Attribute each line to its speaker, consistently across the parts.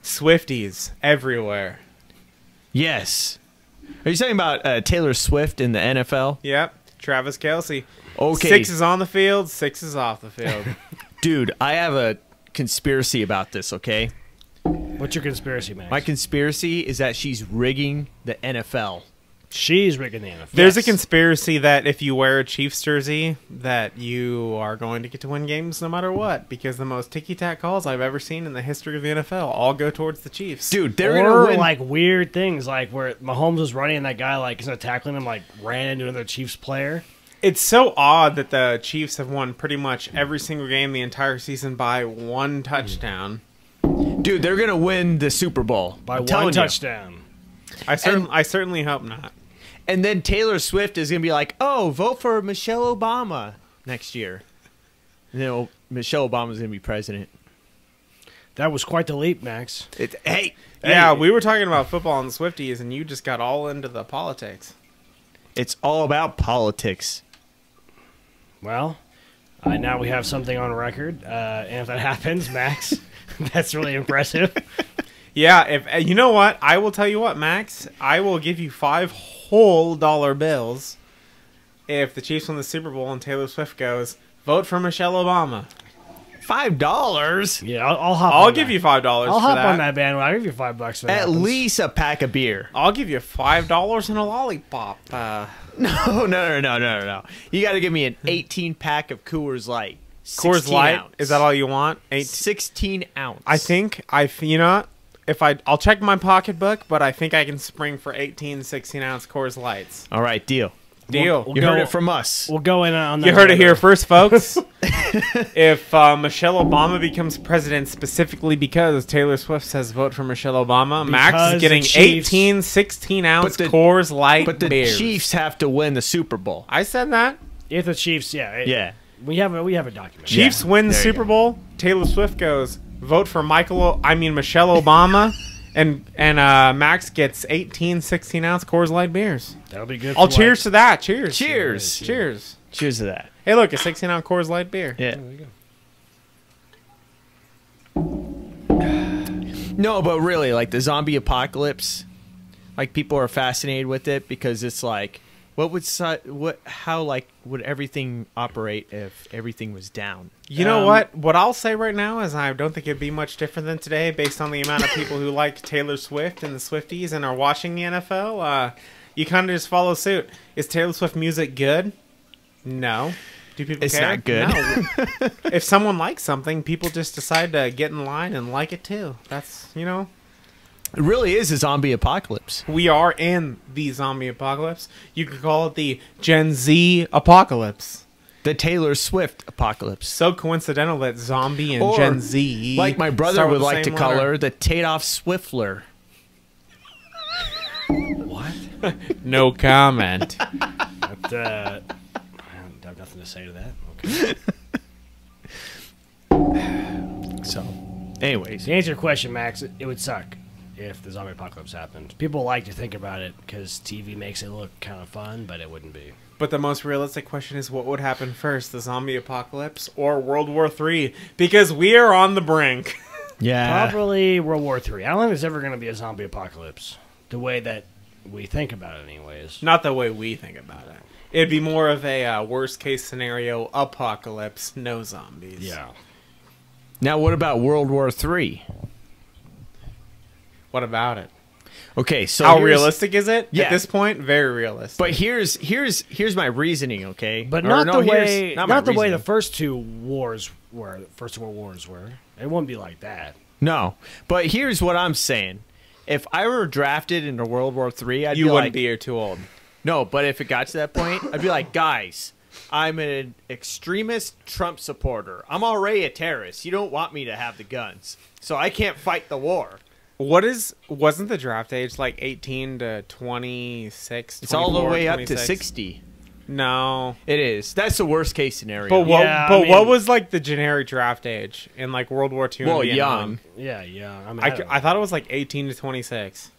Speaker 1: Swifties everywhere.
Speaker 2: Yes. Are you talking about Taylor Swift in the NFL?
Speaker 1: Yep. Travis Kelce.
Speaker 2: Okay.
Speaker 1: 6 is on the field, 6 is off the field.
Speaker 2: Dude, I have a conspiracy about this, okay?
Speaker 3: What's your conspiracy, Max?
Speaker 2: My conspiracy is that she's rigging the NFL.
Speaker 3: She's rigging the NFL.
Speaker 1: There's a conspiracy that if you wear a Chiefs jersey, that you are going to get to win games no matter what, because the most ticky-tack calls I've ever seen in the history of the NFL all go towards the Chiefs.
Speaker 2: Dude, they're
Speaker 3: or
Speaker 2: gonna win.
Speaker 3: like weird things, like where Mahomes was running and that guy, like, instead of tackling him, like, ran into another Chiefs player.
Speaker 1: It's so odd that the Chiefs have won pretty much every single game the entire season by 1 touchdown.
Speaker 2: Dude, they're gonna win the Super Bowl
Speaker 3: By
Speaker 2: I'm
Speaker 3: 1
Speaker 2: telling you.
Speaker 3: touchdown.
Speaker 1: I certainly hope not.
Speaker 2: And then Taylor Swift is gonna be like, "Oh, vote for Michelle Obama next year." And then Michelle Obama's gonna be president.
Speaker 3: That was quite the leap, Max.
Speaker 2: Hey,
Speaker 1: Yeah, we were talking about football and Swifties, and you just got all into the politics.
Speaker 2: it's all about politics.
Speaker 3: Well, now we have something on record, and if that happens, Max, that's really impressive.
Speaker 1: Yeah, if you know what, I will tell you what, Max. I will give you 5 whole dollar bills if the Chiefs win the Super Bowl and Taylor Swift goes, vote for Michelle Obama.
Speaker 2: $5?
Speaker 3: Yeah, I'll hop.
Speaker 1: I'll
Speaker 3: on
Speaker 1: give
Speaker 3: that.
Speaker 1: you $5
Speaker 3: I'll
Speaker 1: for
Speaker 3: hop
Speaker 1: that.
Speaker 3: on that bandwagon. I'll give you $5 for that.
Speaker 2: At least a pack of beer.
Speaker 1: I'll give you $5 and a lollipop.
Speaker 2: No. You got to give me an 18-pack of Coors Light.
Speaker 1: Coors Light?
Speaker 2: Ounce.
Speaker 1: Is that all you want?
Speaker 2: 16 ounce.
Speaker 1: I think you know what? If I'll check my pocketbook, but I think I can spring for 18 16-ounce Coors Lights.
Speaker 2: All right, deal.
Speaker 1: Deal.
Speaker 3: We'll
Speaker 2: You
Speaker 3: go-
Speaker 2: heard it from us.
Speaker 3: We'll go in on that.
Speaker 1: You heard it here
Speaker 3: together.
Speaker 1: first, folks. If Michelle Obama becomes president specifically because Taylor Swift says vote for Michelle Obama, Max
Speaker 3: Because
Speaker 1: is getting
Speaker 3: the Chiefs-
Speaker 1: 18 16-ounce
Speaker 2: But the-
Speaker 1: Coors Light
Speaker 2: But the
Speaker 1: beers.
Speaker 2: Chiefs have to win the Super Bowl.
Speaker 1: I said that.
Speaker 3: If the Chiefs,
Speaker 2: Yeah.
Speaker 3: we have a document.
Speaker 1: Chiefs win the
Speaker 2: there you
Speaker 1: Super
Speaker 2: go.
Speaker 1: Bowl. Taylor Swift goes vote for Michelle Obama, and Max gets 18 16-ounce Coors Light beers.
Speaker 3: That'll be good.
Speaker 1: I'll
Speaker 3: for
Speaker 1: cheers to that. Cheers.
Speaker 2: Cheers.
Speaker 1: Cheers.
Speaker 2: Cheers to that.
Speaker 1: Hey, look, a 16-ounce Coors Light beer.
Speaker 2: Yeah.
Speaker 3: There you go.
Speaker 2: No, but really, like the zombie apocalypse, like people are fascinated with it because it's like, how would everything operate if everything was down?
Speaker 1: You know what? What I'll say right now is I don't think it'd be much different than today based on the amount of people who like Taylor Swift and the Swifties and are watching the NFL. You kind of just follow suit. Is Taylor Swift music good? No. Do people
Speaker 2: It's
Speaker 1: care?
Speaker 2: not good.
Speaker 1: No. If someone likes something, people just decide to get in line and like it too. That's,
Speaker 2: It really is a zombie apocalypse.
Speaker 1: we are in the zombie apocalypse. You could call it the Gen Z apocalypse.
Speaker 2: The Taylor Swift apocalypse.
Speaker 1: So coincidental that zombie and
Speaker 2: Or,
Speaker 1: Gen Z,
Speaker 2: like my brother
Speaker 1: start with
Speaker 2: would
Speaker 1: the
Speaker 2: like to
Speaker 1: same
Speaker 2: call
Speaker 1: letter.
Speaker 2: her, the Tadoff Swiftler.
Speaker 3: What?
Speaker 1: No comment.
Speaker 3: But, I have nothing to say to that. Okay.
Speaker 2: So, anyways.
Speaker 3: To answer your question, Max, it would suck if the zombie apocalypse happened. People like to think about it because TV makes it look kind of fun, but it wouldn't be.
Speaker 1: But the most realistic question is what would happen first, the zombie apocalypse or World War III? Because we are on the brink.
Speaker 2: Yeah.
Speaker 3: Probably World War III. I don't think there's ever going to be a zombie apocalypse the way that we think about it anyways.
Speaker 1: Not the way we think about it. It'd be more of a worst case scenario apocalypse, no zombies.
Speaker 3: Yeah.
Speaker 2: Now, what about World War III?
Speaker 1: What about it?
Speaker 2: Okay, so
Speaker 1: How
Speaker 2: here's-
Speaker 1: realistic is it?
Speaker 2: Yeah.
Speaker 1: At this point, very realistic.
Speaker 2: But here's my reasoning, okay?
Speaker 3: But
Speaker 2: Or
Speaker 3: not
Speaker 2: no,
Speaker 3: the
Speaker 2: here's
Speaker 3: way
Speaker 2: not
Speaker 3: not
Speaker 2: my
Speaker 3: the way the
Speaker 2: reasoning.
Speaker 3: first two wars were. The first two wars were. It wouldn't be like that.
Speaker 2: No, but here's what I'm saying. If I were drafted into World War III, I'd
Speaker 1: you
Speaker 2: be
Speaker 1: wouldn't
Speaker 2: like,
Speaker 1: be here too old.
Speaker 2: no, but if it got to that point, I'd be like, guys, I'm an extremist Trump supporter. I'm already a terrorist. You don't want me to have the guns, so I can't fight the war.
Speaker 1: Wasn't the draft age like 18 to 26?
Speaker 2: It's all the
Speaker 1: 24,
Speaker 2: way up to
Speaker 1: 26?
Speaker 2: 60.
Speaker 1: No.
Speaker 2: It is. That's the worst case scenario.
Speaker 1: But what?
Speaker 3: Yeah,
Speaker 1: but
Speaker 3: I
Speaker 1: what
Speaker 3: mean-
Speaker 1: was like the generic draft age in like World War II?
Speaker 2: well,
Speaker 1: and Vietnam?
Speaker 2: young.
Speaker 3: Yeah, yeah. I mean,
Speaker 1: I thought it was like 18 to 26.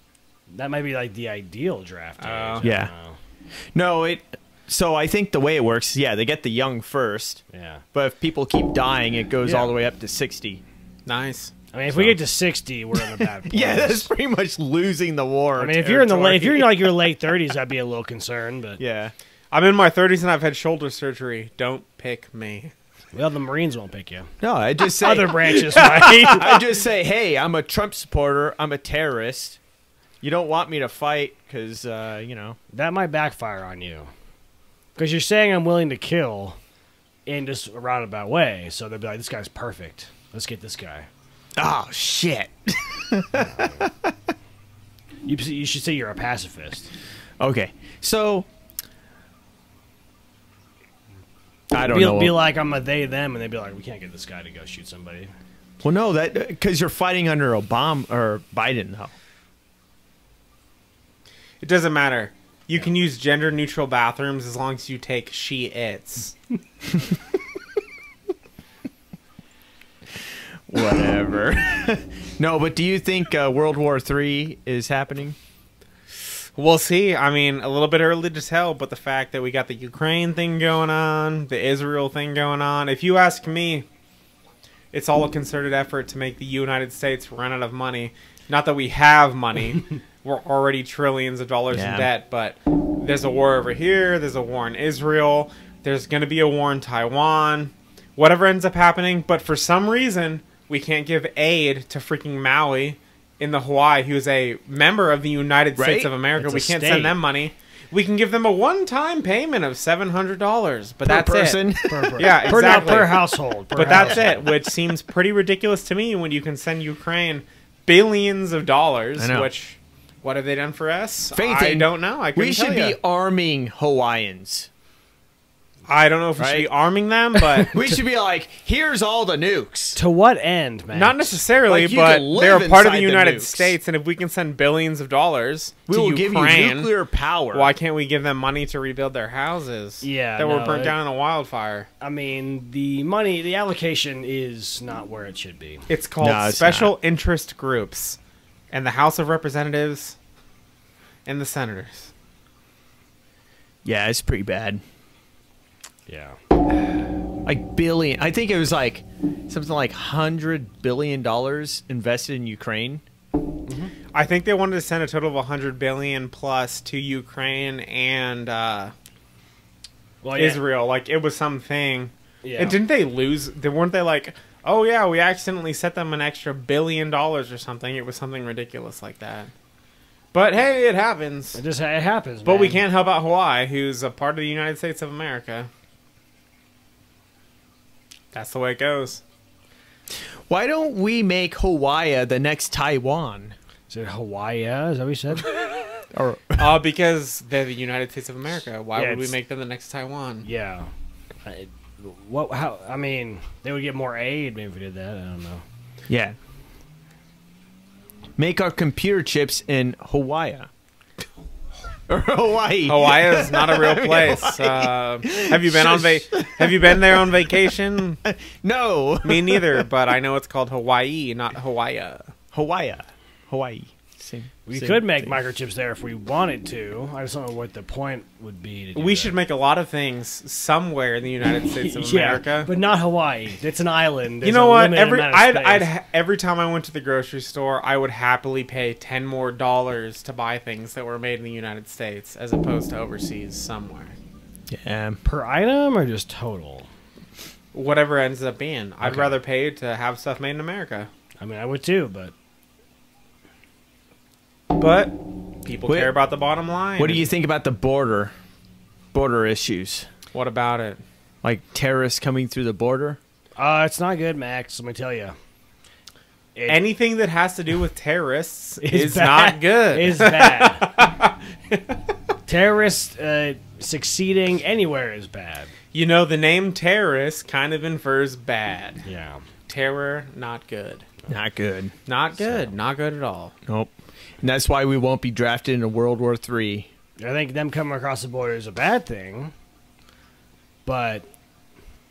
Speaker 3: that might be like the ideal draft age. I don't
Speaker 2: Yeah.
Speaker 3: know.
Speaker 2: No, So I think the way it works, yeah, they get the young first,
Speaker 3: Yeah.
Speaker 2: but if people keep dying, it goes
Speaker 3: Yeah.
Speaker 2: all the way up to 60.
Speaker 1: Nice.
Speaker 3: I mean, if we get to 60, we're in a bad place.
Speaker 2: Yeah, that's pretty much losing the war.
Speaker 3: I mean, if you're in like your late 30s, I'd be a little concerned. But
Speaker 2: yeah,
Speaker 1: I'm in my 30s and I've had shoulder surgery. Don't pick me.
Speaker 3: Well, the Marines won't pick you.
Speaker 2: no, I just say
Speaker 3: Other branches might.
Speaker 2: I just say, hey, I'm a Trump supporter. I'm a terrorist. You don't want me to fight because
Speaker 3: That might backfire on you. Because you're saying I'm willing to kill in just a roundabout way. So they'll be like, this guy's perfect. Let's get this guy.
Speaker 2: Oh shit.
Speaker 3: You should say you're a pacifist.
Speaker 2: Okay, so I don't
Speaker 3: be,
Speaker 2: know.
Speaker 3: Be like, I'm a they, them, and they'd be like, we can't get this guy to go shoot somebody.
Speaker 2: Well, no, that because you're fighting under Obama or Biden, though.
Speaker 1: It doesn't matter. You can use gender-neutral bathrooms as long as you take she/its.
Speaker 2: Whatever. No, but do you think World War III is happening?
Speaker 1: We'll see. I mean, a little bit early to tell, but the fact that we got the Ukraine thing going on, the Israel thing going on, if you ask me, it's all a concerted effort to make the United States run out of money. Not that we have money. We're already trillions of dollars in debt, but there's a war over here. There's a war in Israel. There's going to be a war in Taiwan. Whatever ends up happening, but for some reason, we can't give aid to freaking Maui in the Hawaii, who's a member of the United States of America. We can't send them money. We can give them a one-time payment of $700, but that's
Speaker 2: person.
Speaker 1: it.
Speaker 3: Per,
Speaker 1: Yeah, exactly.
Speaker 3: Per household.
Speaker 1: But that's it, which seems pretty ridiculous to me when you can send Ukraine billions of dollars,
Speaker 2: I know.
Speaker 1: Which, what have they done for us?
Speaker 2: Faith
Speaker 1: I
Speaker 2: in-
Speaker 1: don't know. I couldn't
Speaker 2: We should
Speaker 1: tell
Speaker 2: be
Speaker 1: ya.
Speaker 2: arming Hawaiians.
Speaker 1: I don't know if we should be arming them, but
Speaker 2: We should be like, here's all the nukes.
Speaker 3: To what end, man?
Speaker 1: not necessarily,
Speaker 2: Like, you
Speaker 1: but
Speaker 2: can live
Speaker 1: they're a part of the
Speaker 2: inside the
Speaker 1: United
Speaker 2: nukes.
Speaker 1: States, and if we can send billions of dollars
Speaker 2: We
Speaker 1: to
Speaker 2: will give you
Speaker 1: Ukraine,
Speaker 2: nuclear power.
Speaker 1: why can't we give them money to rebuild their houses
Speaker 3: Yeah,
Speaker 1: that were
Speaker 3: no,
Speaker 1: burnt
Speaker 3: it-
Speaker 1: down in a wildfire?
Speaker 3: I mean, the money, the allocation is not where it should be.
Speaker 1: It's called
Speaker 2: No, it's
Speaker 1: special interest groups, and the House of Representatives and the senators.
Speaker 2: Yeah, it's pretty bad.
Speaker 3: Yeah.
Speaker 2: Like billion. I think it was like something like $100 billion invested in Ukraine.
Speaker 1: I think they wanted to send a total of $100 billion plus to Ukraine and
Speaker 3: Well, yeah.
Speaker 1: Israel. Like, it was something.
Speaker 3: Yeah.
Speaker 1: And didn't they lose? Weren't they like, oh yeah, we accidentally sent them an extra $1 billion or something? It was something ridiculous like that. But hey, it happens.
Speaker 3: It happens,
Speaker 1: But
Speaker 3: man.
Speaker 1: we can't help out Hawaii, who's a part of the United States of America. That's the way it goes.
Speaker 2: Why don't we make Hawaii the next Taiwan?
Speaker 3: Is it Hawaii? Is that what you said?
Speaker 2: Or
Speaker 1: Because they're the United States of America. Why
Speaker 3: Yeah,
Speaker 1: would we
Speaker 3: it's-
Speaker 1: make them the next Taiwan?
Speaker 3: Yeah. What? How? I mean, they would get more aid maybe if we did that. I don't know.
Speaker 2: yeah, make our computer chips in Hawaii. Or Hawaii.
Speaker 1: Hawaii is not a real place. Have you been Have you been there on vacation?
Speaker 2: No.
Speaker 1: Me neither. But I know it's called Hawaii, not Hawaii.
Speaker 2: Hawaii. Same.
Speaker 3: We
Speaker 2: same
Speaker 3: could make
Speaker 2: thing.
Speaker 3: microchips there if we wanted to. I just don't know what the point would be to do
Speaker 1: We
Speaker 3: that.
Speaker 1: should make a lot of things somewhere in the United States of
Speaker 3: Yeah,
Speaker 1: America.
Speaker 3: but not Hawaii. It's an island.
Speaker 1: You
Speaker 3: There's
Speaker 1: know
Speaker 3: a
Speaker 1: what?
Speaker 3: limited amount of space.
Speaker 1: Every time I went to the grocery store, I would happily pay $10 more to buy things that were made in the United States as opposed to overseas somewhere.
Speaker 2: Yeah.
Speaker 3: Per item or just total?
Speaker 1: Whatever ends up being, I'd
Speaker 3: Okay.
Speaker 1: rather pay to have stuff made in America.
Speaker 3: I mean, I would too, but
Speaker 1: But people
Speaker 2: Wait.
Speaker 1: care about the bottom line.
Speaker 2: What do you think about the border issues?
Speaker 1: What about it?
Speaker 2: Like terrorists coming through the border?
Speaker 3: it's not good, Max. Let me tell you.
Speaker 1: Anything that has to do with terrorists
Speaker 3: Is
Speaker 1: is
Speaker 3: bad.
Speaker 1: not good.
Speaker 3: Is bad. Terrorists succeeding anywhere is bad.
Speaker 1: You know, the name terrorist kind of infers bad.
Speaker 3: Yeah.
Speaker 1: Terror, not good.
Speaker 2: Not good.
Speaker 1: Not good. Not good at all.
Speaker 2: Nope. And that's why we won't be drafted into World War III.
Speaker 3: I think them coming across the border is a bad thing, but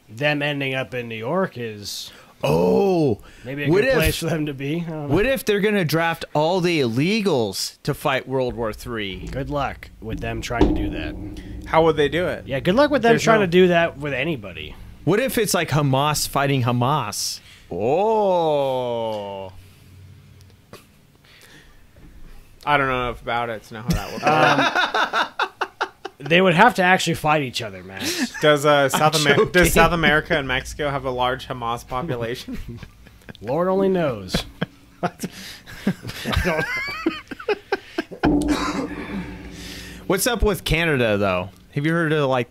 Speaker 3: them ending up in New York is
Speaker 2: Oh,
Speaker 3: maybe a
Speaker 2: what
Speaker 3: good
Speaker 2: if-
Speaker 3: place for them to be. I don't know.
Speaker 2: what if they're going to draft all the illegals to fight World War III?
Speaker 3: Good luck with them trying to do that.
Speaker 1: How would they do it?
Speaker 3: Yeah, good luck with them
Speaker 1: There's
Speaker 3: trying
Speaker 1: no-
Speaker 3: to do that with anybody.
Speaker 2: What if it's like Hamas fighting Hamas? Oh.
Speaker 1: I don't know enough about it to know how that would work.
Speaker 3: They would have to actually fight each other, Max.
Speaker 1: Does South America and Mexico have a large Hamas population?
Speaker 3: Lord only knows.
Speaker 2: What's up with Canada, though? Have you heard of, like,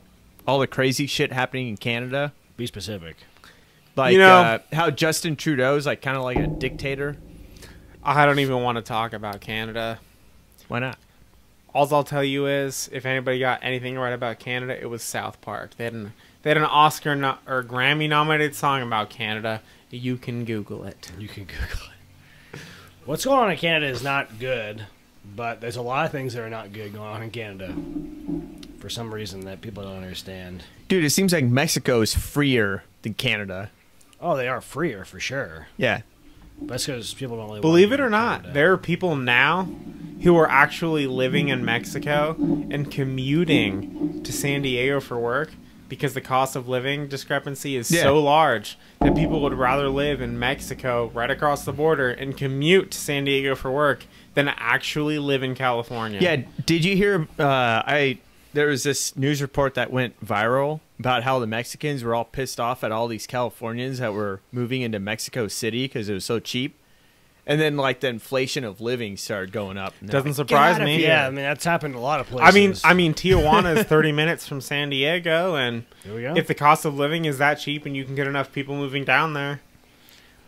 Speaker 2: all the crazy shit happening in Canada?
Speaker 3: Be specific.
Speaker 2: Like, how Justin Trudeau's, like, kind of like a dictator?
Speaker 1: I don't even want to talk about Canada.
Speaker 2: Why not?
Speaker 1: All I'll tell you is, if anybody got anything right about Canada, it was South Park. They had an Oscar or Grammy nominated song about Canada. You can Google it.
Speaker 3: You can Google it. What's going on in Canada is not good, but there's a lot of things that are not good going on in Canada for some reason that people don't understand.
Speaker 2: Dude, it seems like Mexico is freer than Canada.
Speaker 3: Oh, they are freer for sure.
Speaker 2: Yeah.
Speaker 3: But that's because people don't really
Speaker 1: Believe
Speaker 3: want
Speaker 1: it
Speaker 3: to
Speaker 1: or not,
Speaker 3: Canada.
Speaker 1: there are people now who are actually living in Mexico and commuting to San Diego for work because the cost of living discrepancy is so large that people would rather live in Mexico right across the border and commute to San Diego for work than actually live in California.
Speaker 2: Yeah, did you hear there was this news report that went viral about how the Mexicans were all pissed off at all these Californians that were moving into Mexico City because it was so cheap. And then, like, the inflation of living started going up.
Speaker 1: Doesn't surprise me.
Speaker 3: Yeah, I mean, that's happened in a lot of places.
Speaker 1: I mean, Tijuana is 30 minutes from San Diego, and
Speaker 3: Here we go.
Speaker 1: if the cost of living is that cheap and you can get enough people moving down there,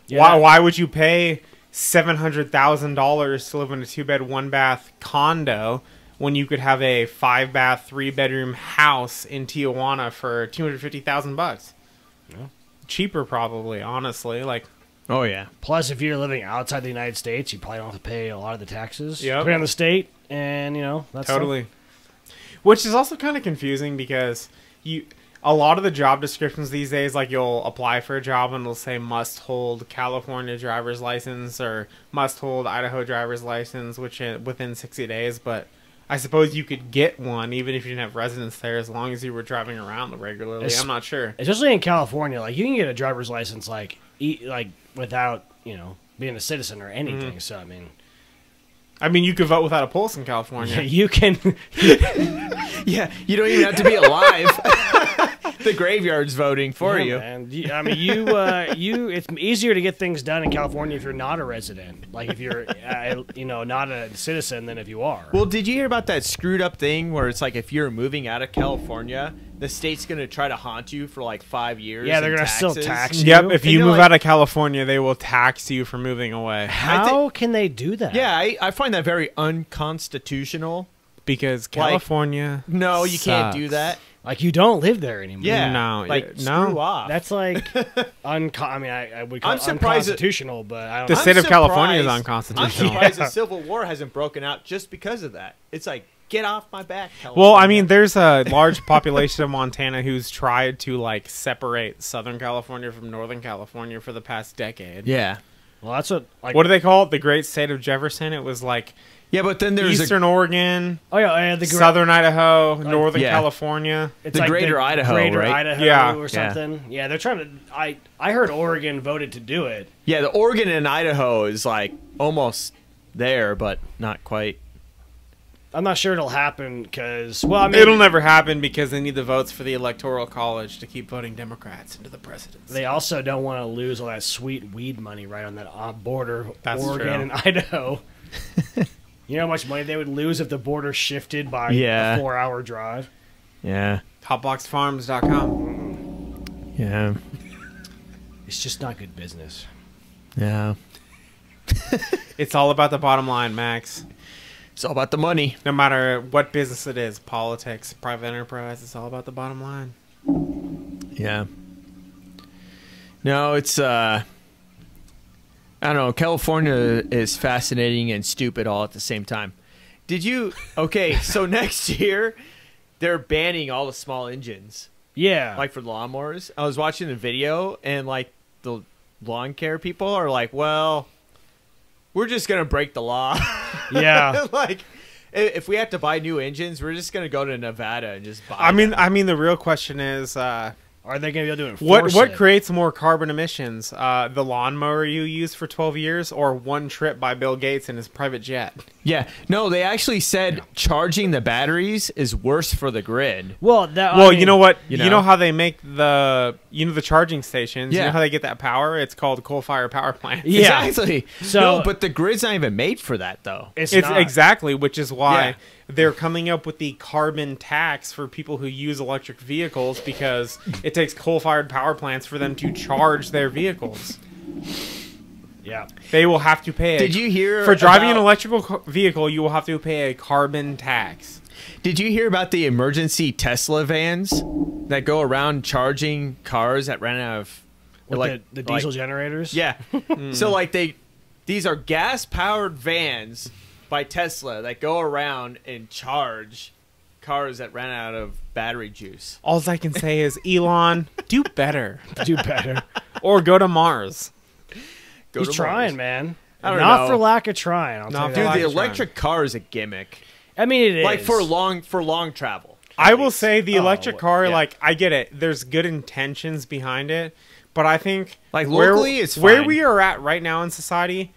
Speaker 3: Yeah.
Speaker 1: why would you pay $700,000 to live in a 2-bed, 1-bath condo when you could have a 5-bath, 3-bedroom house in Tijuana for $250,000?
Speaker 3: Yeah.
Speaker 1: Cheaper, probably. Honestly, like.
Speaker 2: Oh, yeah.
Speaker 3: Plus, if you're living outside the United States, you probably don't have to pay a lot of the taxes.
Speaker 1: Yep.
Speaker 3: Depending on the state, and, you know, that's
Speaker 1: Totally. Which is also kind of confusing because a lot of the job descriptions these days, like you'll apply for a job and it'll say must hold California driver's license or must hold Idaho driver's license, which within 60 days. But I suppose you could get one even if you didn't have residence there as long as you were driving around regularly. I'm not sure.
Speaker 3: Especially in California, like, you can get a driver's license, like without, you know, being a citizen or anything.
Speaker 1: Mm-hmm.
Speaker 3: So,
Speaker 1: I mean, you could vote without a pulse in California.
Speaker 3: you can.
Speaker 2: Yeah, you don't even have to be alive. The graveyard's voting for you.
Speaker 3: Man. I mean, it's easier to get things done in California if you're not a resident. Like, if you're, not a citizen than if you are.
Speaker 2: Well, did you hear about that screwed up thing where it's like if you're moving out of California, the state's going to try to haunt you for like 5 years?
Speaker 3: Yeah, they're
Speaker 2: going to
Speaker 3: still tax you.
Speaker 1: Yep, if you
Speaker 2: you're
Speaker 1: move
Speaker 2: like-
Speaker 1: out of California, they will tax you for moving away.
Speaker 3: How can they do that?
Speaker 2: Yeah, I find that very unconstitutional.
Speaker 1: Because California
Speaker 2: No, you can't do
Speaker 1: sucks.
Speaker 2: that.
Speaker 3: Like, you don't live there anymore.
Speaker 2: Yeah,
Speaker 1: No,
Speaker 2: like
Speaker 1: no.
Speaker 2: screw off.
Speaker 3: That's like, I would call
Speaker 2: I'm
Speaker 3: it
Speaker 2: surprised
Speaker 3: unconstitutional, but I don't
Speaker 1: The
Speaker 3: know.
Speaker 1: state of California is
Speaker 2: I'm
Speaker 1: unconstitutional.
Speaker 2: surprised the Civil War hasn't broken out just because of that. It's like, get off my back, California.
Speaker 1: Well, I mean, there's a large population of Montana who's tried to, like, separate Southern California from Northern California for the past decade.
Speaker 2: yeah.
Speaker 3: Well, that's what
Speaker 1: What do they call it? The great state of Jefferson? It was, like,
Speaker 2: Yeah, but then there's
Speaker 1: Eastern Oregon,
Speaker 3: Oh yeah, the
Speaker 1: Southern Idaho, Northern
Speaker 2: yeah.
Speaker 1: California.
Speaker 3: it's
Speaker 2: the Greater Idaho,
Speaker 3: Greater
Speaker 2: right?
Speaker 3: Idaho
Speaker 1: Yeah.
Speaker 3: or
Speaker 2: Yeah.
Speaker 3: something. Yeah, they're trying to. I heard Oregon voted to do it.
Speaker 2: Yeah, the Oregon and Idaho is like almost there, but not quite.
Speaker 3: I'm not sure it'll happen because, well, I mean,
Speaker 1: It'll never happen because they need the votes for the Electoral College to keep voting Democrats into the presidency.
Speaker 3: they also don't want to lose all that sweet weed money right on that border,
Speaker 1: That's
Speaker 3: Oregon
Speaker 1: true.
Speaker 3: and Idaho. You know how much money they would lose if the border shifted by
Speaker 2: Yeah.
Speaker 3: a 4-hour drive?
Speaker 2: Yeah.
Speaker 1: Hotboxfarms.com.
Speaker 2: Yeah.
Speaker 3: It's just not good business.
Speaker 2: Yeah.
Speaker 1: It's all about the bottom line, Max.
Speaker 2: It's all about the money.
Speaker 1: No matter what business it is, politics, private enterprise, it's all about the bottom line.
Speaker 2: Yeah. No, it's I don't know, California is fascinating and stupid all at the same time. Did you okay, so next year they're banning all the small engines.
Speaker 3: Yeah.
Speaker 2: Like for lawnmowers. I was watching the video and like the lawn care people are like, well, we're just gonna break the law.
Speaker 3: Yeah.
Speaker 2: Like if we have to buy new engines, we're just gonna go to Nevada and just buy
Speaker 1: I mean, the real question is,
Speaker 3: Are Are they going to be able to enforce
Speaker 1: What
Speaker 3: it?
Speaker 1: creates more carbon emissions? The lawnmower you used for 12 years or one trip by Bill Gates in his private jet?
Speaker 2: Yeah. No, they actually said charging the batteries is worse for the grid.
Speaker 3: Well,
Speaker 1: You know what?
Speaker 2: you
Speaker 1: You know
Speaker 2: know?
Speaker 1: how they make the charging stations? You
Speaker 2: Yeah.
Speaker 1: know how they get that power? It's called coal-fired power plants.
Speaker 3: Yeah.
Speaker 2: Exactly.
Speaker 3: So-
Speaker 2: no, but the grid's not even made for that, though.
Speaker 3: It's
Speaker 1: It's
Speaker 3: not.
Speaker 1: exactly, which is why
Speaker 2: Yeah.
Speaker 1: they're coming up with the carbon tax for people who use electric vehicles, because it takes coal-fired power plants for them to charge their vehicles.
Speaker 3: Yeah.
Speaker 1: They will have to pay.
Speaker 2: Did you hear
Speaker 1: for driving an
Speaker 2: about-
Speaker 1: electrical vehicle? You will have to pay a carbon tax.
Speaker 2: Did you hear about the emergency Tesla vans that go around charging cars that ran out of
Speaker 3: With the diesel generators?
Speaker 2: Yeah. So like these are gas powered vans by Tesla that go around and charge cars that ran out of battery juice.
Speaker 1: All I can say is, Elon, do better,
Speaker 3: Do better.
Speaker 1: or go to Mars.
Speaker 2: Go
Speaker 3: He's
Speaker 2: to
Speaker 3: trying,
Speaker 2: Mars.
Speaker 3: man.
Speaker 2: I don't
Speaker 3: Not
Speaker 2: know.
Speaker 3: for lack of trying. I'll
Speaker 1: Not
Speaker 3: tell you
Speaker 1: for
Speaker 3: that.
Speaker 2: Dude, the
Speaker 1: Like
Speaker 2: electric car is a gimmick.
Speaker 3: I mean, it is.
Speaker 2: Like for long travel.
Speaker 1: I
Speaker 2: at
Speaker 1: will
Speaker 2: least.
Speaker 1: say the
Speaker 3: Oh,
Speaker 1: electric car,
Speaker 2: yeah.
Speaker 1: like, I get it. There's good intentions behind it, but I think
Speaker 2: Like, locally, it's
Speaker 1: where
Speaker 2: fine.
Speaker 1: we are at right now in society,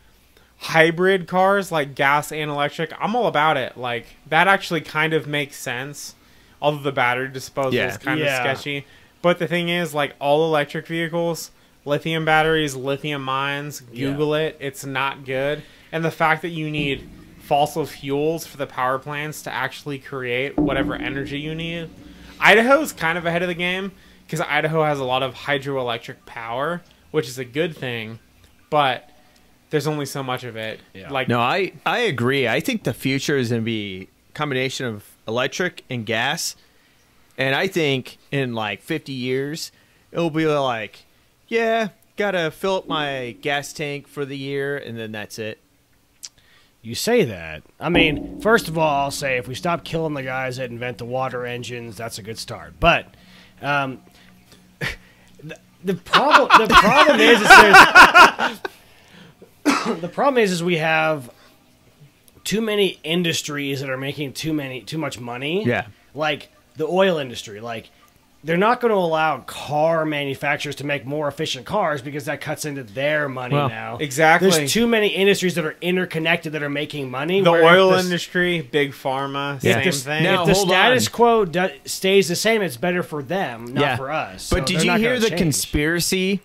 Speaker 1: hybrid cars like gas and electric, I'm all about it. Like, that actually kind of makes sense. Although the battery disposal
Speaker 2: Yeah.
Speaker 1: is kind
Speaker 3: Yeah.
Speaker 1: of sketchy. But the thing is, like, all electric vehicles, lithium batteries, lithium mines, Google it. It's not good. And the fact that you need fossil fuels for the power plants to actually create whatever energy you need. Idaho's kind of ahead of the game because Idaho has a lot of hydroelectric power, which is a good thing, but there's only so much of it.
Speaker 3: Yeah.
Speaker 1: Like,
Speaker 2: No, I agree. I think the future is going to be a combination of electric and gas. And I think in like 50 years, it'll be like, yeah, got to fill up my gas tank for the year, and then that's it.
Speaker 3: You say that. I mean, first of all, I'll say if we stop killing the guys that invent the water engines, that's a good start. But the problem is the problem is we have too many industries that are making too much money.
Speaker 2: Yeah.
Speaker 3: Like the oil industry. Like, they're not going to allow car manufacturers to make more efficient cars because that cuts into their money
Speaker 2: Well,
Speaker 3: now.
Speaker 1: exactly.
Speaker 3: There's too many industries that are interconnected that are making money.
Speaker 1: the
Speaker 3: where
Speaker 1: oil
Speaker 3: if the-
Speaker 1: industry, big pharma,
Speaker 2: Yeah.
Speaker 1: same
Speaker 3: if the,
Speaker 1: thing.
Speaker 2: Now,
Speaker 3: if the
Speaker 2: hold
Speaker 3: status
Speaker 2: on.
Speaker 3: quo stays the same, it's better for them, not
Speaker 2: Yeah.
Speaker 3: for us.
Speaker 2: But
Speaker 3: So
Speaker 2: did
Speaker 3: they're
Speaker 2: you
Speaker 3: not
Speaker 2: hear
Speaker 3: gonna
Speaker 2: the
Speaker 3: change.
Speaker 2: conspiracy?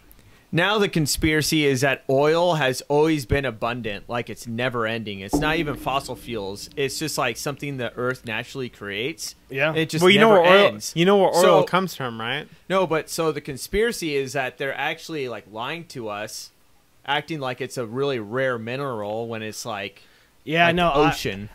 Speaker 2: Now the conspiracy is that oil has always been abundant, like it's never ending. It's not even fossil fuels. It's just like something the Earth naturally creates.
Speaker 3: Yeah.
Speaker 2: It just
Speaker 1: well, you know
Speaker 2: never
Speaker 1: where oil,
Speaker 2: ends.
Speaker 1: you know where oil
Speaker 2: So-
Speaker 1: comes from, right?
Speaker 2: No, but so the conspiracy is that they're actually like lying to us, acting like it's a really rare mineral when it's like
Speaker 3: Yeah,
Speaker 2: like
Speaker 3: no,
Speaker 2: the ocean.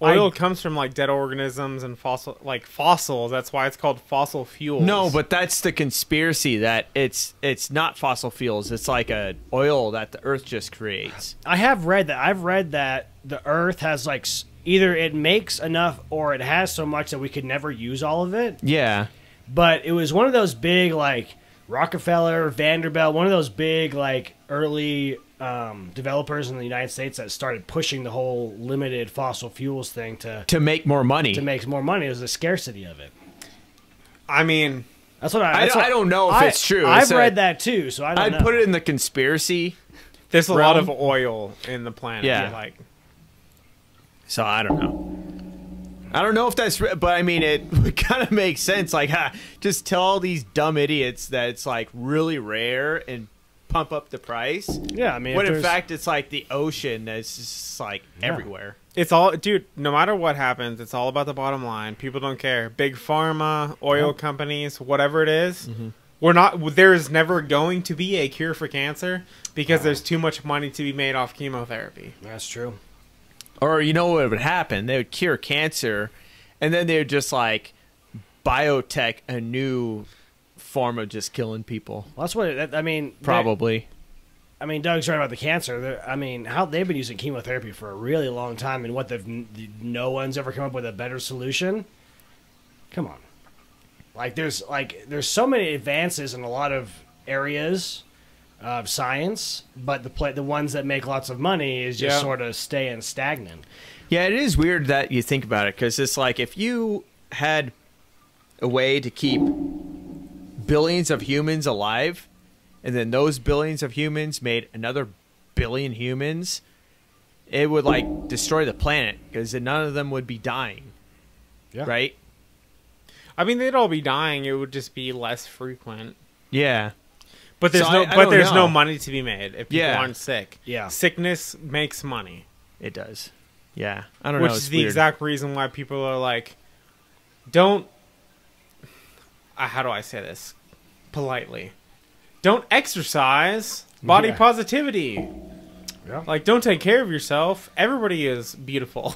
Speaker 1: Oil comes from like dead organisms and fossils. That's why it's called fossil fuels.
Speaker 2: No, but that's the conspiracy that it's not fossil fuels. It's like a oil that the Earth just creates.
Speaker 3: I have read that. I've read that the Earth has like either it makes enough or it has so much that we could never use all of it.
Speaker 2: Yeah.
Speaker 3: But it was one of those big like Rockefeller, Vanderbilt, one of those big like early developers in the United States that started pushing the whole limited fossil fuels thing
Speaker 2: To make more money.
Speaker 3: to make more money. It was the scarcity of it.
Speaker 1: I mean,
Speaker 3: That's what
Speaker 2: I don't know if it's true.
Speaker 3: I've
Speaker 2: It's
Speaker 3: read that too, so I don't
Speaker 2: I'd
Speaker 3: know.
Speaker 2: put it in the conspiracy.
Speaker 1: there's a lot
Speaker 2: Realm.
Speaker 1: of oil in the planet.
Speaker 2: Yeah.
Speaker 1: Like,
Speaker 2: So I don't know. I don't know if that's, but I mean, it would kind of make sense. Like, just tell all these dumb idiots that it's like really rare and pump up the price.
Speaker 3: Yeah, I mean,
Speaker 2: When
Speaker 3: if
Speaker 2: in
Speaker 3: there's-
Speaker 2: fact it's like the ocean that's just like everywhere.
Speaker 1: it's all, dude. No matter what happens, it's all about the bottom line. People don't care. Big pharma, oil companies, whatever it is,
Speaker 2: Mm-hmm.
Speaker 1: we're not. There is never going to be a cure for cancer because there's too much money to be made off chemotherapy.
Speaker 3: that's true.
Speaker 2: Or you know what would happen? They would cure cancer, and then they would just like biotech a new form of just killing people.
Speaker 3: Well, that's what I mean.
Speaker 2: Probably.
Speaker 3: I mean, Doug's right about the cancer. I mean, how they've been using chemotherapy for a really long time, and what no one's ever come up with a better solution. Come on, there's so many advances in a lot of areas of science, but the ones that make lots of money is just
Speaker 1: Yeah.
Speaker 3: sort of staying stagnant.
Speaker 2: Yeah, it is weird that you think about it because it's like if you had a way to keep billions of humans alive, and then those billions of humans made another billion humans, it would like destroy the planet because none of them would be dying.
Speaker 3: Yeah.
Speaker 2: Right?
Speaker 1: I mean, they'd all be dying. It would just be less frequent.
Speaker 2: Yeah.
Speaker 1: But there's
Speaker 2: So
Speaker 1: no
Speaker 2: I don't
Speaker 1: there's
Speaker 2: know.
Speaker 1: no money to be made if people aren't sick.
Speaker 3: Yeah.
Speaker 1: Sickness makes money.
Speaker 2: It does. Yeah. I don't
Speaker 1: Which
Speaker 2: know.
Speaker 1: is
Speaker 2: It's
Speaker 1: the
Speaker 2: weird.
Speaker 1: exact reason why people are like, don't. How do I say this politely? Don't exercise. Body
Speaker 3: Yeah.
Speaker 1: positivity.
Speaker 3: Yeah.
Speaker 1: Like, don't take care of yourself. Everybody is beautiful.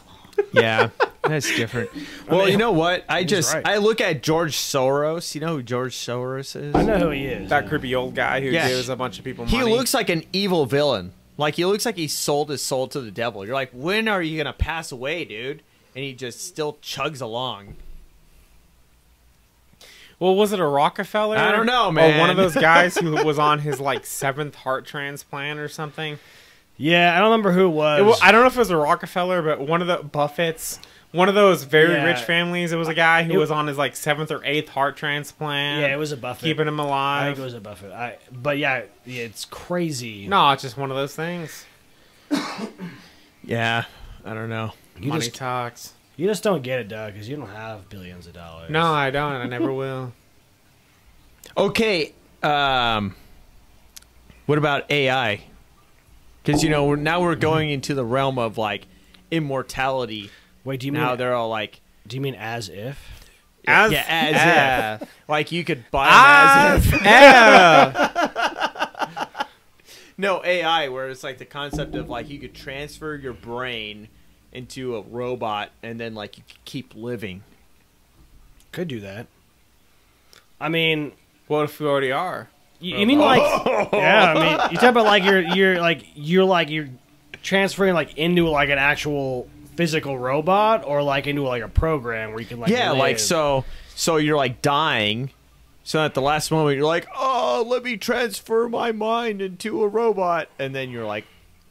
Speaker 2: Yeah. That's different. Well, you know what? I
Speaker 3: right.
Speaker 2: look at George Soros. You know who George Soros is?
Speaker 3: I know who he is.
Speaker 1: That creepy old guy who
Speaker 2: Yeah.
Speaker 1: gives a bunch of people
Speaker 2: He
Speaker 1: money.
Speaker 2: looks like an evil villain. Like, he looks like he sold his soul to the devil. You're like, when are you going to pass away, dude? And he just still chugs along.
Speaker 1: Well, was it a Rockefeller?
Speaker 2: I don't know,
Speaker 1: Or
Speaker 2: man.
Speaker 1: one of those guys who was on his, like, 7th heart transplant or something?
Speaker 3: Yeah, I don't remember who it was.
Speaker 1: I don't know if it was a Rockefeller, but one of the Buffetts, one of those very
Speaker 3: Yeah.
Speaker 1: rich families, it was a guy who was on his, like, 7th or 8th heart transplant.
Speaker 3: Yeah, it was a Buffett.
Speaker 1: Keeping him
Speaker 3: I
Speaker 1: alive.
Speaker 3: think it was a Buffett. But yeah, it's crazy.
Speaker 1: No, it's just one of those things.
Speaker 2: Yeah. I don't know.
Speaker 1: Money talks.
Speaker 3: You just don't get it, Doug, because you don't have billions of dollars.
Speaker 1: No, I don't. I never will.
Speaker 2: Okay. What about AI? Because, you know, now we're going into the realm of, like, immortality.
Speaker 3: Wait, do you
Speaker 2: Now
Speaker 3: mean?
Speaker 2: they're all like,
Speaker 3: Do you mean as if?
Speaker 1: As
Speaker 2: if. Like, you could buy them as if. No, AI, where it's like the concept of, like, you could transfer your brain into a robot and then, like, you could keep living.
Speaker 3: Could do that. I mean,
Speaker 1: What if we already are?
Speaker 3: you mean like? Yeah, I mean, you talk about like you're transferring like into like an actual physical robot or like into like a program where you can like
Speaker 2: Yeah,
Speaker 3: live.
Speaker 2: like, so you're, like, dying. So at the last moment, you're like, oh, let me transfer my mind into a robot. And then you're like,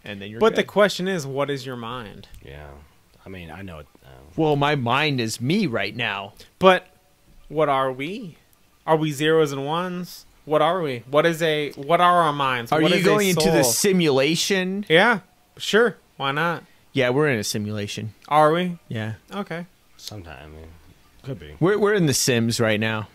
Speaker 2: you're
Speaker 1: But the
Speaker 2: good.
Speaker 1: question is, what is your mind?
Speaker 3: Yeah, I mean, I know it.
Speaker 2: Well, my mind is me right now.
Speaker 1: But what are we? Are we zeros and ones? What are we? What are our minds?
Speaker 2: Are
Speaker 1: What
Speaker 2: you
Speaker 1: is a
Speaker 2: going into the
Speaker 1: soul?
Speaker 2: simulation?
Speaker 1: Yeah, sure. Why not?
Speaker 2: Yeah, we're in a simulation.
Speaker 1: Are we?
Speaker 2: Yeah.
Speaker 1: Okay.
Speaker 3: Sometime, I mean, could be.
Speaker 2: We're in the Sims right now.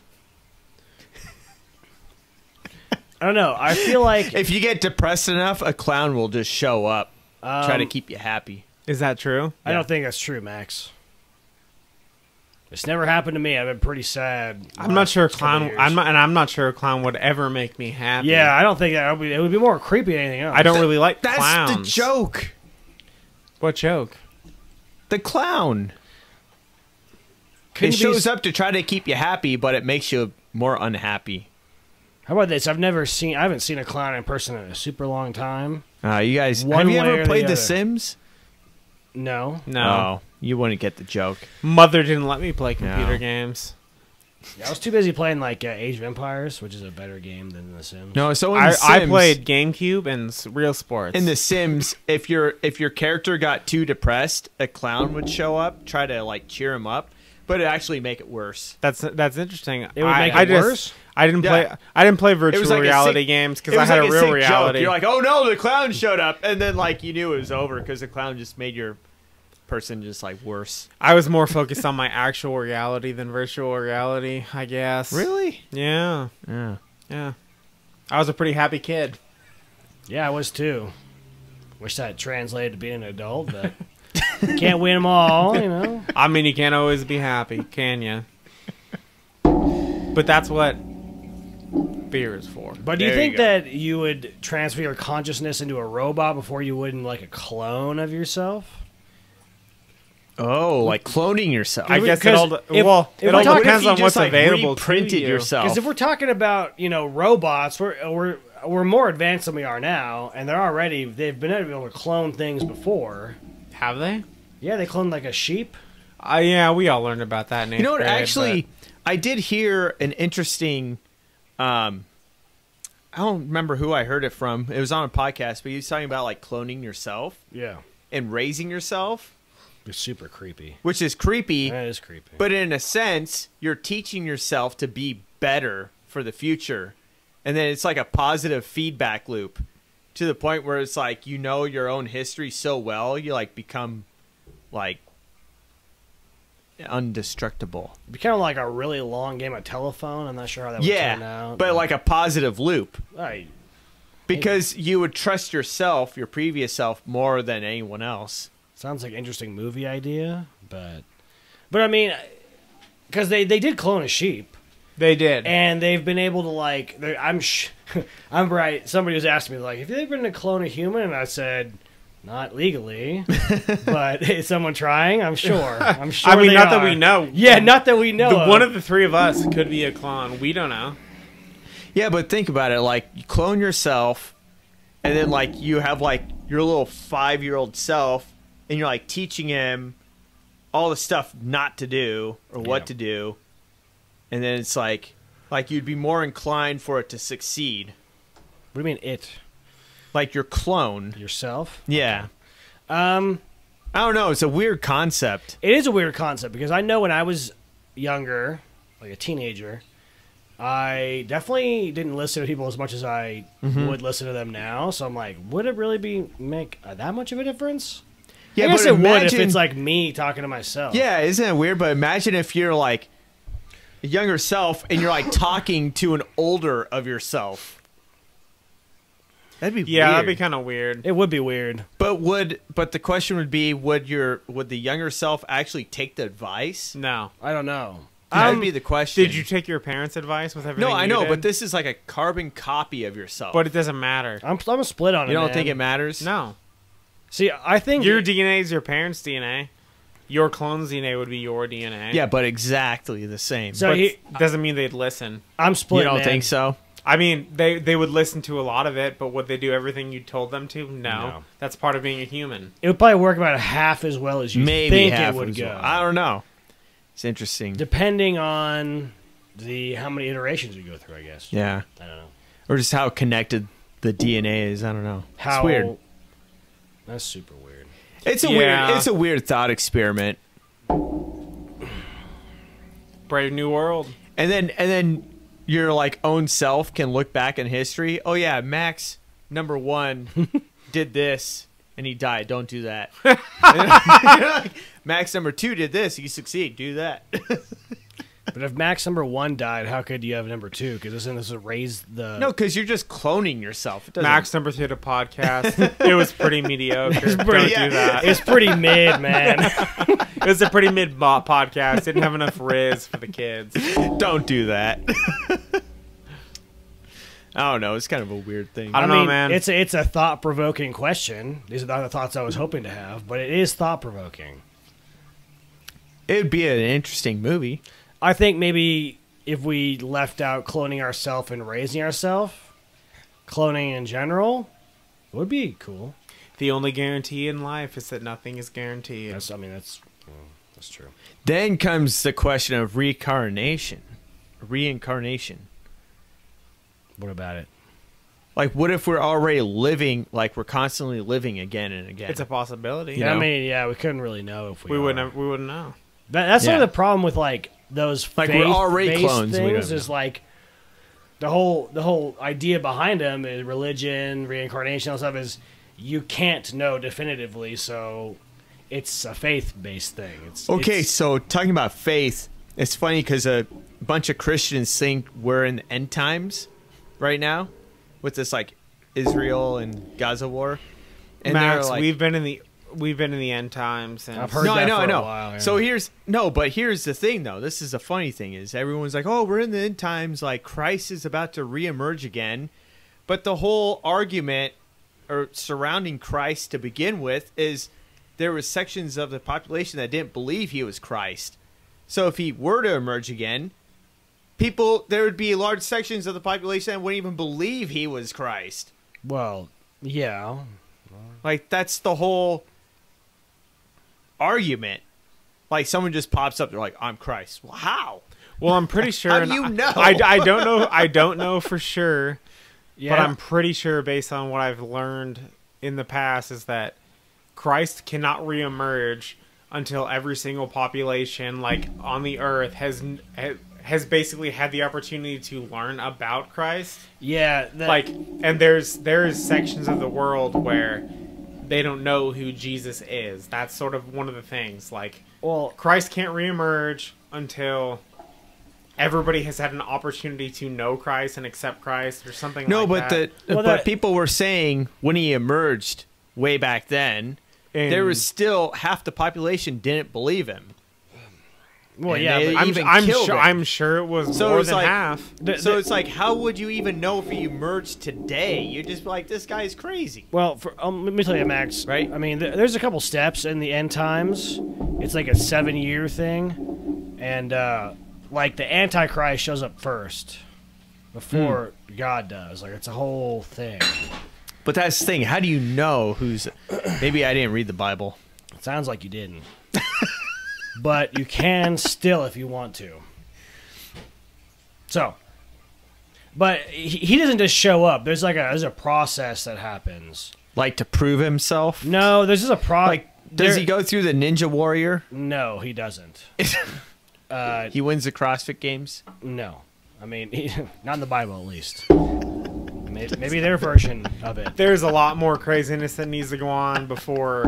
Speaker 3: I don't know. I feel like
Speaker 2: If you get depressed enough, a clown will just show up, try to keep you happy.
Speaker 1: Is that true?
Speaker 3: I don't think that's true, Max. It's never happened to me. I've been pretty sad.
Speaker 1: I'm not sure a
Speaker 3: couple
Speaker 1: clown.
Speaker 3: years.
Speaker 1: I'm not sure a clown would ever make me happy.
Speaker 3: Yeah, I don't think that. It would be more creepy than anything else.
Speaker 1: I don't really like
Speaker 2: That's
Speaker 1: clowns.
Speaker 2: the joke.
Speaker 1: What joke?
Speaker 2: The clown.
Speaker 3: Couldn't
Speaker 2: It
Speaker 3: you be-
Speaker 2: shows up to try to keep you happy, but it makes you more unhappy.
Speaker 3: How about this? I haven't seen a clown in person in a super long time.
Speaker 2: You guys,
Speaker 3: One
Speaker 2: have you
Speaker 3: way or
Speaker 2: ever
Speaker 3: the
Speaker 2: played
Speaker 3: other.
Speaker 2: The Sims?
Speaker 3: No.
Speaker 1: No.
Speaker 2: Oh, you wouldn't get the joke.
Speaker 1: Mother didn't let me play computer
Speaker 2: No.
Speaker 1: games.
Speaker 3: I was too busy playing like Age of Empires, which is a better game than The Sims.
Speaker 2: No, so in
Speaker 1: I
Speaker 2: The Sims,
Speaker 1: played GameCube and Real Sports.
Speaker 2: in The Sims, if your character got too depressed, a clown would show up, try to like cheer him up, but it actually make it worse.
Speaker 1: That's interesting.
Speaker 3: It would make
Speaker 1: I
Speaker 3: it worse?
Speaker 1: I didn't
Speaker 2: Yeah.
Speaker 1: play. I didn't play virtual
Speaker 2: was like a
Speaker 1: reality
Speaker 2: sick-
Speaker 1: games because
Speaker 2: It
Speaker 1: I
Speaker 2: was
Speaker 1: had
Speaker 2: like
Speaker 1: a real
Speaker 2: sick
Speaker 1: reality.
Speaker 2: joke. You're like, oh no, the clown showed up, and then like you knew it was over because the clown just made your person just like worse.
Speaker 1: I was more focused on my actual reality than virtual reality, I guess.
Speaker 2: Really?
Speaker 1: Yeah.
Speaker 2: Yeah.
Speaker 1: Yeah. I was a pretty happy kid.
Speaker 3: Yeah, I was too. Wish that translated to being an adult, but can't win them all, you know.
Speaker 1: I mean, you can't always be happy, can you? But that's what fear is for.
Speaker 3: But do you
Speaker 2: There you
Speaker 3: think
Speaker 2: go.
Speaker 3: that you would transfer your consciousness into a robot before you would in like a clone of yourself?
Speaker 2: Oh, like cloning yourself.
Speaker 1: I guess it
Speaker 3: Because
Speaker 1: all
Speaker 3: if
Speaker 1: it
Speaker 3: we're
Speaker 1: all
Speaker 3: talking-
Speaker 1: depends
Speaker 2: you
Speaker 1: on
Speaker 2: just,
Speaker 1: what's
Speaker 2: like,
Speaker 1: available to
Speaker 2: reprinted
Speaker 1: you.
Speaker 2: yourself.
Speaker 3: Because if we're talking about robots, we're more advanced than we are now, and they've been able to clone things before.
Speaker 1: Have they?
Speaker 3: Yeah, they cloned like a sheep.
Speaker 1: Yeah, we all learned about that in eighth
Speaker 2: You know what?
Speaker 1: grade,
Speaker 2: Actually, I did hear an interesting. I don't remember who I heard it from. It was on a podcast, but he was talking about like cloning yourself
Speaker 3: Yeah,
Speaker 2: and raising yourself,
Speaker 3: it's super creepy.
Speaker 2: which is creepy.
Speaker 3: That is creepy.
Speaker 2: But in a sense, you're teaching yourself to be better for the future. And then it's like a positive feedback loop to the point where it's like, you know, your own history so well, you like become like undestructible.
Speaker 3: It'd be kind of like a really long game of telephone. I'm not sure how that would turn out.
Speaker 2: But like a positive loop.
Speaker 3: Right.
Speaker 2: Because you would trust yourself, your previous self, more than anyone else.
Speaker 3: Sounds like an interesting movie idea, but I mean, because they did clone a sheep.
Speaker 1: They did.
Speaker 3: And they've been able to, like, I'm right. Somebody was asking me, like, have they been to clone a human? And I said, not legally. But is someone trying? I'm sure. I'm sure.
Speaker 1: I mean, not that we know.
Speaker 3: Yeah, not that we know.
Speaker 1: One of the three of us could be a clone. We don't know.
Speaker 2: Yeah, but think about it. Like, you clone yourself, and then, like, you have, like, your little 5-year-old self, and you're, like, teaching him all the stuff not to do or what to do. And then it's like you'd be more inclined for it to succeed.
Speaker 3: What do you mean it?
Speaker 2: Like your clone.
Speaker 3: Yourself?
Speaker 2: Yeah.
Speaker 3: Okay.
Speaker 2: I don't know. It's a weird concept.
Speaker 3: It is a weird concept because I know when I was younger, like a teenager, I definitely didn't listen to people as much as I would listen to them now. So I'm like, would it really make that much of a difference? Yeah, I guess it would if it's like me talking to myself.
Speaker 2: Yeah, isn't it weird? But imagine if you're like a younger self and you're like talking to an older of yourself. That'd be weird.
Speaker 1: That'd be kind of weird.
Speaker 3: It would be weird.
Speaker 2: But the question would be, would the younger self actually take the advice?
Speaker 1: No.
Speaker 3: I don't know.
Speaker 2: That'd be the question.
Speaker 1: Did you take your parents' advice with everything?
Speaker 2: No, I
Speaker 1: you
Speaker 2: know,
Speaker 1: did?
Speaker 2: but this is like a carbon copy of yourself.
Speaker 1: But it doesn't matter.
Speaker 3: I'm a split on it.
Speaker 2: You don't think it matters?
Speaker 1: No.
Speaker 3: See, I think
Speaker 1: your DNA is your parents' DNA. Your clone's DNA would be your DNA.
Speaker 2: Yeah, but exactly the same.
Speaker 1: So doesn't mean they'd listen.
Speaker 3: I'm split.
Speaker 2: You don't think so?
Speaker 1: I mean, they would listen to a lot of it, but would they do everything you told them to? No. That's part of being a human.
Speaker 3: It would probably work about half as well as you think it would go.
Speaker 2: Well. I don't know. It's interesting.
Speaker 3: Depending on how many iterations you go through, I guess.
Speaker 2: Yeah.
Speaker 3: I don't know.
Speaker 2: Or just how connected the DNA is. I don't know.
Speaker 3: It's weird. That's super weird.
Speaker 2: It's a weird thought experiment.
Speaker 1: Brave new world.
Speaker 2: And then your like own self can look back in history. Oh yeah, Max number 1 did this and he died. Don't do that. Max number 2 did this. You succeed. Do that.
Speaker 3: But if Max number 1 died, how could you have number 2? Because doesn't this raise the...
Speaker 2: No, because you're just cloning yourself.
Speaker 1: Max number 2 to podcast. It was pretty mediocre. Don't do that.
Speaker 3: It's pretty mid, man.
Speaker 1: It was a pretty mid podcast. Didn't have enough riz for the kids.
Speaker 2: Don't do that. I don't know. It's kind of a weird thing.
Speaker 1: I don't know, man.
Speaker 3: It's a thought-provoking question. These are not the thoughts I was hoping to have, but it is thought-provoking.
Speaker 2: It would be an interesting movie.
Speaker 3: I think maybe if we left out cloning ourselves and raising ourselves, cloning in general would be cool.
Speaker 1: The only guarantee in life is that nothing is guaranteed.
Speaker 3: That's true.
Speaker 2: Then comes the question of reincarnation.
Speaker 3: What about it?
Speaker 2: Like, what if we're already living, like we're constantly living again and again?
Speaker 1: It's a possibility.
Speaker 2: You know?
Speaker 3: I mean, we couldn't really know if we
Speaker 1: wouldn't know.
Speaker 3: That's sort of the problem with like those
Speaker 2: like we're already clones.
Speaker 3: Things is like the whole idea behind them is religion, reincarnation, all stuff is you can't know definitively, so it's a faith-based thing.
Speaker 2: So talking about faith, it's funny because a bunch of Christians think we're in the end times right now with this like Israel and Gaza war. And
Speaker 1: Max,
Speaker 2: like,
Speaker 1: we've been in the end times. And
Speaker 3: I've heard that for a while. Yeah.
Speaker 2: So here's the thing though. This is the funny thing is everyone's like, oh, we're in the end times. Like Christ is about to reemerge again. But the whole argument or surrounding Christ to begin with is there was sections of the population that didn't believe he was Christ. So if he were to emerge again, there would be large sections of the population that wouldn't even believe he was Christ.
Speaker 3: Well, yeah.
Speaker 2: Like that's the whole argument. Like someone just pops up, they're like, "I'm Christ." Well, how?
Speaker 1: Well, I'm pretty sure.
Speaker 2: How do you know?
Speaker 1: I don't know. I don't know for sure.
Speaker 3: Yeah.
Speaker 1: But I'm pretty sure, based on what I've learned in the past, is that Christ cannot reemerge until every single population, like on the earth, has has basically had the opportunity to learn about Christ.
Speaker 3: Yeah,
Speaker 1: And there's sections of the world where they don't know who Jesus is. That's sort of one of the things. Like,
Speaker 3: well,
Speaker 1: Christ can't reemerge until everybody has had an opportunity to know Christ and accept Christ or something like that.
Speaker 2: But people were saying when he emerged way back then, there was still half the population didn't believe him.
Speaker 3: Well,
Speaker 2: And
Speaker 3: yeah,
Speaker 2: they
Speaker 3: but
Speaker 2: even
Speaker 1: I'm
Speaker 2: killed
Speaker 1: sure.
Speaker 2: him.
Speaker 1: I'm sure it was
Speaker 2: So
Speaker 1: more
Speaker 2: it's
Speaker 1: than
Speaker 2: like-
Speaker 1: half.
Speaker 2: So it's like, how would you even know if he emerged today? You're just like, this guy's crazy.
Speaker 3: well, let me tell you, Max.
Speaker 2: Right?
Speaker 3: I mean, there's a couple steps in the end times. It's like a 7-year thing, and like the Antichrist shows up first before God does. Like, it's a whole thing.
Speaker 2: But that's the thing. How do you know who's... Maybe I didn't read the Bible.
Speaker 3: It sounds like you didn't. But you can still if you want to. So, but he doesn't just show up. There's a process that happens.
Speaker 2: Like to prove himself?
Speaker 3: No, there's just a
Speaker 2: Like, does he go through the Ninja Warrior?
Speaker 3: No, he doesn't.
Speaker 2: He wins the CrossFit Games?
Speaker 3: No, I mean, not in the Bible at least. Maybe their version of it.
Speaker 1: There's a lot more craziness that needs to go on before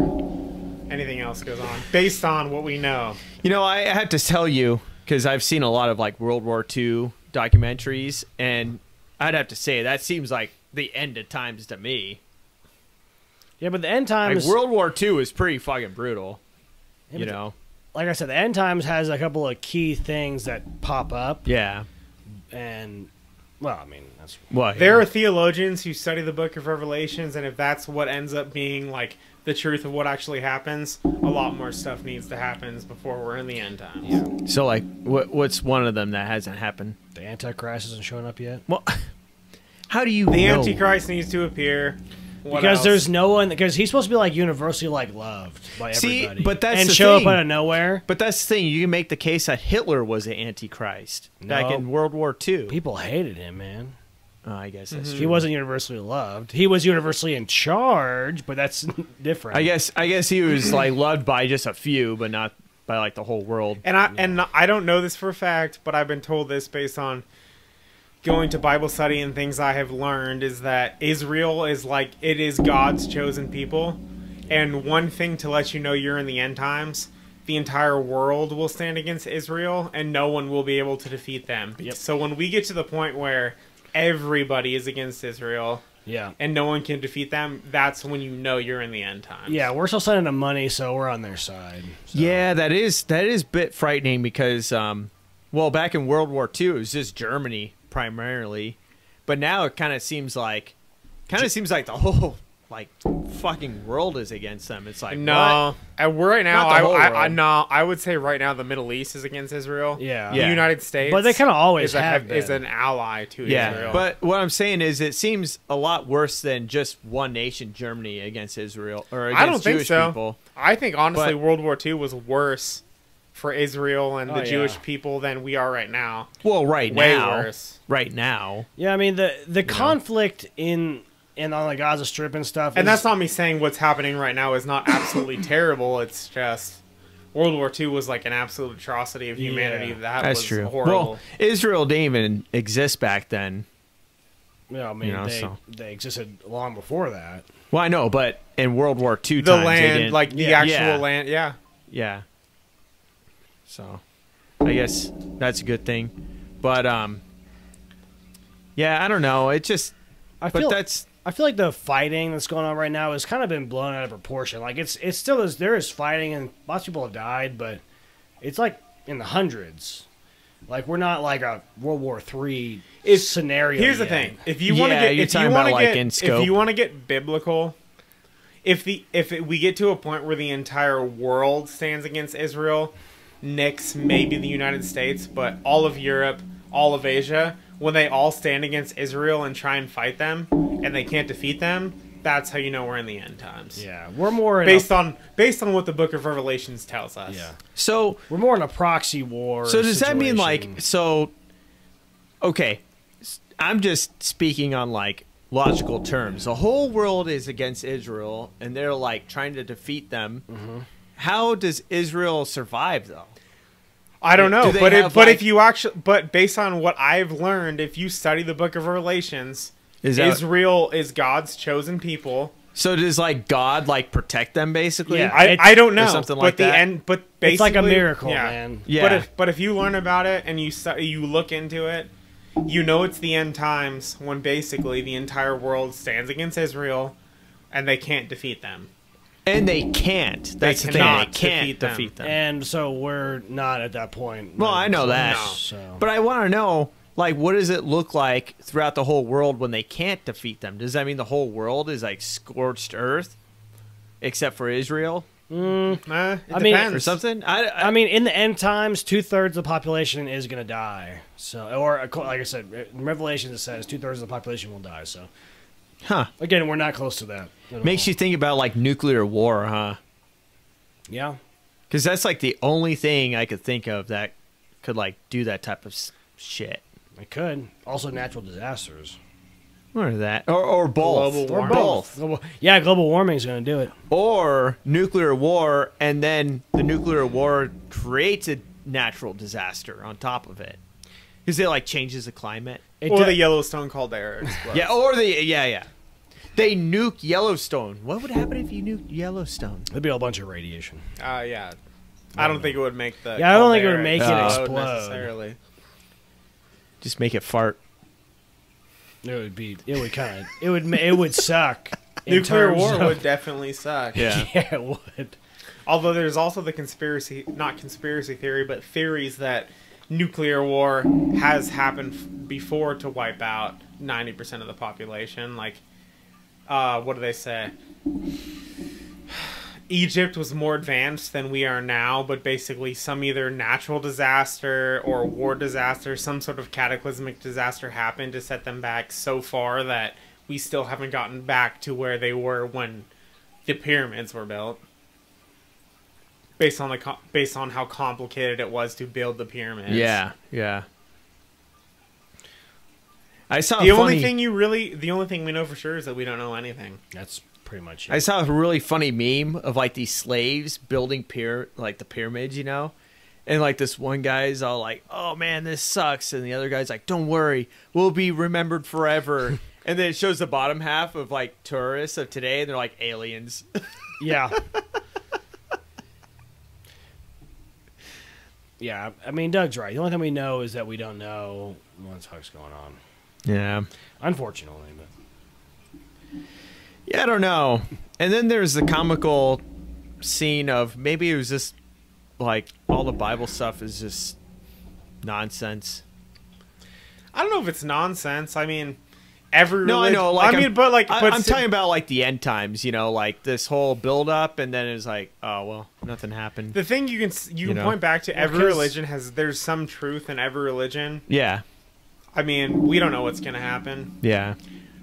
Speaker 1: anything else goes on, based on what we know.
Speaker 2: You know, I have to tell you, because I've seen a lot of like World War II documentaries, and I'd have to say that seems like the end of times to me.
Speaker 3: Yeah, but the end times,
Speaker 2: Like World War II is pretty fucking brutal.
Speaker 3: Yeah,
Speaker 2: You
Speaker 3: but
Speaker 2: know?
Speaker 3: like I said, the end times has a couple of key things that pop up,
Speaker 2: Yeah.
Speaker 3: and well, I mean, that's
Speaker 2: What?
Speaker 1: There are theologians who study the book of Revelations, and if that's what ends up being like the truth of what actually happens, a lot more stuff needs to happen before we're in the end times.
Speaker 3: yeah.
Speaker 2: So, like, what's one of them that hasn't happened?
Speaker 3: The Antichrist isn't showing up yet.
Speaker 2: Well, how do you
Speaker 1: The
Speaker 2: know?
Speaker 1: Antichrist needs to appear. What
Speaker 3: Because
Speaker 1: else?
Speaker 3: there's no one. Because he's supposed to be like universally like loved by
Speaker 2: See,
Speaker 3: everybody.
Speaker 2: but that's
Speaker 3: and
Speaker 2: the
Speaker 3: show
Speaker 2: thing.
Speaker 3: up out of nowhere.
Speaker 2: But that's the thing. You can make the case that Hitler was the Antichrist back
Speaker 3: No.
Speaker 2: in World War II.
Speaker 3: People hated him, man.
Speaker 2: Oh, I guess that's
Speaker 3: He
Speaker 2: true.
Speaker 3: wasn't universally loved. He was universally in charge, but that's different.
Speaker 2: I guess he was like loved by just a few, but not by like the whole world.
Speaker 1: And I don't know this for a fact, but I've been told this based on going to Bible study and things I have learned, is that Israel is like, it is God's chosen people. And one thing to let you know you're in the end times, the entire world will stand against Israel and no one will be able to defeat them.
Speaker 3: Yep.
Speaker 1: So when we get to the point where everybody is against Israel
Speaker 3: yeah.
Speaker 1: and no one can defeat them, that's when you know you're in the end times.
Speaker 3: Yeah, we're still sending them money, so we're on their side. So.
Speaker 2: Yeah, that is a bit frightening because, well, back in World War II, it was just Germany primarily, but now it kind of seems like the whole like fucking world is against them. It's like,
Speaker 1: no, we're right now.
Speaker 2: Not the whole
Speaker 1: I would say right now the Middle East is against Israel.
Speaker 3: Yeah.
Speaker 1: The
Speaker 2: Yeah.
Speaker 1: United States,
Speaker 3: But they kind of always
Speaker 1: is,
Speaker 3: have been.
Speaker 1: is an ally to
Speaker 2: yeah,
Speaker 1: Israel.
Speaker 2: but what I'm saying is, it seems a lot worse than just one nation, Germany, against Israel or against
Speaker 1: I don't think
Speaker 2: Jewish
Speaker 1: so.
Speaker 2: people.
Speaker 1: I think honestly,
Speaker 2: But-
Speaker 1: World War II was worse for Israel and the
Speaker 3: Oh,
Speaker 1: Jewish
Speaker 3: yeah.
Speaker 1: people than we are right now.
Speaker 2: Well, right
Speaker 1: Way
Speaker 2: now,
Speaker 1: worse.
Speaker 2: right now,
Speaker 3: Yeah, I mean the conflict in on the Gaza Strip and stuff.
Speaker 1: And
Speaker 3: is-
Speaker 1: that's not me saying what's happening right now is not absolutely terrible. It's just World War II was like an absolute atrocity of humanity.
Speaker 3: Yeah.
Speaker 1: That was
Speaker 2: true.
Speaker 1: horrible.
Speaker 2: Well, Israel didn't even exist back then.
Speaker 3: I mean,
Speaker 2: you know,
Speaker 3: they existed long before that.
Speaker 2: Well, I know, but in World War II
Speaker 1: the
Speaker 2: times, they
Speaker 1: land,
Speaker 2: didn't-
Speaker 1: like the
Speaker 3: Yeah.
Speaker 1: actual
Speaker 2: Yeah.
Speaker 1: land, yeah.
Speaker 2: Yeah. So, I guess that's a good thing, but yeah, I don't know. It just,
Speaker 3: I
Speaker 2: but
Speaker 3: feel like the fighting that's going on right now has kind of been blown out of proportion. Like it's still there is fighting and lots of people have died, but it's like in the hundreds. Like we're not like a World War III scenario.
Speaker 1: Here's the
Speaker 3: yet.
Speaker 1: thing: if you want to
Speaker 2: Yeah,
Speaker 1: get,
Speaker 2: you're
Speaker 1: if you
Speaker 2: talking
Speaker 1: want to
Speaker 2: about, like,
Speaker 1: get,
Speaker 2: in scope.
Speaker 1: if you want to get biblical, we get to a point where the entire world stands against Israel, next maybe the United States, but all of Europe, all of Asia, when they all stand against Israel and try and fight them, and they can't defeat them, that's how you know we're in the end times.
Speaker 3: Yeah, we're more in
Speaker 1: Based on what the Book of Revelations tells us.
Speaker 3: yeah,
Speaker 2: so.
Speaker 3: we're more in a proxy war.
Speaker 2: So does that mean
Speaker 3: situation.
Speaker 2: like so? Okay, I'm just speaking on like logical terms. The whole world is against Israel, and they're like trying to defeat them.
Speaker 3: Mm-hmm.
Speaker 2: How does Israel survive though?
Speaker 1: I don't know,
Speaker 2: Do they have,
Speaker 1: but
Speaker 2: like-
Speaker 1: if you actually, but based on what I've learned, if you study the Book of Revelations, Israel is God's chosen people.
Speaker 2: So does like God like protect them basically?
Speaker 3: Yeah.
Speaker 1: I don't know,
Speaker 2: Or something like
Speaker 1: but
Speaker 2: that.
Speaker 1: the end, but basically,
Speaker 3: It's like a miracle,
Speaker 1: yeah.
Speaker 3: man.
Speaker 2: Yeah.
Speaker 1: But if you learn about it and you look into it, you know it's the end times when basically the entire world stands against Israel, and they can't defeat them.
Speaker 2: And they can't. That's the thing. They
Speaker 1: cannot
Speaker 2: can't
Speaker 1: defeat
Speaker 2: defeat them.
Speaker 3: And so we're not at that point.
Speaker 2: Well, I know that.
Speaker 1: No.
Speaker 3: So.
Speaker 2: But I want to know, like, what does it look like throughout the whole world when they can't defeat them? Does that mean the whole world is like scorched earth, except for Israel
Speaker 1: It
Speaker 3: I mean,
Speaker 1: depends.
Speaker 2: or something?
Speaker 3: I mean, in the end times, 2/3 of the population is going to die. So, or like I said, in Revelation it says 2/3 of the population will die. So,
Speaker 2: Huh?
Speaker 3: again, we're not close to that.
Speaker 2: Makes you think about like nuclear war, huh?
Speaker 3: Yeah.
Speaker 2: Because that's like the only thing I could think of that could like do that type of shit.
Speaker 3: It could. Also, natural disasters.
Speaker 2: Or that, or both,
Speaker 1: Global
Speaker 2: or
Speaker 1: warming.
Speaker 2: both,
Speaker 3: Yeah, global warming is going to do it.
Speaker 2: or nuclear war, and then the nuclear war creates a natural disaster on top of it, because it like changes the climate.
Speaker 1: Or the Yellowstone caldera explodes.
Speaker 2: Yeah, or yeah. They nuke Yellowstone. What would happen if you nuked Yellowstone?
Speaker 3: There'd be a bunch of radiation.
Speaker 1: Yeah. I don't think it would make the.
Speaker 3: Yeah, I don't think it would
Speaker 1: caldera
Speaker 3: make
Speaker 2: it
Speaker 3: explode.
Speaker 1: necessarily.
Speaker 2: Just make it fart.
Speaker 3: It would be. It would kind of. It would suck. in
Speaker 1: Nuclear
Speaker 3: terms
Speaker 1: war
Speaker 3: of-
Speaker 1: would definitely suck.
Speaker 2: Yeah.
Speaker 3: Yeah, it would.
Speaker 1: Although there's also the not conspiracy theory, but theories that nuclear war has happened before to wipe out 90% of the population. Like, what do they say? Egypt was more advanced than we are now, but basically some either natural disaster or war disaster, some sort of cataclysmic disaster happened to set them back so far that we still haven't gotten back to where they were when the pyramids were built. Based on how complicated it was to build the pyramids.
Speaker 2: Yeah. I saw
Speaker 1: The only thing we know for sure is that we don't know anything.
Speaker 3: That's pretty much it.
Speaker 2: I saw a really funny meme of like these slaves building the pyramids, you know, and like this one guy's all like, "Oh man, this sucks," and the other guy's like, "Don't worry, we'll be remembered forever." And then it shows the bottom half of like tourists of today, and they're like aliens.
Speaker 3: Yeah. Yeah, I mean, Doug's right. The only thing we know is that we don't know what the fuck's going on.
Speaker 2: Yeah.
Speaker 3: Unfortunately, but
Speaker 2: Yeah, I don't know. And then there's the comical scene of maybe it was just like all the Bible stuff is just nonsense.
Speaker 1: I don't know if it's nonsense. I mean, every
Speaker 2: No, I know. Like,
Speaker 1: I'm
Speaker 2: talking about like the end times. You know, like this whole build up, and then it's like, oh well, nothing happened.
Speaker 1: the thing you can
Speaker 2: know?
Speaker 1: point back to every
Speaker 3: 'cause-
Speaker 1: religion there's some truth in every religion.
Speaker 2: Yeah,
Speaker 1: I mean, we don't know what's going to happen.
Speaker 2: yeah,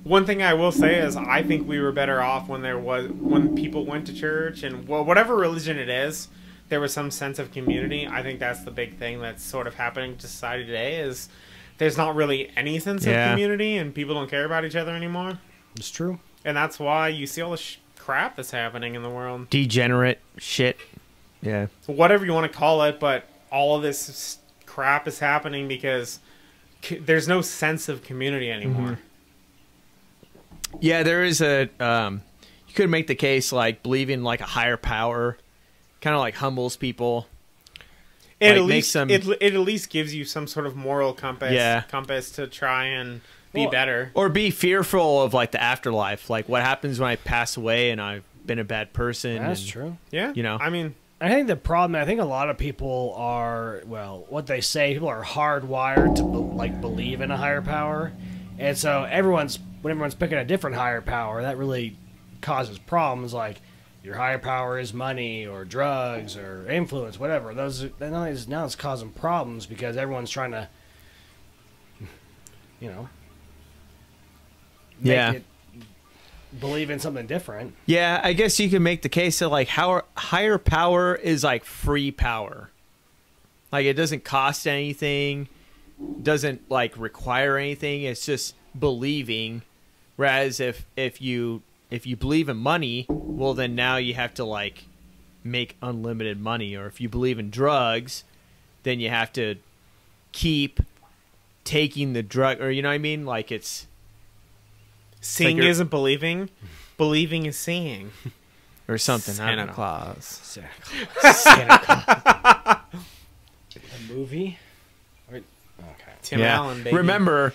Speaker 1: One thing I will say is I think we were better off when people went to church and whatever religion it is, there was some sense of community. I think that's the big thing that's sort of happening to society today is there's not really any sense of community and people don't care about each other anymore.
Speaker 3: it's true.
Speaker 1: And that's why you see all the crap that's happening in the world.
Speaker 2: degenerate shit. Yeah,
Speaker 1: Whatever you want to call it, but all of this crap is happening because there's no sense of community anymore.
Speaker 2: yeah. There is a. You could make the case like believing like a higher power, kind of like humbles people.
Speaker 1: It
Speaker 2: Like,
Speaker 1: at
Speaker 2: makes
Speaker 1: least
Speaker 2: them-
Speaker 1: it at least gives you some sort of moral compass to try and be
Speaker 3: Well,
Speaker 1: better.
Speaker 2: Or be fearful of like the afterlife, like what happens when I pass away and I've been a bad person.
Speaker 3: That's
Speaker 2: and,
Speaker 3: true.
Speaker 1: Yeah,
Speaker 2: you know.
Speaker 1: I mean,
Speaker 3: I think the problem, I think a lot of people are, well, what they say, people are hardwired to believe in a higher power. And so when everyone's picking a different higher power, that really causes problems like your higher power is money or drugs or influence, whatever. Now it's causing problems because everyone's trying to, you know, make it believe in something different.
Speaker 2: Yeah, I guess you can make the case that like how higher power is like free power. Like it doesn't cost anything, doesn't like require anything. It's just believing. Whereas if you believe in money, well then now you have to like make unlimited money. Or if you believe in drugs, then you have to keep taking the drug, or you know what I mean? Like
Speaker 1: Seeing
Speaker 2: like
Speaker 1: isn't believing. Believing is seeing.
Speaker 2: or something. I don't
Speaker 1: Santa
Speaker 2: know.
Speaker 1: Claus.
Speaker 3: Santa Claus. Santa Claus. A movie? Okay.
Speaker 1: Tim Allen, baby.
Speaker 2: Remember,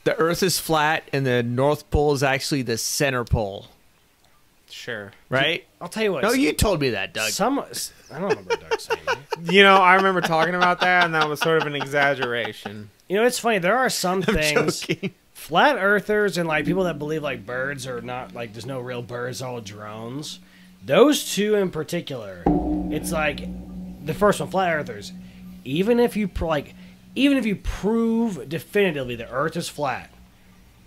Speaker 2: the Earth is flat, and the North Pole is actually the center pole.
Speaker 1: Sure.
Speaker 2: Right?
Speaker 3: I'll tell you what.
Speaker 2: No, you told me that, Doug.
Speaker 3: I don't remember Doug saying that.
Speaker 1: You know, I remember talking about that, and that was sort of an exaggeration.
Speaker 3: You know, it's funny. There are some things.
Speaker 2: Joking.
Speaker 3: Flat earthers and like people that believe like birds are not like there's no real birds, all drones. Those two in particular, it's like the first one, flat earthers. Even if you prove definitively the Earth is flat,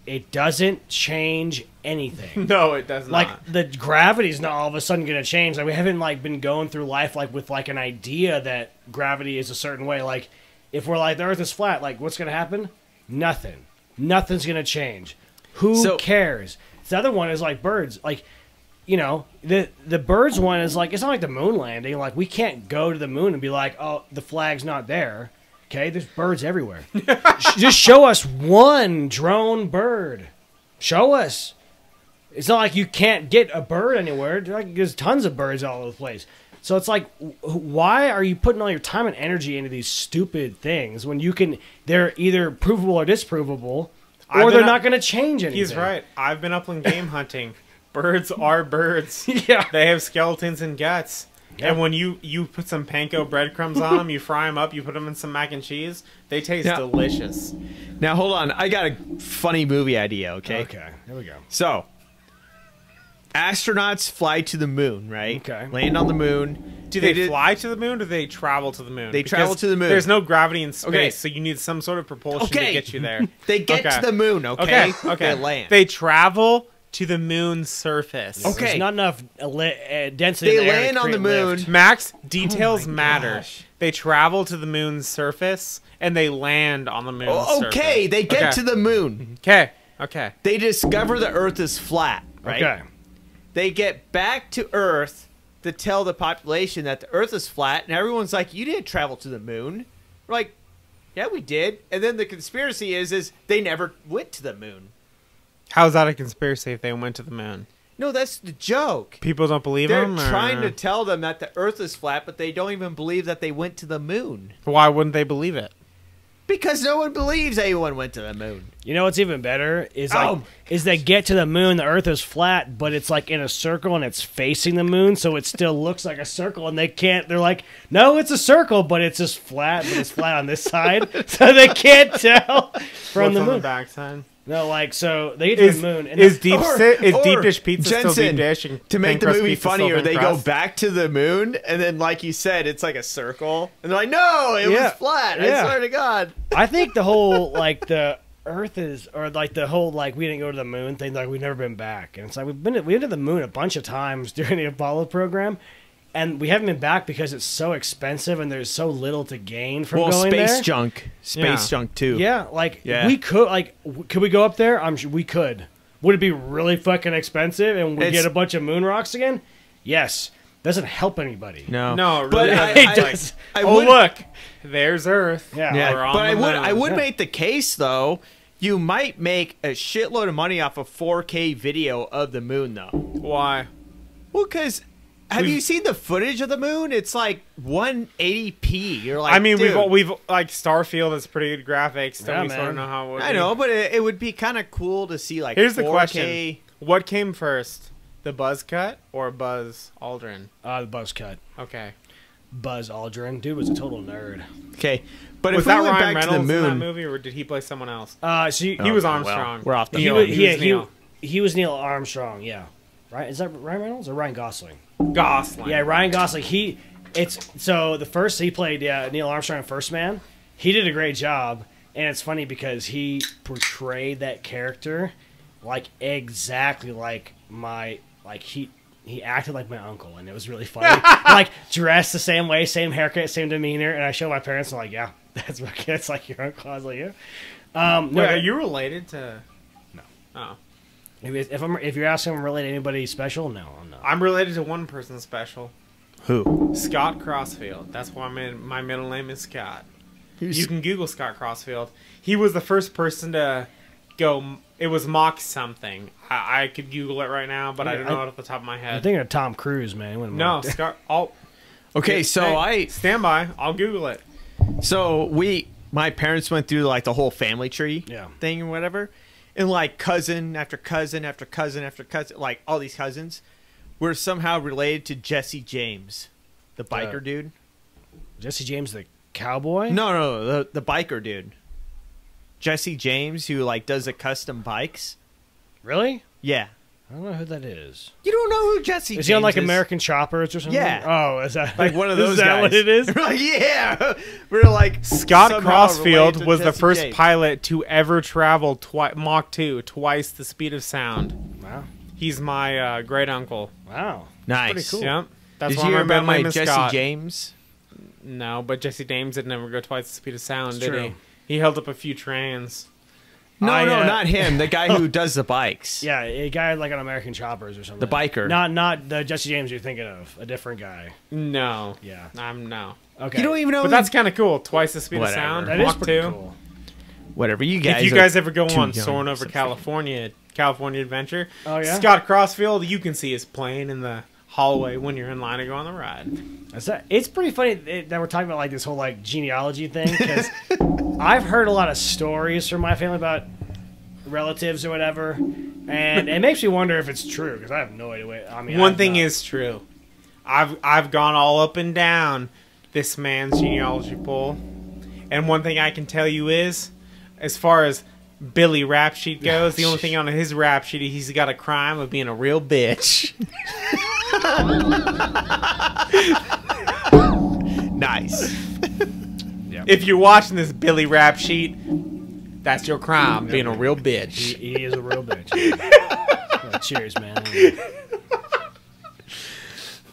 Speaker 3: it doesn't change anything.
Speaker 1: No, it does not.
Speaker 3: Like the gravity's not all of a sudden going to change. Like we haven't like been going through life like with like an idea that gravity is a certain way. Like if we're like the Earth is flat, like what's going to happen? Nothing. Nothing's going to change. Who cares? The other one is like birds. Like, you know, the birds one is like, it's not like the moon landing. Like, we can't go to the moon and be like, oh, the flag's not there. Okay? There's birds everywhere. Just show us one drone bird. Show us. It's not like you can't get a bird anywhere. There's tons of birds all over the place. So it's like, why are you putting all your time and energy into these stupid things when you can? They're either provable or disprovable, or they're not going to change anything.
Speaker 1: He's right. I've been upland game hunting. Birds are birds.
Speaker 3: Yeah,
Speaker 1: they have skeletons and guts. Yeah. And when you put some panko breadcrumbs on them, you fry them up, you put them in some mac and cheese, they taste delicious.
Speaker 2: Now hold on, I got a funny movie idea. Okay,
Speaker 3: here we go.
Speaker 2: So, astronauts fly to the moon, right?
Speaker 3: Okay.
Speaker 2: Land on the moon.
Speaker 1: Do they fly to the moon, or do they travel to the moon?
Speaker 2: They travel to the moon.
Speaker 1: There's no gravity in space, so you need some sort of propulsion to get you there.
Speaker 2: They get to the moon, okay?
Speaker 1: Okay.
Speaker 2: They land.
Speaker 1: They travel to the moon's surface.
Speaker 3: Okay. There's not enough density in the air
Speaker 2: land on the moon.
Speaker 3: Lift.
Speaker 1: Max, details matter. They travel to the moon's surface, and they land on the moon's surface.
Speaker 2: Okay, they get to the moon.
Speaker 1: Okay.
Speaker 2: They discover the Earth is flat, right?
Speaker 3: Okay.
Speaker 2: They get back to Earth to tell the population that the Earth is flat, and everyone's like, you didn't travel to the moon. We're like, yeah, we did. And then the conspiracy is they never went to the moon.
Speaker 1: How's that a conspiracy if they went to the moon?
Speaker 2: No, that's the joke.
Speaker 1: People don't believe
Speaker 2: They're
Speaker 1: them?
Speaker 2: trying to tell them that the Earth is flat, but they don't even believe that they went to the moon.
Speaker 1: Why wouldn't they believe it?
Speaker 2: Because no one believes anyone went to the moon.
Speaker 3: You know what's even better is they get to the moon, the Earth is flat, but it's like in a circle and it's facing the moon, so it still looks like a circle, and they're like, no, it's a circle, but it's just flat, but it's flat on this side, so they can't tell from
Speaker 1: What's
Speaker 3: the
Speaker 1: on
Speaker 3: moon.
Speaker 1: the backside?
Speaker 3: No, like, so they get to the moon. And
Speaker 1: is deep dish pizza
Speaker 2: Jensen,
Speaker 1: still deep dish? And
Speaker 2: to make the movie
Speaker 1: pizza
Speaker 2: funnier,
Speaker 1: still
Speaker 2: they
Speaker 1: thin
Speaker 2: go
Speaker 1: crust?
Speaker 2: back to the moon, and then, like you said, it's like a circle. And they're like, no, it was flat. I swear to God.
Speaker 3: I think the whole, like, the Earth is, or, like, the whole, like, we didn't go to the moon thing, like, we've never been back. And it's like, we've been to the moon a bunch of times during the Apollo program, and we haven't been back because it's so expensive and there's so little to gain from going there.
Speaker 2: Space junk too.
Speaker 3: Yeah, we could, could we go up there? I'm sure we could. Would it be really fucking expensive and we get a bunch of moon rocks again? Yes. Doesn't help anybody.
Speaker 2: No,
Speaker 1: it
Speaker 2: but
Speaker 1: really doesn't. Look, there's Earth.
Speaker 3: Yeah.
Speaker 2: But I would make the case though. You might make a shitload of money off a 4K video of the moon though.
Speaker 1: Why?
Speaker 2: Well, because have you seen the footage of the moon? It's like 180p. You're like,
Speaker 1: I mean,
Speaker 2: dude.
Speaker 1: we've like Starfield has pretty good graphics.
Speaker 3: Yeah,
Speaker 1: We sort of know how it would
Speaker 2: I know, but it would be kind of cool to see like.
Speaker 1: Here's
Speaker 2: 4K.
Speaker 1: the question: what came first, the Buzz Cut or Buzz Aldrin?
Speaker 3: The Buzz Cut.
Speaker 1: Okay.
Speaker 3: Buzz Aldrin, dude was a total nerd.
Speaker 2: Okay, but
Speaker 1: Was
Speaker 2: if we
Speaker 1: that
Speaker 2: went
Speaker 1: Ryan
Speaker 2: back
Speaker 1: Reynolds
Speaker 2: to the moon,
Speaker 1: in that movie, or did he play someone else?
Speaker 3: So
Speaker 1: He was Armstrong.
Speaker 2: we're off the
Speaker 3: he was Neil Armstrong. Yeah, right. Is that Ryan Reynolds or Ryan Gosling?
Speaker 1: Gosling.
Speaker 3: Yeah, Ryan Gosling. He played Neil Armstrong in First Man. He did a great job, and it's funny because he portrayed that character like exactly like he acted like my uncle, and it was really funny. Like dressed the same way, same haircut, same demeanor, and I showed my parents, and like, yeah, that's like your uncle. I was like, yeah.
Speaker 1: Wait, are you related to?
Speaker 3: No.
Speaker 1: Oh.
Speaker 3: If you're asking if I'm related to anybody special, no, I'm not.
Speaker 1: I'm related to one person special.
Speaker 2: Who?
Speaker 1: Scott Crossfield. That's why my middle name is Scott. You can Google Scott Crossfield. He was the first person to go. It was Mach something. I could Google it right now, but I don't know it off the top of my head.
Speaker 3: I'm thinking of Tom Cruise, man.
Speaker 1: No, Scott.
Speaker 2: Okay, so
Speaker 1: hey, stand by. I'll Google it.
Speaker 2: So my parents went through like the whole family tree thing or whatever, and like cousin after cousin after cousin after cousin, like all these cousins were somehow related to Jesse James, the biker dude.
Speaker 3: Jesse James, the cowboy?
Speaker 2: No, the biker dude. Jesse James, who like does the custom bikes.
Speaker 3: Really?
Speaker 2: Yeah.
Speaker 3: I don't know who that is.
Speaker 2: You don't know who Jesse James is?
Speaker 3: Is he on like American Choppers or something?
Speaker 2: Yeah.
Speaker 3: Oh, is that
Speaker 2: like one of those guys?
Speaker 3: Is that what it is?
Speaker 2: Like, yeah. We're like
Speaker 1: Scott Crossfield was the first
Speaker 2: James.
Speaker 1: pilot to ever travel Mach 2, twice the speed of sound.
Speaker 3: Wow.
Speaker 1: He's my great uncle.
Speaker 3: Wow.
Speaker 2: Nice.
Speaker 3: Pretty cool.
Speaker 1: Yep. That's
Speaker 2: Did
Speaker 1: why
Speaker 2: you hear
Speaker 1: my
Speaker 2: about
Speaker 1: middle name
Speaker 2: my
Speaker 1: is
Speaker 2: Jesse
Speaker 1: Scott.
Speaker 2: James?
Speaker 1: No, but Jesse James did never go twice the speed of sound,
Speaker 3: It's
Speaker 1: did
Speaker 3: true.
Speaker 1: he? He held up a few trains.
Speaker 2: No, not him. The guy who does the bikes.
Speaker 3: Yeah, a guy like on American Choppers or something.
Speaker 2: The biker.
Speaker 3: Not the Jesse James you're thinking of. A different guy.
Speaker 1: No.
Speaker 3: Yeah.
Speaker 1: No.
Speaker 3: Okay.
Speaker 2: You don't even know.
Speaker 1: But that's kind of cool. Twice the speed
Speaker 2: Whatever.
Speaker 1: of sound.
Speaker 3: That is
Speaker 1: Mach
Speaker 3: pretty
Speaker 1: 2.
Speaker 3: cool.
Speaker 2: Whatever. You guys.
Speaker 1: If you guys ever go
Speaker 2: too
Speaker 1: on
Speaker 2: young
Speaker 1: Soaring
Speaker 2: for
Speaker 1: Over
Speaker 2: such
Speaker 1: California Adventure,
Speaker 3: Oh, yeah?
Speaker 1: Scott Crossfield, you can see his plane in the hallway when you're in line to go on the ride.
Speaker 3: It's pretty funny that we're talking about like this whole like genealogy thing because I've heard a lot of stories from my family about relatives or whatever, and it makes me wonder if it's true because I have no idea. I mean,
Speaker 1: One thing is true. I've gone all up and down this man's genealogy poll, and one thing I can tell you is, as far as Billy rap sheet goes, the only thing on his rap sheet, he's got a crime of being a real bitch.
Speaker 2: Nice.
Speaker 3: Yep.
Speaker 1: If you're watching this Billy rap sheet, that's your crime, being a real bitch.
Speaker 3: He is a real bitch. Well, cheers, man.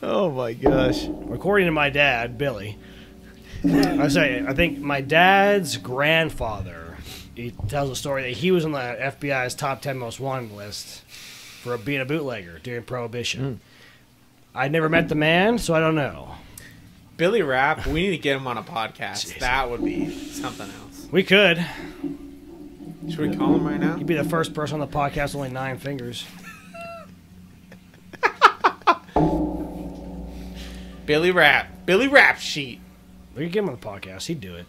Speaker 2: Oh my gosh.
Speaker 3: According to my dad, Billy, I think my dad's grandfather, he tells a story that he was on the FBI's top 10 most wanted list for being a bootlegger during Prohibition. I never met the man, so I don't know.
Speaker 1: Billy Rap, we need to get him on a podcast.
Speaker 3: Jeez.
Speaker 1: That would be something else.
Speaker 3: We could.
Speaker 1: Should we call him right now?
Speaker 3: He'd be the first person on the podcast with only 9 fingers.
Speaker 1: Billy Rap sheet.
Speaker 3: We could get him on the podcast. He'd do it.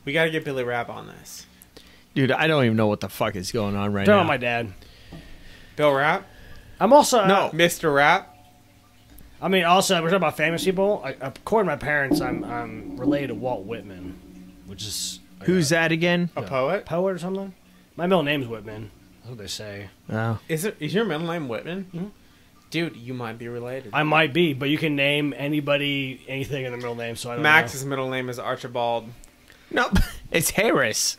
Speaker 1: We got to get Billy Rap on this.
Speaker 2: Dude, I don't even know what the fuck is going on right
Speaker 3: Don't
Speaker 2: now.
Speaker 3: know my dad.
Speaker 1: Bill Rap?
Speaker 3: I'm also...
Speaker 2: No.
Speaker 1: Mr. Rap?
Speaker 3: I mean, also, we're talking about famous people. According to my parents, I'm related to Walt Whitman, which is...
Speaker 2: Who's that again?
Speaker 1: A poet?
Speaker 3: Poet or something? My middle name's Whitman. That's what they say.
Speaker 2: Oh.
Speaker 1: Is your middle name Whitman? Mm-hmm. Dude, you might be related.
Speaker 3: I might be, but you can name anybody anything in the middle name, so I don't
Speaker 1: Max's middle name is Archibald.
Speaker 2: Nope. It's Harris.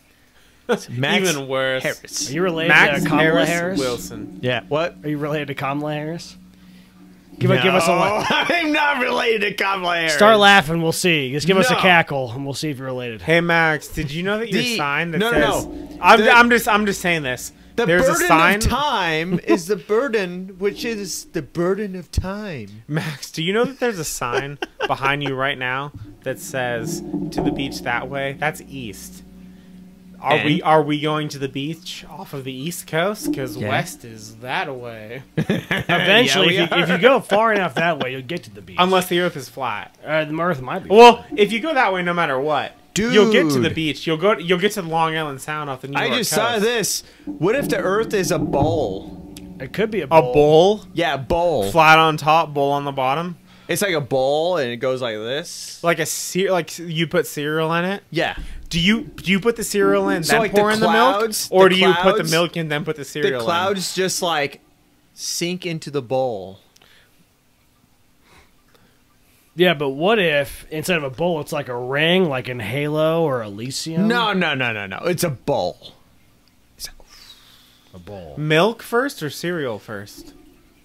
Speaker 2: It's Max
Speaker 1: Even worse.
Speaker 2: Harris.
Speaker 3: know. Are you related
Speaker 1: Max
Speaker 3: to Kamala
Speaker 1: Harris,
Speaker 3: Harris?
Speaker 1: Wilson.
Speaker 2: Yeah. What?
Speaker 3: Are you related to Kamala Harris? Give us a
Speaker 2: I'm not related to Kamala Harris.
Speaker 3: Start laughing, we'll see. Just give us a
Speaker 2: No.
Speaker 3: cackle, and we'll see if you're related.
Speaker 1: Hey Max, did you know that your sign that
Speaker 2: no,
Speaker 1: says?
Speaker 2: no.
Speaker 1: I'm just saying this.
Speaker 2: The
Speaker 1: There's
Speaker 2: burden
Speaker 1: a sign.
Speaker 2: of time is the burden, which is the burden of time.
Speaker 1: Max, do you know that there's a sign behind you right now that says "to the beach that way"? That's east. Are we going to the beach off of the east coast? Because
Speaker 2: Yeah.
Speaker 1: west is that way.
Speaker 3: Eventually,
Speaker 2: Yeah,
Speaker 3: if you go far enough that way, you'll get to the beach.
Speaker 1: Unless the Earth is flat.
Speaker 3: The Earth might be.
Speaker 1: Well, if you go that way, no matter what, you'll get to the
Speaker 2: Dude.
Speaker 1: beach. You'll get to Long Island Sound off the New York
Speaker 2: I just
Speaker 1: coast.
Speaker 2: saw this. What if the Earth is a bowl?
Speaker 3: It could be a
Speaker 1: A
Speaker 3: bowl.
Speaker 1: bowl,
Speaker 2: Yeah, bowl.
Speaker 1: flat on top, bowl on the bottom,
Speaker 2: It's like a bowl, and it goes like this.
Speaker 1: like like you put cereal in it.
Speaker 2: Yeah.
Speaker 1: Do you put the cereal in,
Speaker 2: So,
Speaker 1: then
Speaker 2: like,
Speaker 1: pour
Speaker 2: the
Speaker 1: in the milk,
Speaker 2: clouds-
Speaker 1: or
Speaker 2: the
Speaker 1: do you put the
Speaker 2: clouds-
Speaker 1: milk in, then put the cereal
Speaker 2: The clouds just like sink into the bowl.
Speaker 3: Yeah, but what if instead of a bowl, it's like a ring, like in Halo or Elysium?
Speaker 2: No. It's a bowl.
Speaker 3: A bowl.
Speaker 1: in? Milk first or cereal first?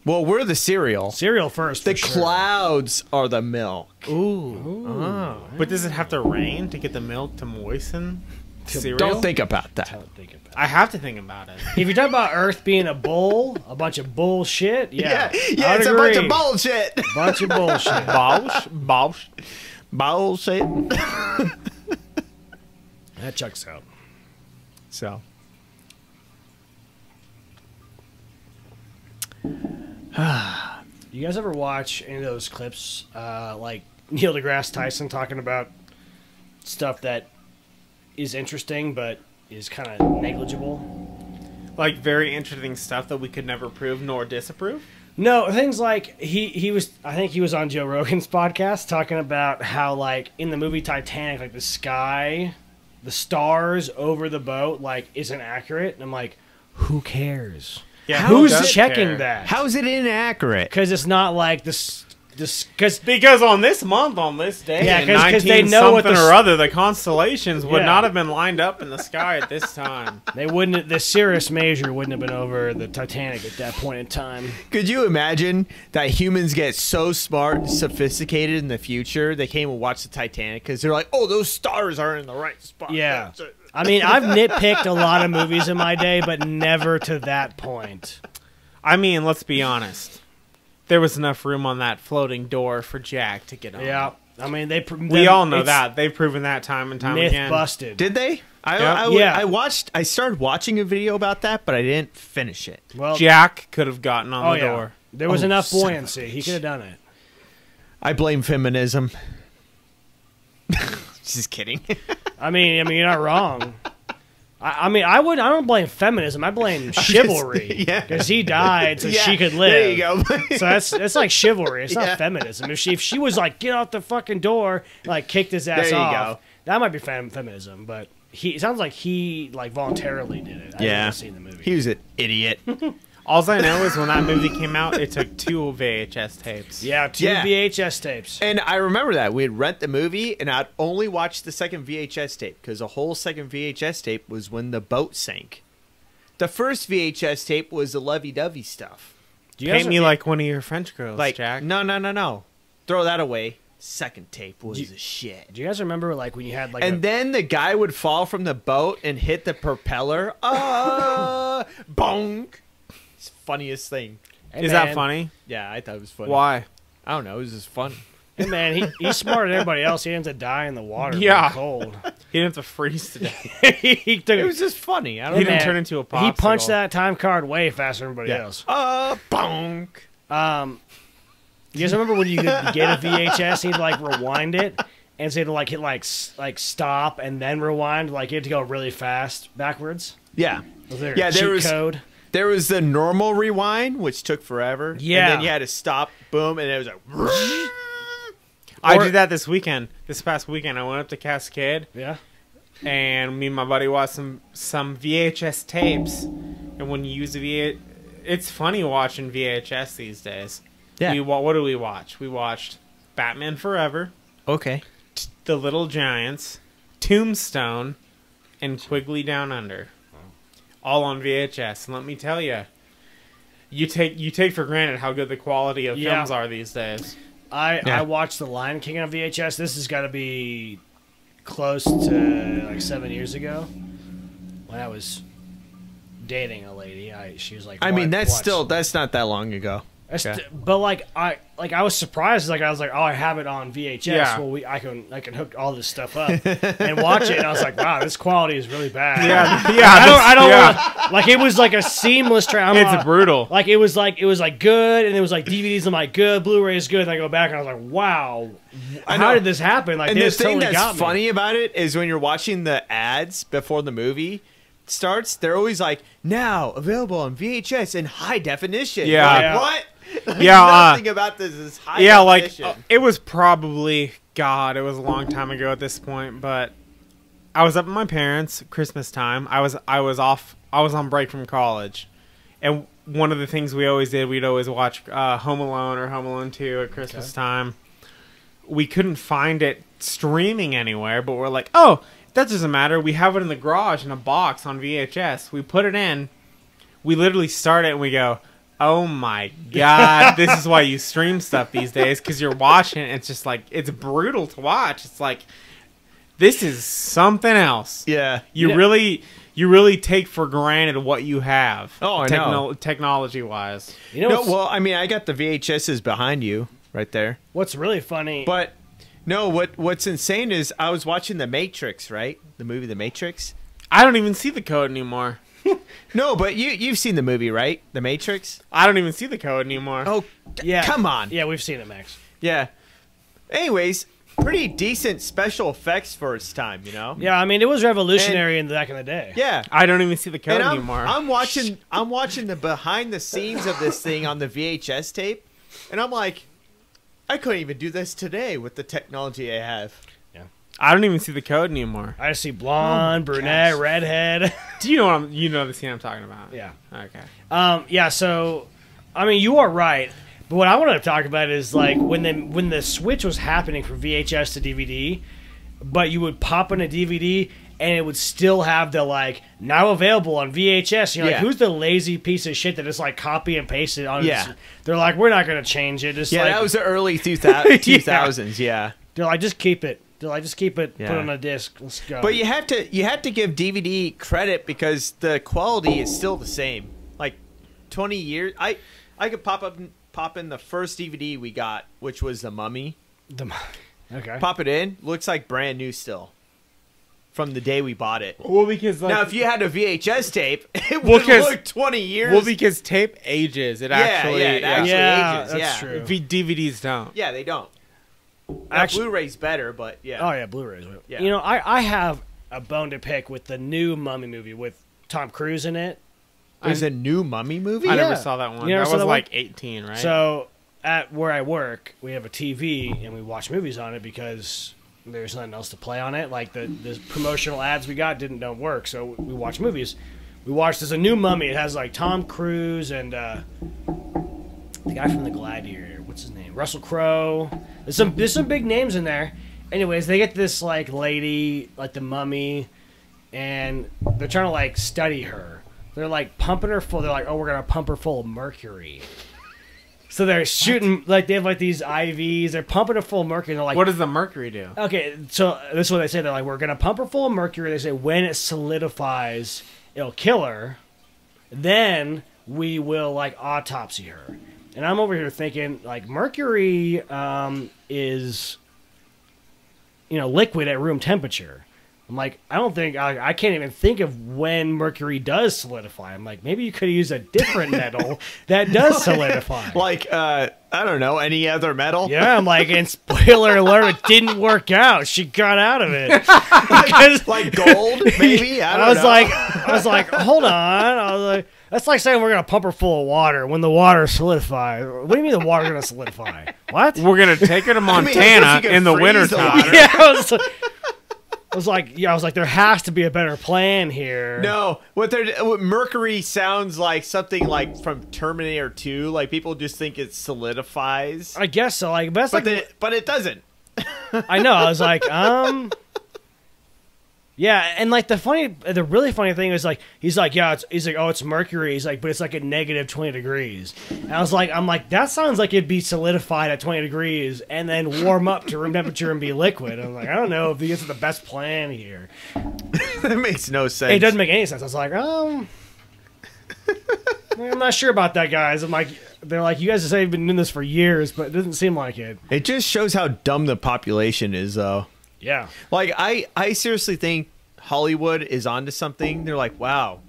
Speaker 2: Well, we're the cereal.
Speaker 3: Cereal first.
Speaker 2: The
Speaker 3: for sure.
Speaker 2: clouds are the milk.
Speaker 1: Ooh. But does it have to rain to get the milk to moisten? Cereal?
Speaker 2: Don't think about that.
Speaker 3: Don't think about it.
Speaker 1: I have to think about it.
Speaker 3: If you're talking about Earth being a bowl, a bunch of bullshit, yeah, I'd
Speaker 2: it's
Speaker 3: agree.
Speaker 2: a bunch of bullshit.
Speaker 3: Bunch of bullshit.
Speaker 2: Bullshit.
Speaker 3: That checks out.
Speaker 2: So.
Speaker 3: You guys ever watch any of those clips, like Neil deGrasse Tyson talking about stuff that is interesting but is kind of negligible?
Speaker 1: Like very interesting stuff that we could never prove nor disapprove.
Speaker 3: No, things like he was. I think he was on Joe Rogan's podcast talking about how, like, in the movie Titanic, like the sky, the stars over the boat, like, isn't accurate. And I'm like, who cares?
Speaker 1: Yeah,
Speaker 3: Who's checking that?
Speaker 2: How is it inaccurate?
Speaker 3: Because it's not like this.
Speaker 1: Because on this month, on this day,
Speaker 3: Yeah,
Speaker 1: in
Speaker 3: 'cause they
Speaker 1: 19
Speaker 3: know what
Speaker 1: something
Speaker 3: the
Speaker 1: or other, the constellations would
Speaker 3: Yeah.
Speaker 1: not have been lined up in the sky at this time.
Speaker 3: They wouldn't. The Cirrus Major wouldn't have been over the Titanic at that point in time.
Speaker 2: Could you imagine that humans get so smart and sophisticated in the future they can't even watch the Titanic because they're like, oh, those stars aren't in the right spot.
Speaker 3: Yeah. I mean, I've nitpicked a lot of movies in my day, but never to that point.
Speaker 1: I mean, let's be honest. There was enough room on that floating door for Jack to get on.
Speaker 3: Yeah. I mean,
Speaker 1: We all know that. They've proven that time and time
Speaker 3: myth
Speaker 1: again.
Speaker 3: busted.
Speaker 2: Did they?
Speaker 1: Yeah.
Speaker 2: I started watching a video about that, but I didn't finish it.
Speaker 3: Well,
Speaker 1: Jack could have gotten on the
Speaker 3: yeah.
Speaker 1: door.
Speaker 3: There was
Speaker 2: Oh,
Speaker 3: enough
Speaker 2: son of a
Speaker 3: buoyancy. He could have done it.
Speaker 2: I blame feminism. Just kidding.
Speaker 3: I mean, you're not wrong. I don't blame feminism. I blame chivalry.
Speaker 2: Yeah.
Speaker 3: Because he died so
Speaker 2: Yeah,
Speaker 3: she could live.
Speaker 2: There you go.
Speaker 3: So that's like chivalry. It's
Speaker 2: Yeah.
Speaker 3: not feminism. If she was like, get out the fucking door, and, like, kicked his ass
Speaker 2: There you
Speaker 3: off,
Speaker 2: go.
Speaker 3: that might be feminism. But it sounds like he, like, voluntarily did it. I
Speaker 2: Yeah.
Speaker 3: haven't seen the movie.
Speaker 2: He was an idiot.
Speaker 1: All I know is when that movie came out, it took 2 VHS tapes.
Speaker 3: Yeah, 2
Speaker 2: Yeah.
Speaker 3: VHS tapes.
Speaker 2: And I remember that. We'd rent the movie, and I'd only watch the second VHS tape, because the whole second VHS tape was when the boat sank. The first VHS tape was the lovey-dovey stuff.
Speaker 3: Do you guys
Speaker 1: Paint me like one of your French girls,
Speaker 2: Like,
Speaker 1: Jack.
Speaker 2: no. Throw that away. Second tape was
Speaker 3: You-
Speaker 2: the shit.
Speaker 3: Do you guys remember, like, when you had, like,
Speaker 2: And then the guy would fall from the boat and hit the propeller. Bonk. It's the funniest thing.
Speaker 3: hey,
Speaker 1: Is
Speaker 3: man,
Speaker 1: that funny?
Speaker 2: Yeah, I thought it was funny.
Speaker 1: Why?
Speaker 2: I don't know. It was just fun.
Speaker 3: Hey, man, he's smarter than everybody else. He didn't have to die in the water.
Speaker 1: Yeah.
Speaker 3: Being cold.
Speaker 1: He didn't have to freeze to death.
Speaker 3: He took
Speaker 2: It was just funny. I
Speaker 1: He
Speaker 2: don't know.
Speaker 1: didn't
Speaker 3: man,
Speaker 1: turn into a popsicle.
Speaker 3: He punched that time card way faster than everybody
Speaker 2: Yeah.
Speaker 3: else.
Speaker 2: Bonk.
Speaker 3: You guys remember when you could get a VHS, he'd like rewind it, and so he'd like hit like stop and then rewind, like you had to go really fast backwards.
Speaker 2: Yeah.
Speaker 3: Was there
Speaker 2: Yeah,
Speaker 3: a
Speaker 2: there
Speaker 3: cheat
Speaker 2: was-
Speaker 3: code?
Speaker 2: There was the normal rewind, which took forever.
Speaker 3: Yeah.
Speaker 2: And then you had to stop, boom, and it was like...
Speaker 1: I
Speaker 3: Or-
Speaker 1: did that this weekend. This past weekend, I went up to Cascade,
Speaker 3: Yeah.
Speaker 1: and me and my buddy watched some VHS tapes. And when you use a VHS, it's funny watching VHS these days.
Speaker 2: Yeah.
Speaker 1: What do we watch? We watched Batman Forever,
Speaker 2: Okay.
Speaker 1: The Little Giants, Tombstone, and Quigley Down Under. All on VHS. And let me tell you, you take for granted how good the quality of
Speaker 3: Yeah.
Speaker 1: films are these days.
Speaker 3: I watched The Lion King on VHS. This has got to be close to like 7 years ago when I was dating a lady. She was like,
Speaker 2: I mean,
Speaker 3: "Watch."
Speaker 2: that's not that long ago.
Speaker 3: But like I was surprised. Like I was like, oh, I have it on VHS.
Speaker 1: Yeah.
Speaker 3: Well, I can hook all this stuff up and watch it. And I was like, wow, this quality is really bad.
Speaker 1: Yeah,
Speaker 3: I don't wanna, like it was like a seamless
Speaker 1: It's brutal.
Speaker 3: Like it was like good, and it was like DVDs. I'm like good, Blu-rays good. And I go back and I was like, wow, how did this happen? Like
Speaker 2: And the
Speaker 3: this
Speaker 2: thing
Speaker 3: totally
Speaker 2: that's
Speaker 3: got me.
Speaker 2: funny about it is when you're watching the ads before the movie starts, they're always like, now available on VHS in high definition.
Speaker 1: Yeah.
Speaker 2: Like,
Speaker 3: Yeah.
Speaker 2: what? Like,
Speaker 1: Yeah,
Speaker 2: nothing about this is high
Speaker 1: Yeah, like
Speaker 2: definition.
Speaker 1: it was probably it was a long time ago at this point, but I was up at my parents' Christmas time. I was on break from college, and one of the things we always did, we'd always watch Home Alone or Home Alone 2 at Christmas time. We couldn't find it streaming anywhere, but we're like, oh, that doesn't matter. We have it in the garage in a box on VHS. We put it in. We literally start it and we go, oh my god, this is why you stream stuff these days, because you're watching it and it's just like, it's brutal to watch. It's like, This is something else.
Speaker 2: Yeah.
Speaker 1: You really take for granted what you have.
Speaker 2: Oh, I know.
Speaker 1: Technology wise.
Speaker 3: You know,
Speaker 2: No, well, I mean, I got the VHSs behind you right there.
Speaker 3: what's really funny?
Speaker 2: But no, what's insane is I was watching The Matrix, right? The movie The Matrix.
Speaker 1: I don't even see the code anymore.
Speaker 2: No, but you've seen the movie, right? The Matrix.
Speaker 1: I don't even see the code anymore.
Speaker 2: Oh,
Speaker 3: yeah,
Speaker 2: come on.
Speaker 3: Yeah, we've seen it, Max.
Speaker 2: Yeah. Anyways, pretty decent special effects for its time, you know?
Speaker 3: Yeah, I mean, it was revolutionary back in the day.
Speaker 2: Yeah.
Speaker 1: I don't even see the code
Speaker 2: And
Speaker 1: anymore.
Speaker 2: I'm watching the behind the scenes of this thing on the VHS tape, and I'm like, I couldn't even do this today with the technology I have.
Speaker 1: I don't even see the code anymore.
Speaker 3: I just see blonde, brunette, redhead.
Speaker 1: Do you know you know the scene I'm talking about?
Speaker 3: Yeah.
Speaker 1: Okay.
Speaker 3: Yeah, so, I mean, you are right. But what I wanted to talk about is, like, when the switch was happening from VHS to DVD, but you would pop in a DVD and it would still have the, like, now available on VHS. You're like, who's the lazy piece of shit that just, like, copy and paste it on?
Speaker 2: Yeah.
Speaker 3: They're like, we're not going to change it. Just
Speaker 2: Yeah,
Speaker 3: like,
Speaker 2: that was the early 2000s, yeah.
Speaker 3: They're like, just keep it. They're like, just keep it,
Speaker 2: Yeah.
Speaker 3: put it on a disc. Let's go.
Speaker 2: But you have to give DVD credit because the quality is still the same. Like 20 years, I could pop in the first DVD we got, which was The Mummy.
Speaker 3: Okay.
Speaker 2: Pop it in, looks like brand new still. From the day we bought it.
Speaker 1: Well, because
Speaker 2: Now, if you had a VHS tape, it would look 20 years.
Speaker 1: Well, because tape ages. It actually
Speaker 2: ages.
Speaker 3: That's
Speaker 2: Yeah.
Speaker 3: true.
Speaker 1: DVDs don't.
Speaker 2: Yeah, they don't.
Speaker 3: Actually,
Speaker 2: Blu-ray's better, but yeah.
Speaker 3: Oh yeah, Blu-rays.
Speaker 2: Yeah.
Speaker 3: You know, I have a bone to pick with the new Mummy movie with Tom Cruise in it.
Speaker 2: There's a new Mummy movie?
Speaker 1: I
Speaker 3: Yeah.
Speaker 1: never saw that one.
Speaker 3: You never
Speaker 1: That
Speaker 3: saw
Speaker 1: was
Speaker 3: that
Speaker 1: like
Speaker 3: one?
Speaker 1: 18, right?
Speaker 3: So at where I work, we have a TV and we watch movies on it because there's nothing else to play on it. Like the promotional ads we got don't work, so we watch movies. There's a new Mummy. It has like Tom Cruise and the guy from The Gladiator. What's his name? Russell Crowe. There's some big names in there. Anyways, they get this like lady, like the Mummy, and they're trying to like study her. They're like pumping her full. They're like, oh, we're gonna pump her full of mercury. So they're shooting like they have like these IVs. They're pumping her full of mercury. And they're like,
Speaker 1: what does the mercury do?
Speaker 3: okay, so this is what they say. They're like, we're gonna pump her full of mercury. They say when it solidifies, it'll kill her. Then we will like autopsy her. And I'm over here thinking like mercury is, you know, liquid at room temperature. I'm like, I can't even think of when mercury does solidify. I'm like, maybe you could use a different metal that does solidify.
Speaker 2: Like, I don't know, any other metal?
Speaker 3: Yeah, I'm like, and spoiler alert, it didn't work out. She got out of it.
Speaker 2: like gold, maybe? I
Speaker 3: was like, hold on. I was like, that's like saying we're gonna pump her full of water when the water solidifies. What do you mean the water's gonna solidify? What?
Speaker 1: We're gonna take her to Montana in the wintertime.
Speaker 3: Yeah, I was like, there has to be a better plan here.
Speaker 2: No, what mercury sounds like something like from Terminator 2. Like people just think it solidifies.
Speaker 3: I guess so. Like, but
Speaker 2: it doesn't.
Speaker 3: I know. I was like, yeah, and like the really funny thing is like he's like, oh, it's mercury. He's like, but it's like at negative 20 degrees. And I'm like, that sounds like it'd be solidified at 20 degrees and then warm up to room temperature and be liquid. I'm like, I don't know if this is the best plan here.
Speaker 2: That makes no sense.
Speaker 3: It doesn't make any sense. I was like, I'm not sure about that, guys. I'm like, they're like, you guys say you've been doing this for years, but it doesn't seem like it.
Speaker 2: It just shows how dumb the population is, though.
Speaker 3: Yeah.
Speaker 2: Like, I seriously think Hollywood is onto something. They're like, wow.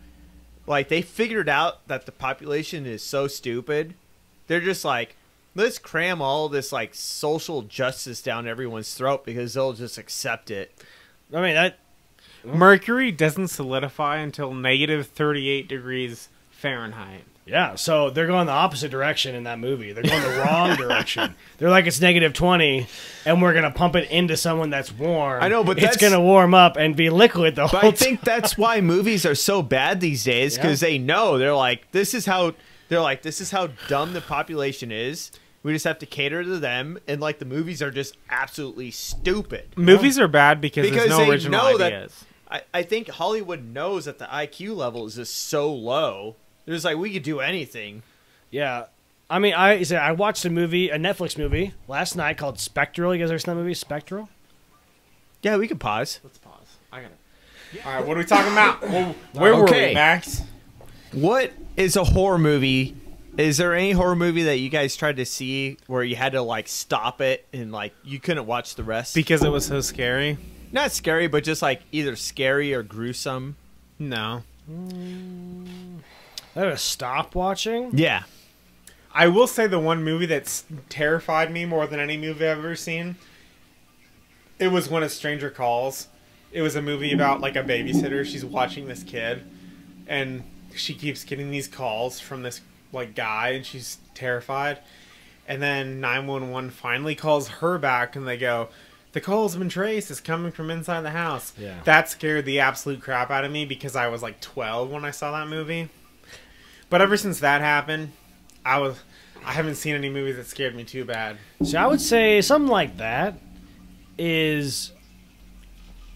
Speaker 2: Like, they figured out that the population is so stupid. They're just like, let's cram all this, like, social justice down everyone's throat because they'll just accept it.
Speaker 3: I mean, that...
Speaker 1: Mercury doesn't solidify until negative 38 degrees Fahrenheit.
Speaker 3: Yeah, so they're going the opposite direction in that movie. They're going the wrong direction. They're like, it's negative 20, and we're going to pump it into someone that's warm.
Speaker 2: I know, but
Speaker 3: it's going to warm up and be liquid the whole time.
Speaker 2: I think that's why movies are so bad these days, because they know. They're like, this is how dumb the population is. We just have to cater to them, and like the movies are just absolutely stupid.
Speaker 1: Movies are bad because there's no original ideas.
Speaker 2: I think Hollywood knows that the IQ level is just so low. They're just like, we could do anything.
Speaker 3: Yeah. I mean, I watched a Netflix movie, last night called Spectral. You guys ever seen that movie, Spectral?
Speaker 2: Yeah, we can pause.
Speaker 1: Let's pause. I got it. All right, what are we talking about? Well, where were we, Max?
Speaker 2: What is a horror movie? Is there any horror movie that you guys tried to see where you had to like stop it and like you couldn't watch the rest
Speaker 1: Because it was so scary?
Speaker 2: Not scary, but just like either scary or gruesome.
Speaker 1: No.
Speaker 3: I had to stop watching.
Speaker 2: Yeah.
Speaker 1: I will say the one movie that's terrified me more than any movie I've ever seen, it was When a Stranger Calls. It was a movie about like a babysitter. She's watching this kid, and she keeps getting these calls from this like guy, and she's terrified. And then 911 finally calls her back, and they go, "The call's been traced. It's coming from inside the house."
Speaker 3: Yeah.
Speaker 1: That scared the absolute crap out of me because I was like 12 when I saw that movie. But ever since that happened, I haven't seen any movies that scared me too bad.
Speaker 3: So I would say something like that is...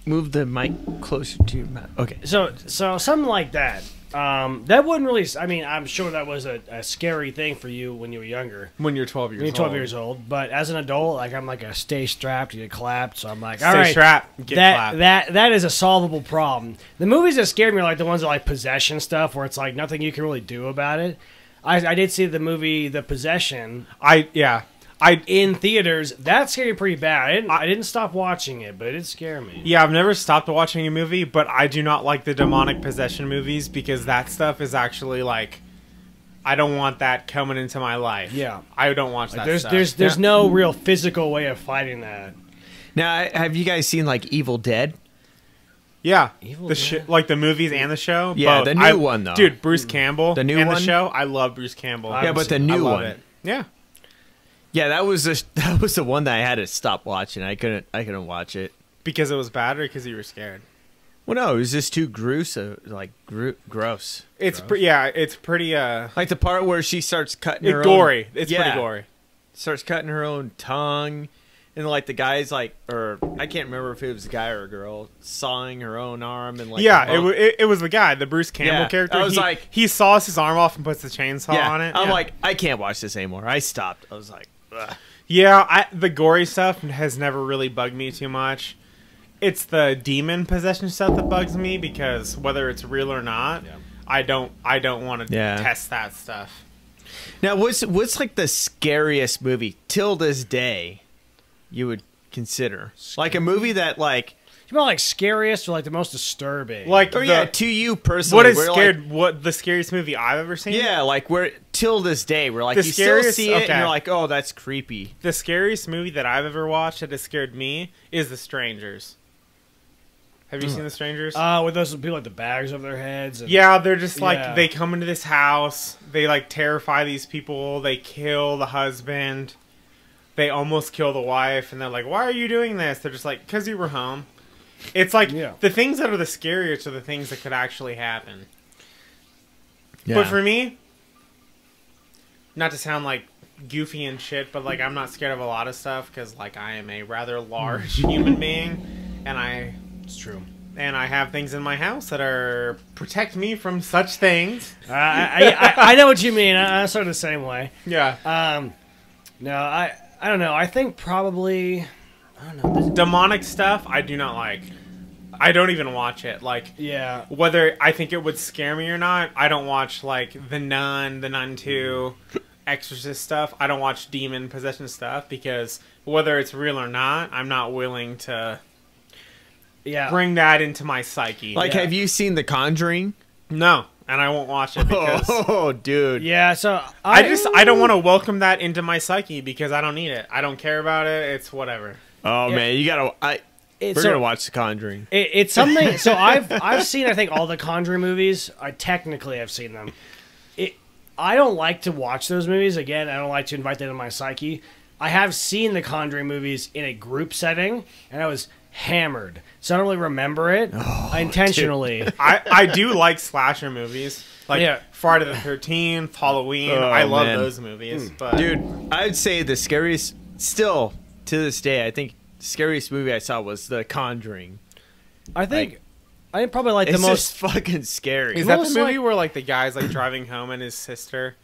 Speaker 2: Move the mic closer to your mouth. Okay.
Speaker 3: So something like that. That wouldn't really... I mean, I'm sure that was a scary thing for you when you were younger.
Speaker 1: When you're 12 years
Speaker 3: When
Speaker 1: old.
Speaker 3: you're 12 years old. But as an adult, like I'm like a stay strapped, you get clapped. So I'm like, all
Speaker 1: Stay
Speaker 3: right,
Speaker 1: strapped, get clapped.
Speaker 3: that is a solvable problem. The movies that scared me are like the ones that like possession stuff, where it's like nothing you can really do about it. I did see the movie The Possession. In theaters. That scared me pretty bad. I didn't stop watching it, but it did scare me.
Speaker 1: Yeah, I've never stopped watching a movie, but I do not like the demonic possession movies because that stuff is actually like, I don't want that coming into my life.
Speaker 3: Yeah,
Speaker 1: I don't watch that stuff.
Speaker 3: There's no real physical way of fighting that.
Speaker 2: Now, have you guys seen like Evil Dead?
Speaker 1: Yeah,
Speaker 3: Evil
Speaker 1: like the movies and the show.
Speaker 2: Yeah,
Speaker 1: both.
Speaker 2: the new one though.
Speaker 1: Dude, Bruce Campbell.
Speaker 2: The new
Speaker 1: and
Speaker 2: one?
Speaker 1: the show. I love Bruce Campbell.
Speaker 2: Yeah, but the new
Speaker 1: I love
Speaker 2: one.
Speaker 1: it. Yeah.
Speaker 2: Yeah, that was the one that I had to stop watching. I couldn't watch it
Speaker 1: Because it was bad or because you were scared?
Speaker 2: Well, no, it was just too gruesome, like gross.
Speaker 1: It's it's pretty
Speaker 2: like the part where she starts cutting her
Speaker 1: gory.
Speaker 2: own,
Speaker 1: It's pretty gory.
Speaker 2: Starts cutting her own tongue, and like the guy's like, or I can't remember if it was a guy or a girl, sawing her own arm and like
Speaker 1: it was the guy, the Bruce Campbell character.
Speaker 2: I was like,
Speaker 1: he saws his arm off and puts the chainsaw on it.
Speaker 2: I'm like, I can't watch this anymore. I stopped. I was like, ugh.
Speaker 1: Yeah, the gory stuff has never really bugged me too much. It's the demon possession stuff that bugs me because whether it's real or not, I don't want to test that stuff.
Speaker 2: Now, what's like the scariest movie till this day you would consider? Like a movie that like
Speaker 3: you mean like scariest or like the most disturbing?
Speaker 2: Like to you personally,
Speaker 1: what is scared? Like, what the scariest movie I've ever seen?
Speaker 2: Yeah, like where till this day we're like
Speaker 1: the
Speaker 2: you
Speaker 1: scariest,
Speaker 2: still see it and you're like, oh, that's creepy.
Speaker 1: The scariest movie that I've ever watched that has scared me is The Strangers. Have you seen The Strangers?
Speaker 3: With those people like the bags over their heads. And,
Speaker 1: yeah, they're just like they come into this house, they like terrify these people, they kill the husband, they almost kill the wife, and they're like, "Why are you doing this?" They're just like, "'Cause you were home." It's like the things that are the scariest are the things that could actually happen. Yeah. But for me, not to sound like goofy and shit, but like I'm not scared of a lot of stuff because like I am a rather large human being, and
Speaker 3: it's true.
Speaker 1: And I have things in my house that are protect me from such things.
Speaker 3: I know what you mean. I'm sort of the same way.
Speaker 1: Yeah.
Speaker 3: No, I don't know. I think probably I don't know.
Speaker 1: Demonic stuff I do not like. I don't even watch it. Like whether I think it would scare me or not, I don't watch like The Nun, The Nun 2, Exorcist stuff. I don't watch demon possession stuff because whether it's real or not, I'm not willing to bring that into my psyche.
Speaker 2: Like, have you seen The Conjuring?
Speaker 1: No, and I won't watch it because
Speaker 2: oh, dude.
Speaker 3: Yeah, so
Speaker 1: I don't want to welcome that into my psyche because I don't need it. I don't care about it. It's whatever.
Speaker 2: Oh man, you gotta. We're gonna watch The Conjuring.
Speaker 3: It's something. So I've seen I think all the Conjuring movies. I technically have seen them. I don't like to watch those movies again. I don't like to invite that into my psyche. I have seen the Conjuring movies in a group setting, and I was hammered, so I don't really remember it intentionally.
Speaker 1: I do like slasher movies, like Friday the 13th, Halloween. I love those movies. But
Speaker 2: dude, I'd say the scariest, still to this day, I think the scariest movie I saw was The Conjuring.
Speaker 3: I think I probably like the
Speaker 2: it's
Speaker 3: most
Speaker 2: just fucking scary.
Speaker 1: Is that the movie where like the guy's like driving home and his sister,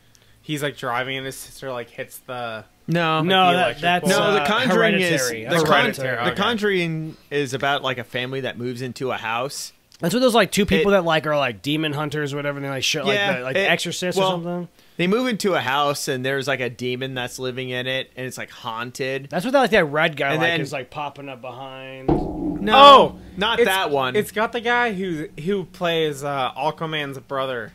Speaker 1: he's like driving and his sister like hits the
Speaker 2: No,
Speaker 3: No,
Speaker 1: the
Speaker 3: that,
Speaker 1: electric
Speaker 3: that's
Speaker 1: bowl.
Speaker 2: no. The Conjuring is
Speaker 3: Hereditary. That's
Speaker 1: Hereditary.
Speaker 2: The
Speaker 1: Okay.
Speaker 2: Conjuring is about like a family that moves into a house.
Speaker 3: That's what those like two people that like are like demon hunters or whatever. And they like show
Speaker 2: Yeah,
Speaker 3: like the Exorcist or something.
Speaker 2: They move into a house and there's like a demon that's living in it, and it's like haunted.
Speaker 3: That's what that red guy
Speaker 2: And
Speaker 3: like
Speaker 2: then-
Speaker 3: is like popping up behind.
Speaker 2: No,
Speaker 1: Oh,
Speaker 2: not
Speaker 1: It's-
Speaker 2: that one.
Speaker 1: It's got the guy who plays Aquaman's brother.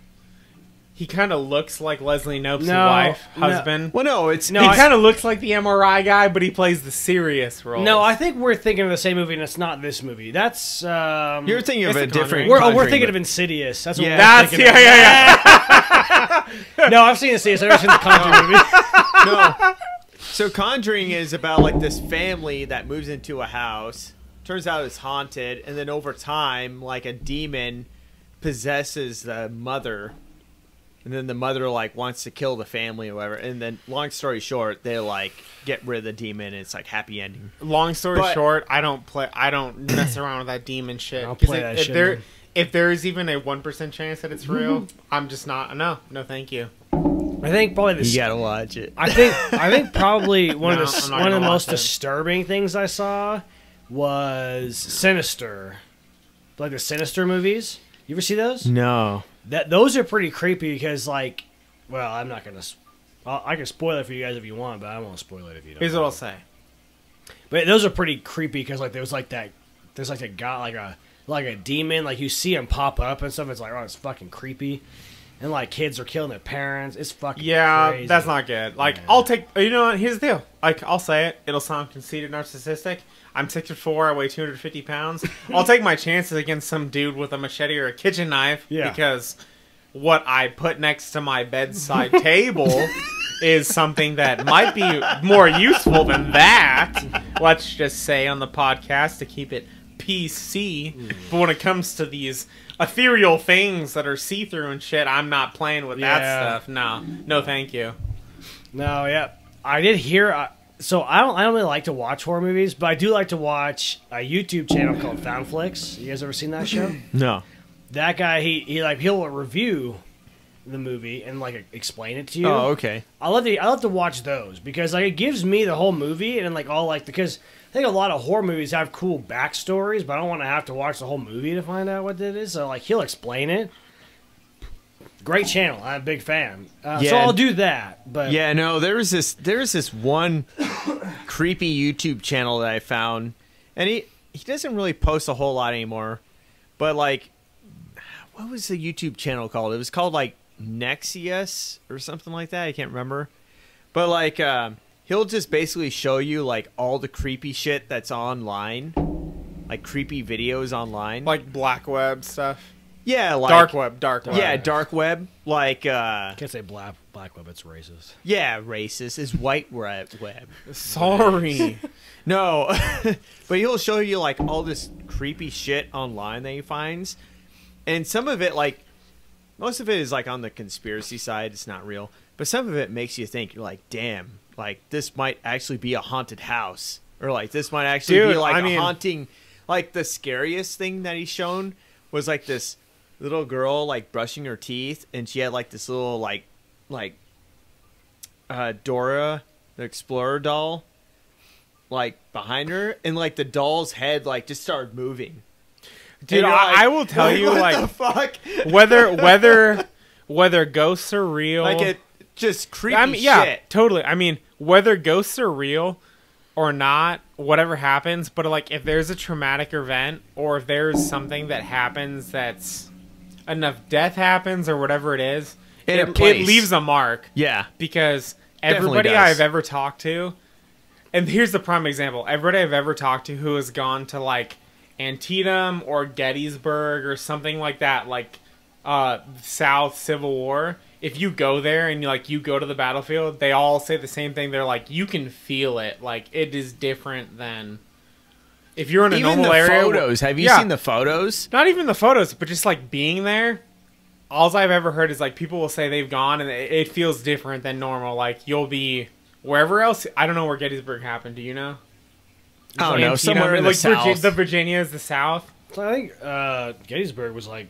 Speaker 1: He kind of looks like Leslie Knope's wife, husband.
Speaker 2: well, no, it's
Speaker 1: He kind of looks like the MRI guy, but he plays the serious role.
Speaker 3: No, I think we're thinking of the same movie, and it's not this movie. That's
Speaker 2: You're thinking of
Speaker 1: It's
Speaker 2: a
Speaker 1: The
Speaker 2: different.
Speaker 1: Conjuring.
Speaker 3: we're
Speaker 2: Conjuring,
Speaker 3: thinking
Speaker 2: but-
Speaker 3: of Insidious. That's what
Speaker 2: Yeah.
Speaker 3: we're
Speaker 1: That's
Speaker 3: thinking of.
Speaker 1: yeah.
Speaker 3: No, I've seen Insidious. I've never seen the Conjuring movie.
Speaker 2: No. So Conjuring is about like this family that moves into a house. Turns out it's haunted, and then over time, like a demon possesses the mother, and then the mother like wants to kill the family or whatever. And then, long story short, they like get rid of the demon. And it's like happy ending.
Speaker 1: Long story
Speaker 2: But-
Speaker 1: shI don't mess around with that demon shit.
Speaker 3: I'll
Speaker 1: 'Cause
Speaker 3: play that
Speaker 1: if
Speaker 3: shit,
Speaker 1: there
Speaker 3: man.
Speaker 1: if there is even a 1% chance that it's real, I'm just not. No, thank you.
Speaker 3: I think probably the
Speaker 2: You gotta watch it.
Speaker 3: I think probably one
Speaker 1: No,
Speaker 3: of
Speaker 1: I'm
Speaker 3: the
Speaker 1: not
Speaker 3: one of the
Speaker 1: gonna
Speaker 3: most
Speaker 1: watch it.
Speaker 3: disturbing things I saw was Sinister, like the Sinister movies. You ever see those?
Speaker 2: No.
Speaker 3: Those are pretty creepy because like, well, I'm not gonna. I can spoil it for you guys if you want, but I won't spoil it if you don't.
Speaker 1: Here's what I'll say.
Speaker 3: But those are pretty creepy because like there's like a guy like a demon, like you see him pop up and stuff. It's like, oh, it's fucking creepy. And like kids are killing their parents. It's fucking crazy.
Speaker 1: That's not good. Like,
Speaker 3: Yeah.
Speaker 1: I'll take. You know what? Here's the deal. Like, I'll say it. It'll sound conceited, narcissistic. I'm 6'4". I weigh 250 pounds. I'll take my chances against some dude with a machete or a kitchen knife.
Speaker 3: Yeah.
Speaker 1: Because what I put next to my bedside table is something that might be more useful than that. Let's just say on the podcast to keep it PC. But when it comes to these ethereal things that are see-through and shit, I'm not playing with that
Speaker 3: Yeah.
Speaker 1: stuff. No, thank you.
Speaker 3: No, yeah, I did hear. So I don't really like to watch horror movies, but I do like to watch a YouTube channel called Foundflix. You guys ever seen that show?
Speaker 2: No.
Speaker 3: That guy, he'll review the movie and like explain it to you.
Speaker 2: Oh, okay.
Speaker 3: I love to watch those because like it gives me the whole movie and like all like because I think a lot of horror movies have cool backstories, but I don't want to have to watch the whole movie to find out what it is. So like he'll explain it. Great channel. I'm a big fan. So
Speaker 2: Yeah.
Speaker 3: I'll do that. But
Speaker 2: Yeah, no, there's this one creepy YouTube channel that I found, and he doesn't really post a whole lot anymore. But like, what was the YouTube channel called? It was called like Nexius or something like that. I can't remember. But like, he'll just basically show you like all the creepy shit that's online, like creepy videos online.
Speaker 1: Like black web stuff.
Speaker 2: Yeah, like
Speaker 1: Dark web.
Speaker 2: Yeah, dark web. Like,
Speaker 3: I can't say black web. It's racist.
Speaker 2: yeah, racist is white web.
Speaker 1: Sorry.
Speaker 2: No, but he'll show you like all this creepy shit online that he finds, and some of it, like most of it, is like on the conspiracy side. It's not real, but some of it makes you think. You're like, damn, like this might actually be a haunted house, or like this might actually be
Speaker 1: Dude,
Speaker 2: like
Speaker 1: I mean-
Speaker 2: a haunting. Like the scariest thing that he's shown was like this little girl like brushing her teeth, and she had like this little like Dora the Explorer doll like behind her, and like the doll's head like just started moving.
Speaker 1: Dude,
Speaker 2: And you're like,
Speaker 1: I will tell you,
Speaker 2: what
Speaker 1: like,
Speaker 2: the fuck?
Speaker 1: whether ghosts are real,
Speaker 2: Like it just creepy
Speaker 1: I mean, yeah,
Speaker 2: shit.
Speaker 1: totally. I mean, whether ghosts are real or not, whatever happens, but like if there's a traumatic event or if there's something that happens that's enough death happens or whatever it is,
Speaker 2: In a
Speaker 1: it
Speaker 2: place.
Speaker 1: leaves a mark.
Speaker 2: Yeah.
Speaker 1: Because
Speaker 2: Definitely
Speaker 1: everybody
Speaker 2: does.
Speaker 1: I've ever talked to, and here's the prime example, everybody I've ever talked to who has gone to like Antietam or Gettysburg or something like that, like South Civil War, if you go there and you go to the battlefield, they all say the same thing. They're like, you can feel it. Like, it is different than if you're in a
Speaker 2: Even
Speaker 1: normal
Speaker 2: the
Speaker 1: area.
Speaker 2: photos. Have you
Speaker 1: Yeah.
Speaker 2: seen the photos?
Speaker 1: Not even the photos, but just like being there. All I've ever heard is like people will say they've gone and it feels different than normal. Like you'll be wherever else. I don't know where Gettysburg happened. Do you know?
Speaker 2: I don't know.
Speaker 1: Antietam,
Speaker 2: Somewhere in the
Speaker 1: like
Speaker 2: south.
Speaker 1: the Virginia is the South.
Speaker 3: So I think Gettysburg was like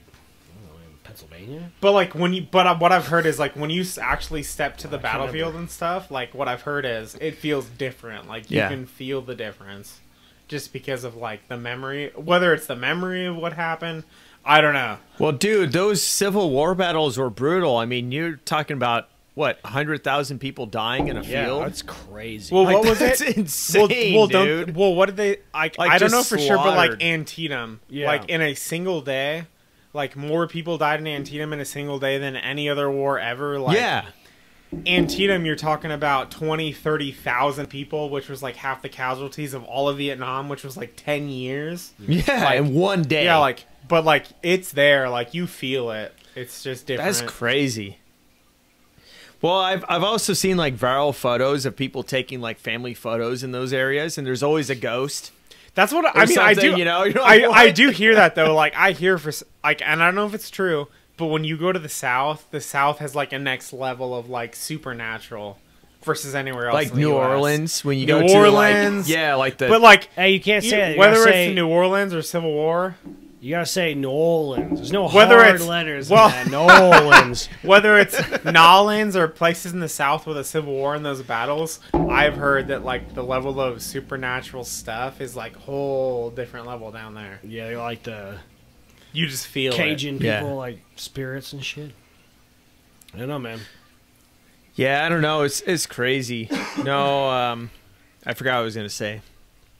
Speaker 3: Pennsylvania.
Speaker 1: But like what I've heard is like when you actually step to the battlefield and stuff, like what I've heard is it feels different. Like you can feel the difference, just because of like the memory, whether it's the memory of what happened. I don't know.
Speaker 2: Well, dude, those Civil War battles were brutal. I mean, you're talking about what 100,000 people dying in a field.
Speaker 3: That's crazy.
Speaker 1: Well,
Speaker 2: Like,
Speaker 1: what was
Speaker 2: that's
Speaker 1: it?
Speaker 2: insane, dude.
Speaker 1: What did they? I don't
Speaker 2: just
Speaker 1: know for sure, but like
Speaker 2: slaughtered.
Speaker 1: Antietam,
Speaker 3: Yeah.
Speaker 1: like in a single day, like more people died in Antietam in a single day than any other war ever. Like,
Speaker 2: Yeah.
Speaker 1: Antietam, you're talking about 20, 30,000 people, which was like half the casualties of all of Vietnam, which was like 10 years.
Speaker 2: Yeah,
Speaker 1: Like,
Speaker 2: in one day.
Speaker 1: Yeah, like, but like it's there, like you feel it. It's just different.
Speaker 2: That's crazy. Well, I've also seen like viral photos of people taking like family photos in those areas, and there's always a ghost.
Speaker 1: That's what I mean. I do,
Speaker 2: You know, you're like,
Speaker 1: I
Speaker 2: what?
Speaker 1: do hear that though. Like I hear for like, and I don't know if it's true, but when you go to the South has like a next level of like supernatural versus anywhere else.
Speaker 2: Like
Speaker 1: in the
Speaker 2: New
Speaker 1: US.
Speaker 2: Orleans when you
Speaker 1: New
Speaker 2: go to
Speaker 1: Orleans.
Speaker 2: like, yeah, like the
Speaker 1: But like,
Speaker 3: Hey, you can't say that. You
Speaker 1: whether
Speaker 3: gotta
Speaker 1: it's
Speaker 3: say,
Speaker 1: New Orleans or Civil War,
Speaker 3: you gotta say New Orleans. There's no
Speaker 1: Whether
Speaker 3: hard
Speaker 1: it's-
Speaker 3: letters
Speaker 1: well-
Speaker 3: in that. New Orleans.
Speaker 1: whether it's Nolans or places in the South with a Civil War and those battles, I've heard that like the level of supernatural stuff is like whole different level down there.
Speaker 3: Yeah, they like the
Speaker 1: You just feel
Speaker 3: Cajun
Speaker 1: it.
Speaker 2: Yeah.
Speaker 3: people, like spirits and shit. I don't know, man.
Speaker 2: yeah, I don't know. It's crazy. No, I forgot what I was gonna say.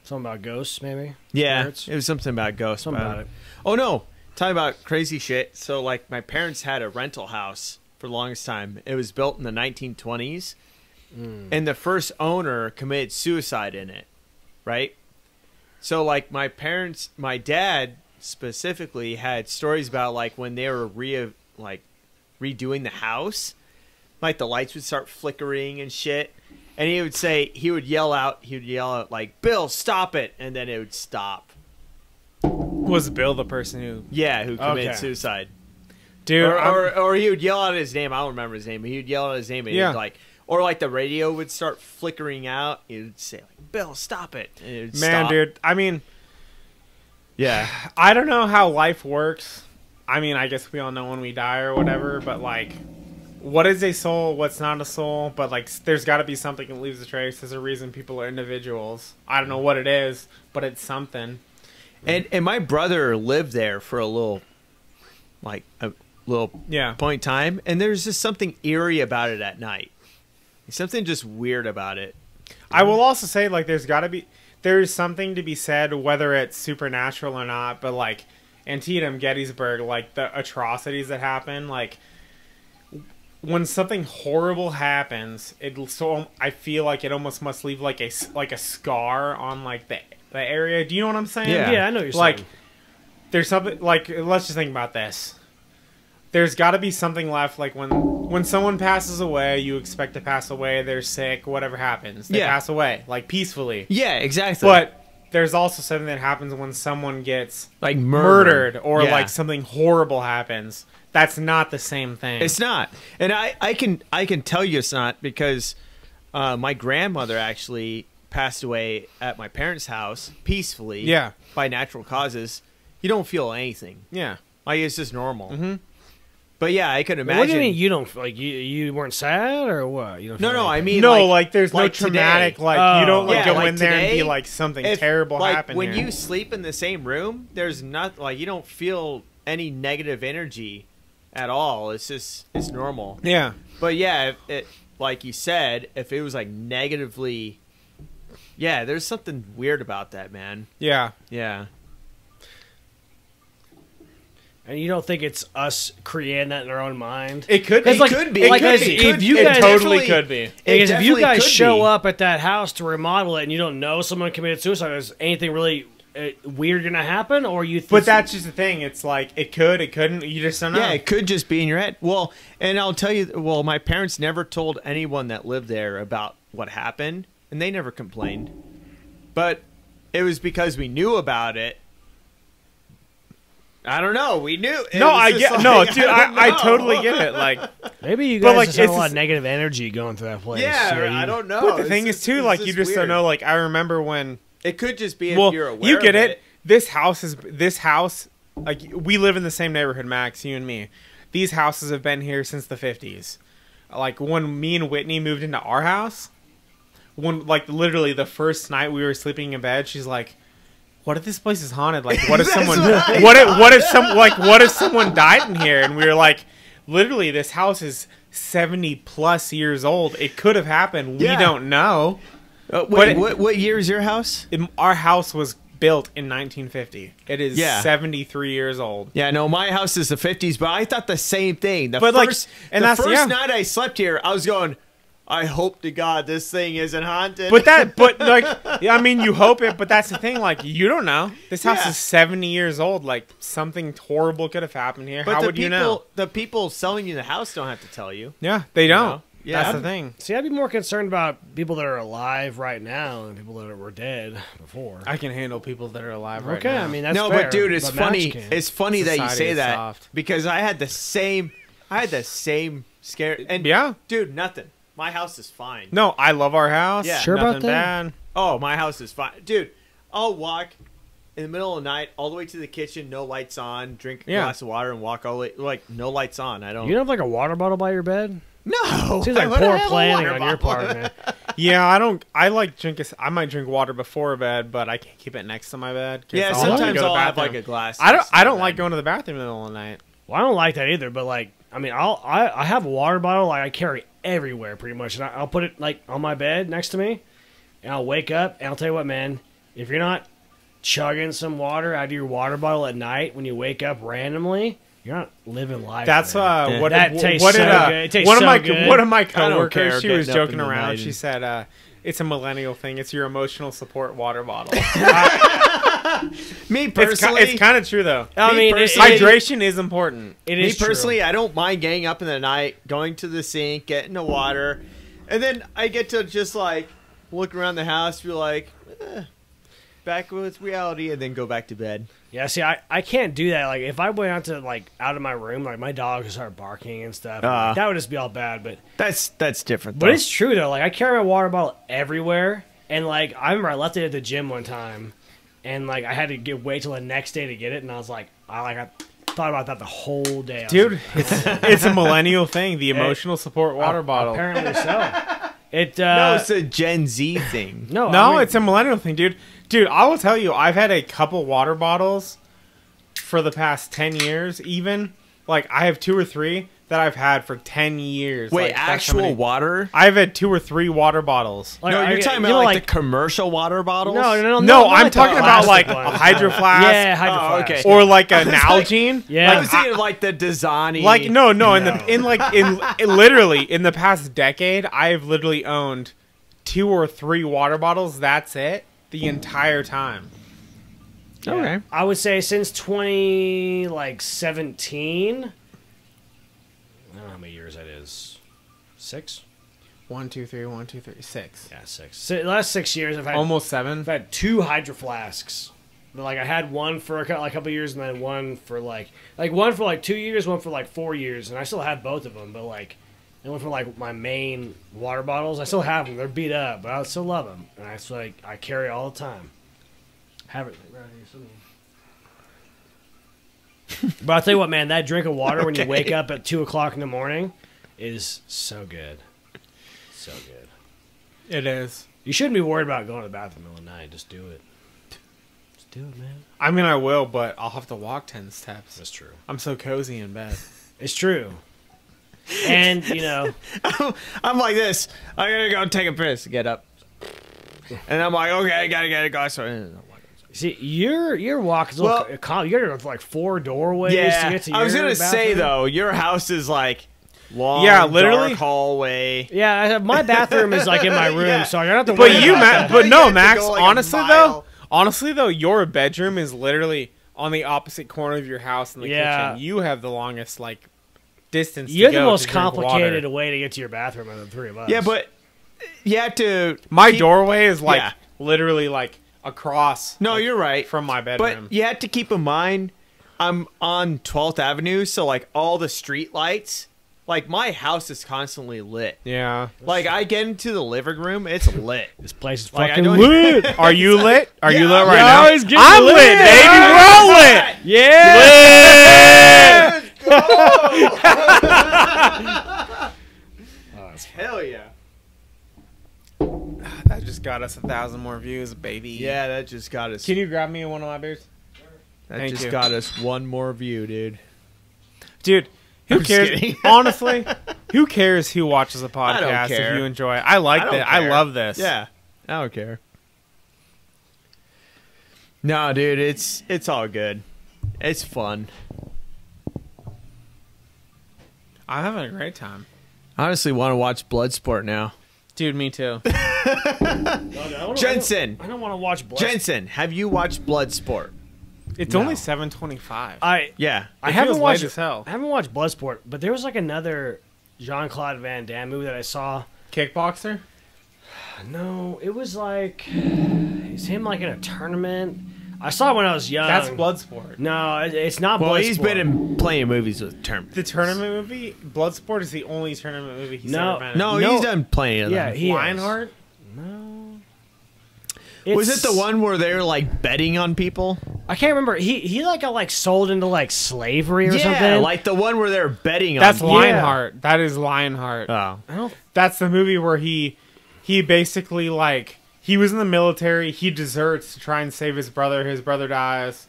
Speaker 3: Something about ghosts, maybe.
Speaker 2: Yeah,
Speaker 3: Spirits?
Speaker 2: it was something about ghosts.
Speaker 3: Something
Speaker 2: but-
Speaker 3: about it.
Speaker 2: Oh no, talking about crazy shit. So like my parents had a rental house for the longest time. It was built in the 1920s, and the first owner committed suicide in it, right? So like my dad specifically had stories about like when they were redoing the house, like the lights would start flickering and shit. And he would yell out like, "Bill, stop it!" And then it would stop.
Speaker 1: Was Bill the person who?
Speaker 2: Yeah, who committed
Speaker 3: Okay.
Speaker 2: suicide.
Speaker 1: Dude,
Speaker 2: Or he would yell out his name. I don't remember his name, but he would yell out his name and
Speaker 1: Yeah.
Speaker 2: he'd like, or like the radio would start flickering out. He would say like, "Bill, stop it!" And it would
Speaker 1: man,
Speaker 2: stop.
Speaker 1: dude. I mean,
Speaker 2: Yeah,
Speaker 1: I don't know how life works. I mean, I guess we all know when we die or whatever, but like, what is a soul? What's not a soul? But like, there's got to be something that leaves a trace. There's a reason people are individuals. I don't know what it is, but it's something.
Speaker 2: and my brother lived there for a little
Speaker 1: Yeah.
Speaker 2: point in time, and there's just something eerie about it at night. Something just weird about it.
Speaker 1: I will also say, like, there's something to be said, whether it's supernatural or not, but like Antietam, Gettysburg, like the atrocities that happen, like when something horrible happens, I feel like it almost must leave like a scar on like the area. Do you know what I'm saying?
Speaker 2: Yeah.
Speaker 3: Yeah, I know what you're
Speaker 1: Like,
Speaker 3: saying.
Speaker 1: there's something like, let's just think about this. There's got to be something left, like when someone passes away, you expect to pass away, they're sick, whatever happens, they
Speaker 2: Yeah.
Speaker 1: pass away, like peacefully.
Speaker 2: Yeah, exactly.
Speaker 1: But there's also something that happens when someone gets
Speaker 2: like
Speaker 1: murdered or
Speaker 2: Yeah.
Speaker 1: like something horrible happens. That's not the same thing.
Speaker 2: It's not, and I can tell you it's not because my grandmother actually passed away at my parents' house peacefully.
Speaker 1: Yeah.
Speaker 2: by natural causes. You don't feel anything.
Speaker 1: Yeah.
Speaker 2: Like it's just normal.
Speaker 1: Mhm.
Speaker 2: But yeah, I could imagine.
Speaker 3: What do you mean you don't like you weren't sad or what? You don't
Speaker 2: No,
Speaker 3: feel
Speaker 2: no. I
Speaker 3: anything?
Speaker 2: mean,
Speaker 1: No, like there's no
Speaker 2: like
Speaker 1: traumatic,
Speaker 2: today.
Speaker 1: like you don't like
Speaker 2: Yeah,
Speaker 1: go
Speaker 2: like
Speaker 1: in there and be
Speaker 2: today,
Speaker 1: like something
Speaker 2: if,
Speaker 1: terrible
Speaker 2: like,
Speaker 1: happened
Speaker 2: when
Speaker 1: here.
Speaker 2: you sleep in the same room, there's not like you don't feel any negative energy at all. It's normal.
Speaker 1: Yeah.
Speaker 2: But yeah, if it like you said, if it was like negatively, yeah, there's something weird about that, man.
Speaker 1: Yeah.
Speaker 2: Yeah.
Speaker 3: And you don't think it's us creating that in our own mind?
Speaker 1: It could
Speaker 3: Because,
Speaker 1: be.
Speaker 3: like-
Speaker 2: could be.
Speaker 3: like,
Speaker 2: It could
Speaker 3: if
Speaker 2: be.
Speaker 3: you
Speaker 1: It
Speaker 3: guys
Speaker 1: totally
Speaker 2: definitely-
Speaker 1: could be.
Speaker 3: Because if you
Speaker 2: definitely
Speaker 3: guys
Speaker 2: could
Speaker 3: show
Speaker 2: be.
Speaker 3: up at that house to remodel it and you don't know someone committed suicide, is anything really weird gonna happen? Or you?
Speaker 1: But that's just the thing. It's like it could, it couldn't. You just don't know.
Speaker 2: Yeah, it could just be in your head. Well, and I'll tell you, well, my parents never told anyone that lived there about what happened, and they never complained. But it was because we knew about it. I don't know. We knew. It
Speaker 1: No,
Speaker 2: was
Speaker 1: I
Speaker 2: just
Speaker 1: get
Speaker 2: like,
Speaker 1: no, dude.
Speaker 2: don't
Speaker 1: I
Speaker 2: know.
Speaker 1: totally get it. Like,
Speaker 3: maybe you
Speaker 1: But,
Speaker 3: guys
Speaker 1: like,
Speaker 3: just have a
Speaker 1: it's
Speaker 3: lot
Speaker 1: just-
Speaker 3: of negative energy going through that place.
Speaker 2: Yeah,
Speaker 3: So you-
Speaker 2: I don't know.
Speaker 1: but the
Speaker 2: It's
Speaker 1: thing is
Speaker 2: just-
Speaker 1: too,
Speaker 2: it's
Speaker 1: like you just don't
Speaker 2: weird.
Speaker 1: know. Like I remember when.
Speaker 2: It could just be if
Speaker 1: Well,
Speaker 2: you're aware.
Speaker 1: you get
Speaker 2: of
Speaker 1: it. This house. Like we live in the same neighborhood, Max. You and me. these houses have been here since the 50s. Like when me and Whitney moved into our house, like literally the first night we were sleeping in bed, she's like, "What if this place is haunted? Like, what if someone, what if someone died in here?" And we were like, "Literally, this house is 70 plus years old. It could have happened. We don't know."
Speaker 2: Wait, what year is your house?
Speaker 1: Our house was built in 1950. It is 73 years old.
Speaker 2: Yeah, no, my house is the 50s, but I thought the same thing. The
Speaker 1: first
Speaker 2: night I slept here, I was going, I hope to God this thing isn't haunted.
Speaker 1: I mean, you hope it, but that's the thing. Like, you don't know. This house is 70 years old. Like, something horrible could have happened here. How would you know?
Speaker 2: The people selling you the house don't have to tell you.
Speaker 1: Yeah, they don't.
Speaker 2: You know? Yeah,
Speaker 1: that's the thing.
Speaker 3: See, I'd be more concerned about people that are alive right now than people that were dead before.
Speaker 1: I can handle people that are alive right now.
Speaker 3: Okay, I mean, that's fair,
Speaker 2: but dude, it's funny. It's funny that you say that
Speaker 1: soft.
Speaker 2: Because I had the same scare. And dude, nothing. My house is fine.
Speaker 1: No, I love our house.
Speaker 3: Yeah, sure
Speaker 1: nothing
Speaker 3: about that.
Speaker 1: bad.
Speaker 2: Oh, my house is fine, dude. I'll walk in the middle of the night all the way to the kitchen, no lights on, drink a glass of water, and walk all the way. Like, no lights on. I don't.
Speaker 3: You don't have like a water bottle by your bed?
Speaker 2: No,
Speaker 3: seems like poor planning on your part, man.
Speaker 1: Yeah, I don't. I like I might drink water before bed, but I can't keep it next to my bed.
Speaker 2: Yeah, sometimes I'll have like a glass.
Speaker 1: I don't like going to the bathroom in the middle of the night.
Speaker 3: Well, I don't like that either. But like, I mean, I have a water bottle like I carry everywhere pretty much, and I'll put it like on my bed next to me, and I'll wake up and I'll tell you what, man. If you're not chugging some water out of your water bottle at night when you wake up randomly, you're not living life.
Speaker 1: That's
Speaker 3: man.
Speaker 1: what
Speaker 3: that
Speaker 1: it,
Speaker 3: tastes
Speaker 1: what
Speaker 3: so
Speaker 1: did,
Speaker 3: good. It tastes
Speaker 1: one
Speaker 3: so
Speaker 1: of my
Speaker 3: good.
Speaker 1: one of my coworkers, she was joking
Speaker 2: in the
Speaker 1: around.
Speaker 2: night
Speaker 1: She said, "It's a millennial thing. It's your emotional support water bottle."
Speaker 2: Me personally,
Speaker 1: it's kind of true though.
Speaker 3: I mean,
Speaker 1: hydration is important.
Speaker 3: It is
Speaker 2: me personally, I don't mind getting up in the night, going to the sink, getting the water, and then I get to just like look around the house, be like, back with reality, and then go back to bed.
Speaker 3: Yeah, see, I can't do that. Like, if I went out to out of my room, like my dog would start barking and stuff. That would just be all bad. But
Speaker 2: that's different.
Speaker 3: But it's true though. Like, I carry my water bottle everywhere, and like I remember I left it at the gym one time, and like I had to wait till the next day to get it, and I was like, I thought about that the whole day.
Speaker 1: Dude, it's a millennial thing. The emotional support water bottle.
Speaker 3: Apparently so.
Speaker 2: No, it's a Gen Z thing.
Speaker 3: No,
Speaker 1: I mean, it's a millennial thing, dude. Dude, I will tell you, I've had a couple water bottles for the past 10 years, even. Like, I have 2 or 3 that I've had for 10 years.
Speaker 2: Wait,
Speaker 1: like,
Speaker 2: actual water?
Speaker 1: I've had 2 or 3 water bottles.
Speaker 2: Like, no, you're talking about like the commercial water bottles?
Speaker 1: No, I'm talking about like a Hydro Flask.
Speaker 3: Yeah, Hydro Flask.
Speaker 1: Okay. Or like an Nalgene.
Speaker 3: Yeah.
Speaker 2: I was thinking like the Dasani.
Speaker 1: Like, no. Literally, in the past decade, I've literally owned 2 or 3 water bottles. That's it. The entire time.
Speaker 3: Yeah.
Speaker 2: Okay.
Speaker 3: I would say since 2017. I don't know how many years that is. 6?
Speaker 1: 1, 2, 3, 1, 2, 3, 6.
Speaker 3: Yeah, 6. So the last 6 years, I've had
Speaker 1: almost 7.
Speaker 3: I've had 2 Hydro Flasks. But like I had one for a couple of years, and then one for like one for like 2 years, one for like 4 years, and I still have both of them. But like. And one for like my main water bottles. I still have them. They're beat up, but I still love them. And I carry it all the time. Have it right here. But I'll tell you what, man. That drink of water when you wake up at 2 o'clock in the morning is so good. So good.
Speaker 1: It is.
Speaker 3: You shouldn't be worried about going to the bathroom in the middle of the night. Just do it. Just do it, man.
Speaker 1: I mean, I will, but I'll have to walk 10 steps.
Speaker 3: That's true.
Speaker 1: I'm so cozy in bed.
Speaker 3: It's true. And, you know.
Speaker 2: I'm like this. I gotta go take a piss. Get up. And I'm like, okay, I gotta go.
Speaker 3: See, your walk is a little calm. You gotta go like 4 doorways to get to your
Speaker 2: I was gonna say,
Speaker 3: bathroom.
Speaker 2: though, your house is like long,
Speaker 1: literally
Speaker 2: dark hallway.
Speaker 3: Yeah, my bathroom is like in my room, so I don't have to
Speaker 1: But
Speaker 3: worry about that.
Speaker 1: Max, honestly though, your bedroom is literally on the opposite corner of your house in the kitchen. You have the longest, like, distance.
Speaker 3: You're the most complicated way to get to your bathroom of the 3 of us.
Speaker 2: Yeah, but you have to.
Speaker 1: My doorway is like literally like across.
Speaker 2: No, you're right
Speaker 1: from my bedroom.
Speaker 2: But you have to keep in mind, I'm on 12th Avenue, so like all the street lights, like my house is constantly lit.
Speaker 1: Yeah.
Speaker 2: Like I get into the living room, it's lit.
Speaker 3: This place is
Speaker 2: Like,
Speaker 3: fucking lit.
Speaker 1: Are you lit? Are you lit right
Speaker 3: You're
Speaker 1: now?
Speaker 3: always getting
Speaker 1: I'm
Speaker 3: lit.
Speaker 1: lit, baby. We're all lit.
Speaker 3: Yeah.
Speaker 1: Lit.
Speaker 2: Hell yeah.
Speaker 1: That just got us 1,000 more views, baby.
Speaker 2: Yeah, that just got us.
Speaker 1: Can you grab me one of my beers?
Speaker 2: That
Speaker 1: Thank
Speaker 2: just
Speaker 1: you.
Speaker 2: got us one more view, dude.
Speaker 1: Dude, who
Speaker 2: I'm just
Speaker 1: cares?
Speaker 2: kidding.
Speaker 1: Honestly, who cares who watches a podcast
Speaker 2: care.
Speaker 1: if you enjoy it? I like
Speaker 2: don't
Speaker 1: that. I
Speaker 2: care.
Speaker 1: love this.
Speaker 2: Yeah, I don't care. No, dude, it's all good. It's fun.
Speaker 1: I'm having a great time.
Speaker 2: I honestly want to watch Bloodsport now.
Speaker 1: Dude, me too.
Speaker 2: Jensen,
Speaker 3: I don't want to watch Blood.
Speaker 2: Jensen, have you watched Bloodsport?
Speaker 1: It's
Speaker 3: No.
Speaker 1: only 7:25.
Speaker 2: Yeah.
Speaker 3: I
Speaker 1: It
Speaker 3: haven't
Speaker 1: feels
Speaker 3: watched
Speaker 1: late as hell.
Speaker 3: I haven't watched Bloodsport, but there was like another Jean-Claude Van Damme movie that I saw.
Speaker 1: Kickboxer?
Speaker 3: No, it was like it's him like in a tournament. I saw it when I was young.
Speaker 1: That's Bloodsport.
Speaker 3: No, it's not
Speaker 2: Well,
Speaker 3: Bloodsport.
Speaker 2: he's been in plenty of movies with tournaments.
Speaker 1: The tournament movie? Bloodsport is the only tournament movie he's
Speaker 3: No.
Speaker 1: ever been in.
Speaker 2: No,
Speaker 3: No.
Speaker 2: he's done plenty of them.
Speaker 3: Yeah, he is.
Speaker 1: Lionheart?
Speaker 3: No.
Speaker 2: Was
Speaker 3: It's-
Speaker 2: it the one where they're like betting on people?
Speaker 3: I can't remember. He like got like sold into like slavery or
Speaker 2: Yeah,
Speaker 3: something.
Speaker 2: like the one where they're betting on
Speaker 1: That's
Speaker 2: people.
Speaker 1: Lionheart. That is Lionheart.
Speaker 2: Oh.
Speaker 3: I don't.
Speaker 1: That's the movie where he basically like he was in the military, he deserts to try and save his brother dies.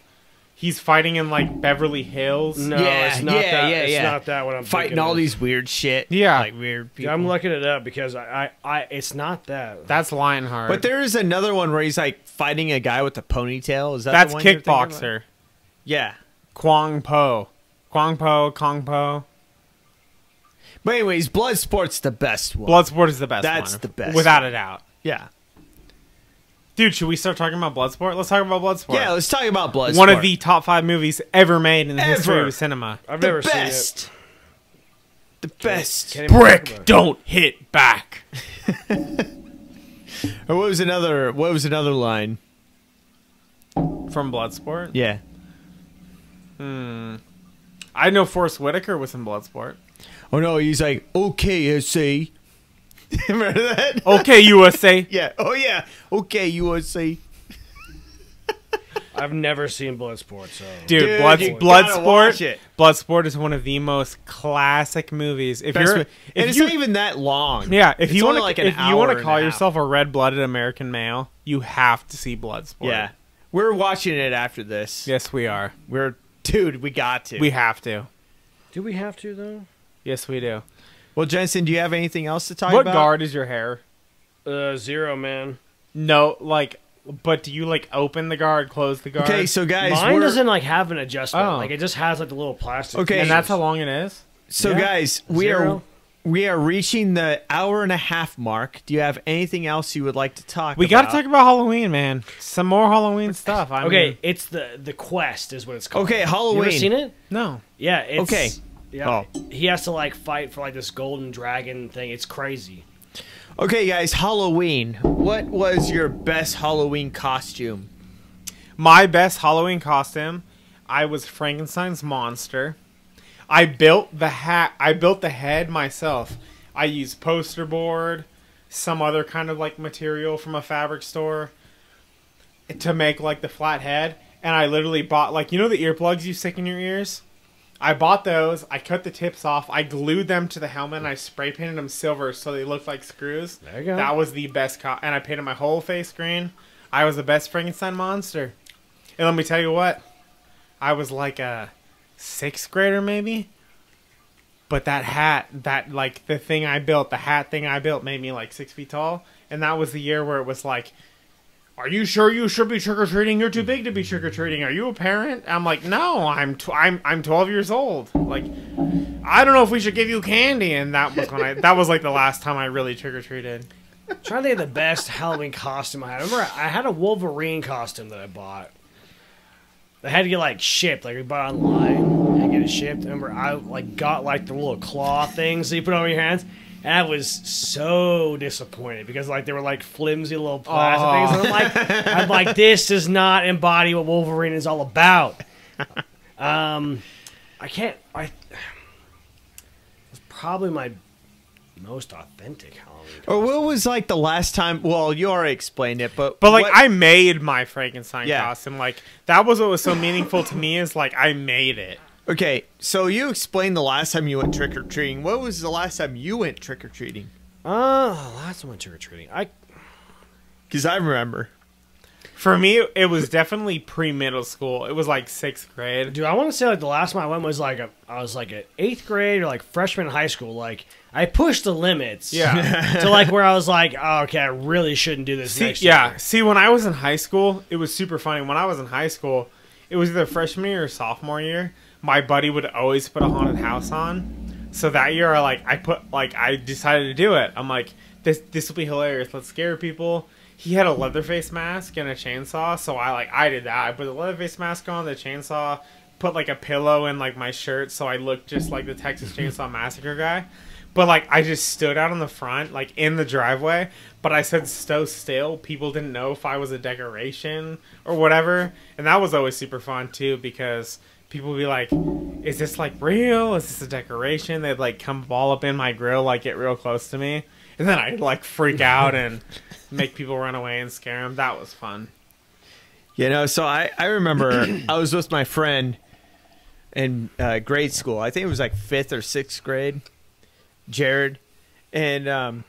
Speaker 1: He's fighting in like Beverly Hills.
Speaker 3: No,
Speaker 2: Yeah,
Speaker 3: it's not
Speaker 2: yeah,
Speaker 3: that.
Speaker 2: yeah,
Speaker 3: It's
Speaker 2: yeah.
Speaker 3: not that what I'm
Speaker 2: Fighting
Speaker 3: thinking
Speaker 2: all
Speaker 3: of.
Speaker 2: these weird shit.
Speaker 1: Yeah.
Speaker 2: Like weird people.
Speaker 3: Yeah, I'm looking it up because I it's not that.
Speaker 1: That's Lionheart.
Speaker 2: But there is another one where he's like fighting a guy with a ponytail. Is that
Speaker 1: that's
Speaker 2: the one you're thinking about?
Speaker 1: Kickboxer.
Speaker 2: Yeah.
Speaker 1: Kwang Po. Kong Po.
Speaker 2: But anyways, Bloodsport's the best one.
Speaker 1: Bloodsport is the best
Speaker 2: That's
Speaker 1: one.
Speaker 2: the best
Speaker 1: Without
Speaker 2: one.
Speaker 1: a doubt.
Speaker 2: Yeah.
Speaker 1: Dude, should we start talking about Bloodsport? Let's talk about Bloodsport.
Speaker 2: Yeah, let's talk about Bloodsport.
Speaker 1: One of the top 5 movies ever made in the history
Speaker 2: Ever.
Speaker 1: of cinema.
Speaker 3: I've
Speaker 2: the
Speaker 3: never
Speaker 2: best. The best.
Speaker 3: Can't even talk about
Speaker 1: Brick,
Speaker 3: it.
Speaker 1: don't hit back.
Speaker 2: Or what was another line?
Speaker 1: From Bloodsport?
Speaker 2: Yeah.
Speaker 1: I know Forrest Whitaker was in Bloodsport.
Speaker 2: Oh no, he's like, okay, SA. Remember that?
Speaker 1: Okay, USA.
Speaker 2: Yeah. Oh yeah. Okay, USA.
Speaker 3: I've never seen Bloodsport, so
Speaker 1: Dude,
Speaker 2: Dude, you gotta watch
Speaker 1: Bloodsport.
Speaker 2: it.
Speaker 1: Bloodsport is one of the most classic movies. If
Speaker 2: Best
Speaker 1: you're,
Speaker 2: one. And
Speaker 1: if
Speaker 2: it's
Speaker 1: you,
Speaker 2: not even that long.
Speaker 1: yeah, if
Speaker 2: It's
Speaker 1: you want
Speaker 2: only
Speaker 1: to,
Speaker 2: like an
Speaker 1: if you
Speaker 2: hour
Speaker 1: want
Speaker 2: and
Speaker 1: to
Speaker 2: a
Speaker 1: call
Speaker 2: half.
Speaker 1: yourself a red-blooded American male, you have to see Bloodsport.
Speaker 2: Yeah. We're watching it after this.
Speaker 1: Yes, we are.
Speaker 2: Dude, we got to.
Speaker 1: We have to.
Speaker 3: do we have to though?
Speaker 1: Yes, we do.
Speaker 2: Well, Jensen, do you have anything else to talk
Speaker 1: What
Speaker 2: about?
Speaker 1: guard is your hair?
Speaker 3: Zero, man.
Speaker 1: No, like, but do you like open the guard, close the guard?
Speaker 2: Okay, so guys,
Speaker 3: Mine
Speaker 2: we're-
Speaker 3: doesn't like have an adjustment.
Speaker 1: Oh.
Speaker 3: Like it just has like the little plastic.
Speaker 2: Okay,
Speaker 1: and
Speaker 3: pieces.
Speaker 1: that's how long it is.
Speaker 2: So
Speaker 3: Yeah.
Speaker 2: guys,
Speaker 3: Zero.
Speaker 2: we are reaching the hour and a half mark. Do you have anything else you would like to talk
Speaker 1: We
Speaker 2: about?
Speaker 1: got to talk about Halloween, man. Some more Halloween stuff. I
Speaker 3: Okay,
Speaker 1: mean,
Speaker 3: it's the quest is what it's called.
Speaker 2: Okay,
Speaker 3: You
Speaker 2: Halloween.
Speaker 3: ever seen it?
Speaker 1: no.
Speaker 3: Yeah. It's,
Speaker 2: Okay.
Speaker 3: Yeah.
Speaker 2: Oh.
Speaker 3: He has to like fight for like this golden dragon thing. It's crazy.
Speaker 2: Okay, guys, Halloween. What was your best Halloween costume?
Speaker 1: My best Halloween costume, I was Frankenstein's monster. I built the hat. I built the head myself. I used poster board, some other kind of like material from a fabric store to make like the flat head. And I literally bought like, you know the earplugs you stick in your ears? I bought those. I cut the tips off. I glued them to the helmet and I spray painted them silver so they looked like screws.
Speaker 3: There you go.
Speaker 1: That was the best and I painted my whole face green. I was the best Frankenstein monster. And let me tell you what, I was like a 6th grader maybe. But that hat, that like the thing I built, the hat thing I built made me like 6 feet tall. And that was the year where it was like, are you sure you should be trick-or-treating? You're too big to be trick-or-treating. Are you a parent? I'm like, no, I'm 12 years old. Like, I don't know if we should give you candy. And that was when that was like the last time I really trick-or-treated.
Speaker 3: I'm trying to think of the best Halloween costume I had. I remember I had a Wolverine costume that I bought. I had to get like shipped. Like we bought online and get it shipped. I remember I like got like the little claw things that you put on your hands. And I was so disappointed because like they were like flimsy little plastic things. And I'm like, this does not embody what Wolverine is all about. I can't. It's probably my most authentic Halloween.
Speaker 2: Or what was like the last time? Well, you already explained it, but
Speaker 1: But like
Speaker 2: what-
Speaker 1: I made my Frankenstein
Speaker 2: Yeah.
Speaker 1: costume. Like that was what was so meaningful to me is like I made it.
Speaker 2: Okay, so you explained the last time you went trick or treating. What was the last time you went trick or treating?
Speaker 3: Last time I went trick or treating,
Speaker 2: Because I remember.
Speaker 1: For me, it was definitely pre-middle school. It was like 6th grade.
Speaker 3: dude, I want to say like the last time I went was like I was like at 8th grade or like freshman in high school. Like I pushed the limits.
Speaker 1: Yeah.
Speaker 3: To like where I was like, oh, okay, I really shouldn't do this next year.
Speaker 1: Yeah. See, when I was in high school, it was super funny. When I was in high school, it was either freshman year or sophomore year. My buddy would always put a haunted house on. So that year, I decided to do it. I'm like, this will be hilarious. Let's scare people. He had a Leatherface mask and a chainsaw, so I did that. I put the Leatherface mask on, the chainsaw, put like a pillow in like my shirt, so I looked just like the Texas Chainsaw Massacre guy. But like I just stood out on the front, like in the driveway. But I said "stow still." People didn't know if I was a decoration or whatever, and that was always super fun too because people would be like, "Is this like real? Is this a decoration?" They'd like come all up in my grill, like get real close to me, and then I'd like freak out and make people run away and scare them. That was fun.
Speaker 2: You know, so I remember I was with my friend in grade school. I think it was like 5th or 6th grade, Jared. And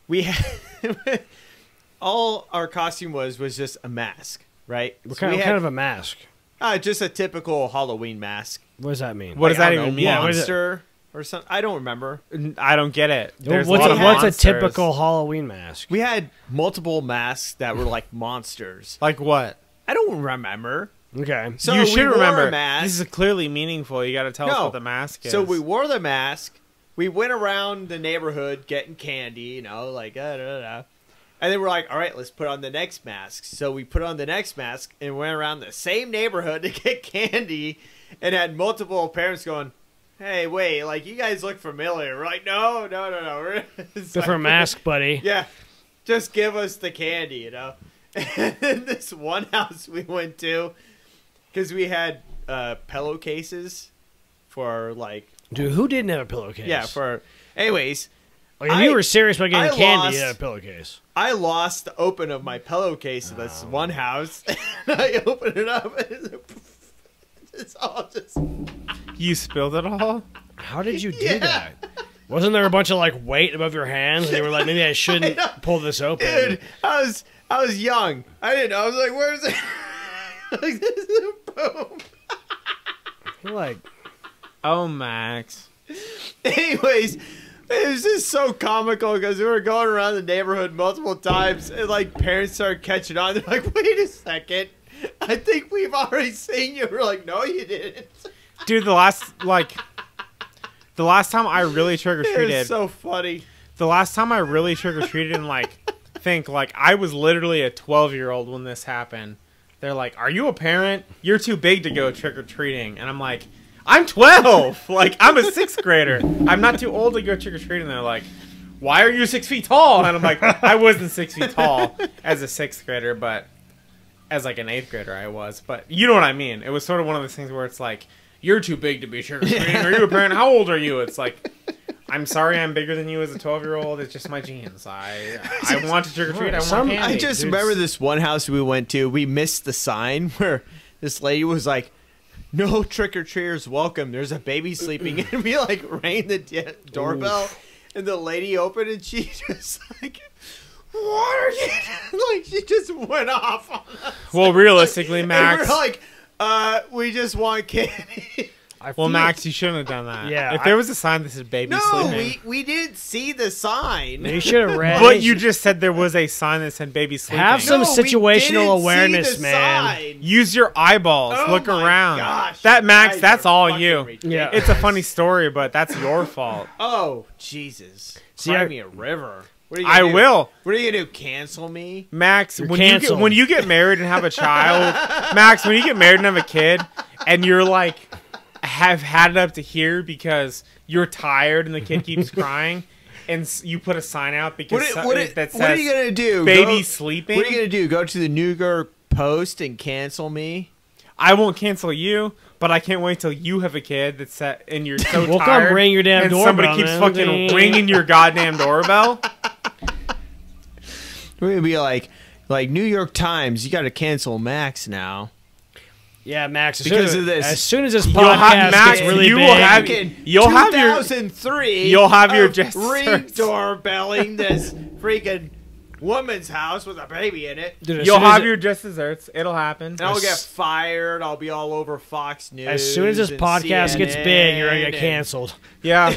Speaker 2: we had all our costume was just a mask, right?
Speaker 3: What kind of a mask?
Speaker 2: Just a typical Halloween mask.
Speaker 3: What does that mean?
Speaker 1: What does that even mean?
Speaker 3: Yeah, what is it?
Speaker 2: Monster or something. I don't remember.
Speaker 1: I don't get it. There's
Speaker 3: What's
Speaker 1: a lot of
Speaker 3: a
Speaker 1: monsters.
Speaker 3: typical Halloween mask?
Speaker 2: We had multiple masks that were like monsters.
Speaker 1: Like what?
Speaker 2: I don't remember.
Speaker 3: Okay.
Speaker 2: So
Speaker 1: you
Speaker 2: we
Speaker 1: should
Speaker 2: wore
Speaker 1: remember.
Speaker 2: a mask.
Speaker 1: This is clearly meaningful. You got to tell us what the mask is.
Speaker 2: So we wore the mask. We went around the neighborhood getting candy, you know, like and then we're like, all right, let's put on the next mask. So we put on the next mask and went around the same neighborhood to get candy, and had multiple parents going, "Hey, wait, like you guys look familiar." We're like, no.
Speaker 3: Different mask, buddy.
Speaker 2: Yeah, just give us the candy, you know. And this one house we went to, because we had pillowcases for like.
Speaker 3: Dude, who didn't have a pillowcase?
Speaker 2: Yeah, anyways.
Speaker 3: Like, if you were serious about getting candy, you
Speaker 2: lost-
Speaker 3: had a pillowcase.
Speaker 2: I lost the open of my pillowcase in this one house, and I opened it up, and it's all just.
Speaker 1: You spilled it all?
Speaker 3: How did you do that? Wasn't there a bunch of like weight above your hands, and they were like, maybe I shouldn't pull this open?
Speaker 2: Dude, I was young. I didn't know. I was like, "Where's it?" Like this is boom.
Speaker 3: You're like,
Speaker 1: Oh, Max.
Speaker 2: Anyways, it was just so comical because we were going around the neighborhood multiple times, and like parents started catching on. They're like, "Wait a second, I think we've already seen you." We're like, "No, you didn't."
Speaker 1: Dude, the last time I really trick-or-treated.
Speaker 2: It was so funny.
Speaker 1: The last time I really trick-or-treated and I was literally a 12-year-old when this happened. They're like, "Are you a parent? You're too big to go trick-or-treating." And I'm like, I'm 12. Like, I'm a 6th grader. I'm not too old to go trick-or-treating. They're like, "Why are you 6 feet tall?" And I'm like, I wasn't 6 feet tall as a 6th grader, but as like an 8th grader I was. But you know what I mean. It was sort of one of those things where it's like, "You're too big to be trick-or-treating. Are you a parent? How old are you?" It's like, I'm sorry I'm bigger than you as a 12-year-old. It's just my genes. I want to trick-or-treat. I want candy.
Speaker 2: I just remember this one house we went to. We missed the sign where this lady was like, "No trick-or-treaters welcome. There's a baby sleeping." And we like rang the doorbell. Oof. And the lady opened and she just like, "What are you doing?" Like she just went off on us.
Speaker 1: Well, realistically, Max.
Speaker 2: And we're like, we just want candy.
Speaker 1: Well, Max, you shouldn't have done that.
Speaker 3: Yeah,
Speaker 1: if there was a sign that said "baby sleeping,"
Speaker 2: we didn't see the sign.
Speaker 3: You should have read.
Speaker 1: But you just said there was a sign that said "baby sleeping."
Speaker 3: Have some situational awareness, man.
Speaker 2: Sign.
Speaker 1: Use your eyeballs.
Speaker 2: Oh
Speaker 1: Look around.
Speaker 2: Gosh,
Speaker 1: that Max,
Speaker 2: guys
Speaker 1: that's
Speaker 2: are
Speaker 1: all
Speaker 2: fucking
Speaker 1: you.
Speaker 2: ridiculous.
Speaker 3: Yeah.
Speaker 1: It's a funny story, but that's your fault.
Speaker 2: Oh Jesus! Cry me a river. What are you
Speaker 1: I
Speaker 2: gonna do?
Speaker 1: will.
Speaker 2: What are you gonna do? Cancel me?
Speaker 1: Max,
Speaker 3: You're
Speaker 1: when
Speaker 3: canceled.
Speaker 1: you get married and have a child, Max, when you get married and have a kid, and you're like, have had it up to here because you're tired and the kid keeps crying, and you put a sign out because that says,
Speaker 2: what are you gonna do?
Speaker 1: "Baby sleeping."
Speaker 2: What are you gonna do? Go to the New York Post and cancel me?
Speaker 1: I won't cancel you, but I can't wait till you have a kid that's set and you're so
Speaker 3: We'll
Speaker 1: tired.
Speaker 3: come ring your damn
Speaker 1: and
Speaker 3: doorbell,
Speaker 1: somebody keeps
Speaker 3: man.
Speaker 1: fucking ringing your goddamn doorbell.
Speaker 2: We're gonna be like New York Times. You got to cancel Max now.
Speaker 3: Yeah, Max.
Speaker 2: Because of this.
Speaker 3: As soon as this
Speaker 1: You'll have-
Speaker 3: podcast
Speaker 1: Max,
Speaker 3: gets really
Speaker 1: you
Speaker 3: big,
Speaker 1: will have- you'll have your-
Speaker 2: 2003.
Speaker 1: you'll have your
Speaker 2: of
Speaker 1: just
Speaker 2: ring
Speaker 1: search.
Speaker 2: doorbelling this freaking woman's house with a baby in it.
Speaker 3: dude, as
Speaker 1: You'll
Speaker 3: soon as
Speaker 1: have
Speaker 3: it-
Speaker 1: your just desserts. It'll happen.
Speaker 2: And I'll get fired. I'll be all over Fox News.
Speaker 3: As soon as this
Speaker 2: and
Speaker 3: podcast gets big, you're gonna get
Speaker 2: CNN,
Speaker 3: canceled.
Speaker 1: Yeah.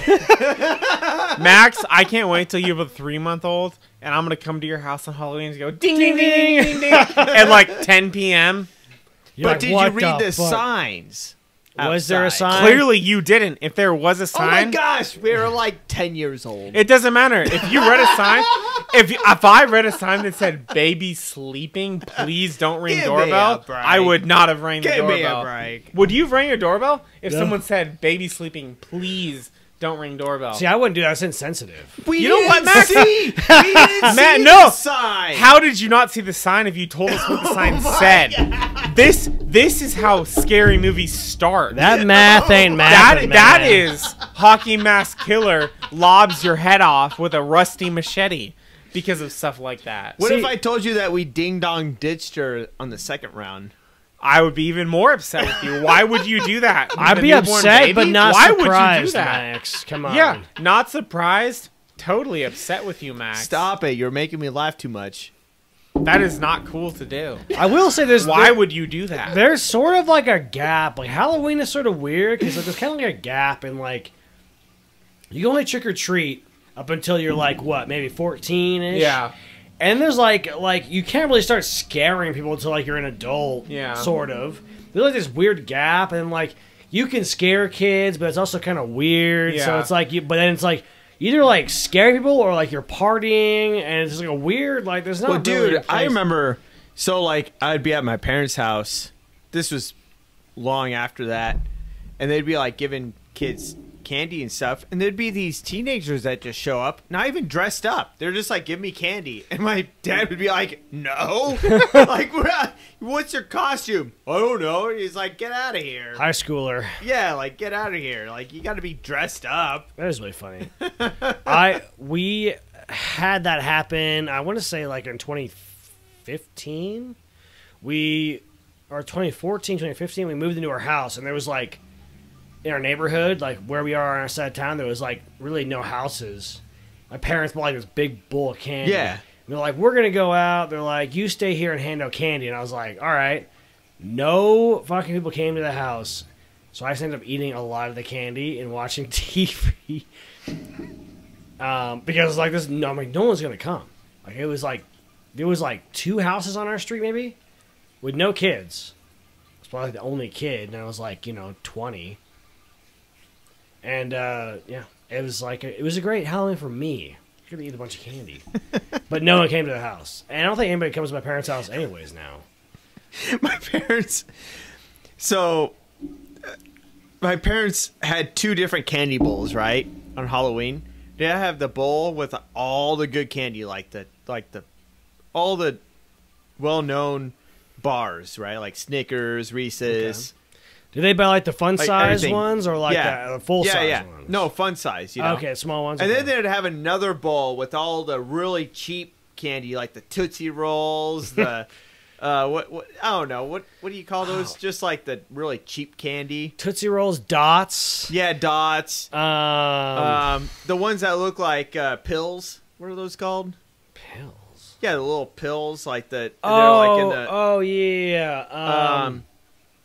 Speaker 1: Max, I can't wait till you have a 3-month-old, and I'm gonna come to your house on Halloween and go ding ding ding ding ding ding at like 10 p.m.
Speaker 3: You're
Speaker 2: But
Speaker 3: like,
Speaker 2: did you
Speaker 3: "What
Speaker 2: read the
Speaker 3: fuck?"
Speaker 2: signs?
Speaker 3: Was there a
Speaker 2: outside?
Speaker 3: sign?
Speaker 1: Clearly, you didn't. If there was a
Speaker 2: Oh
Speaker 1: sign,
Speaker 2: my gosh, we were like 10 years old.
Speaker 1: it doesn't matter. If you read a sign, if I read a sign that said "baby sleeping, please don't ring
Speaker 2: Give me
Speaker 1: doorbell,"
Speaker 2: a break.
Speaker 1: I would not have rang the
Speaker 2: Give me
Speaker 1: doorbell.
Speaker 2: a break.
Speaker 1: Would you have rang your doorbell if
Speaker 3: No.
Speaker 1: someone said "baby sleeping, please don't ring doorbell"?
Speaker 3: See, I wouldn't do that. That's insensitive.
Speaker 2: We
Speaker 1: You know what,
Speaker 2: didn't
Speaker 1: Max?
Speaker 2: see- we didn't
Speaker 1: Matt,
Speaker 2: see
Speaker 1: no.
Speaker 2: the sign.
Speaker 1: How did you not see the sign if you told us what the sign said? This is how scary movies start.
Speaker 3: That math ain't
Speaker 1: That
Speaker 3: math.
Speaker 1: that is hockey mask killer lobs your head off with a rusty machete because of stuff like that.
Speaker 2: What
Speaker 3: See-
Speaker 2: if I told you that we ding dong ditched her on the second round?
Speaker 1: I would be even more upset with you. Why would you do that? With
Speaker 3: I'd
Speaker 1: a
Speaker 3: be
Speaker 1: newborn
Speaker 3: upset,
Speaker 1: baby?
Speaker 3: but not
Speaker 1: Why
Speaker 3: surprised,
Speaker 1: would you do that?
Speaker 3: Max. Come on.
Speaker 1: Yeah, not surprised. Totally upset with you, Max.
Speaker 2: Stop it! You're making me laugh too much.
Speaker 1: That is not cool to do.
Speaker 3: I will say this.
Speaker 1: Why would you do that?
Speaker 3: There's sort of like a gap. Like Halloween is sort of weird because there's kind of like a gap in like you can only trick or treat up until you're like what, maybe 14ish.
Speaker 1: Yeah.
Speaker 3: And there's like you can't really start scaring people until like you're an adult.
Speaker 1: Yeah.
Speaker 3: Sort of. There's like this weird gap, and like you can scare kids, but it's also kind of weird. So
Speaker 1: Yeah.
Speaker 3: it's like but then it's like either like scaring people or like you're partying, and it's just like a weird like there's not.
Speaker 2: Well,
Speaker 3: really
Speaker 2: dude,
Speaker 3: a
Speaker 2: I
Speaker 3: place-
Speaker 2: remember. So, like, I'd be at my parents' house. This was long after that, and they'd be like giving kids candy and stuff, and there'd be these teenagers that just show up, not even dressed up. They're just like, "Give me candy," and my dad would be like, "No, like, what's your costume?" I don't know. He's like, "Get out of here."
Speaker 3: high schooler.
Speaker 2: Yeah, like, get out of here. Like, you got to be dressed up.
Speaker 3: That is really funny. We had that happen. I want to say like in 2015, or 2014, 2015. We moved into our house, and there was like in our neighborhood, like where we are on our side of town, there was like really no houses. My parents bought like this big bowl of candy.
Speaker 2: Yeah.
Speaker 3: And they're like, we're gonna go out. They're like, you stay here and hand out candy. And I was like, all right. No fucking people came to the house. So I just ended up eating a lot of the candy and watching TV. Because like this, no, I'm like, no one's gonna come. Like it was like there was like 2 houses on our street maybe with no kids. I was probably the only kid, and I was like 20. And yeah, it was like it was a great Halloween for me. I could eat a bunch of candy, but no one came to the house, and I don't think anybody comes to my parents' house anyways now.
Speaker 2: My parents. So, my parents had 2 different candy bowls, right, on Halloween. They have the bowl with all the good candy, like all the well-known bars, right, like Snickers, Reese's.
Speaker 3: Do they buy like the fun
Speaker 2: Like
Speaker 3: size
Speaker 2: everything.
Speaker 3: ones or like the full size ones?
Speaker 2: No, fun size. You know?
Speaker 3: Okay, small ones.
Speaker 2: And
Speaker 3: okay.
Speaker 2: then they'd have another bowl with all the really cheap candy, like the Tootsie Rolls, the what I don't know what do you call those? Just like the really cheap candy.
Speaker 3: Tootsie Rolls, Dots.
Speaker 2: Yeah, Dots. The ones that look like pills. What are those called?
Speaker 3: Pills.
Speaker 2: Yeah, the little pills, like the.
Speaker 3: Oh,
Speaker 2: they're like in the,
Speaker 3: oh yeah.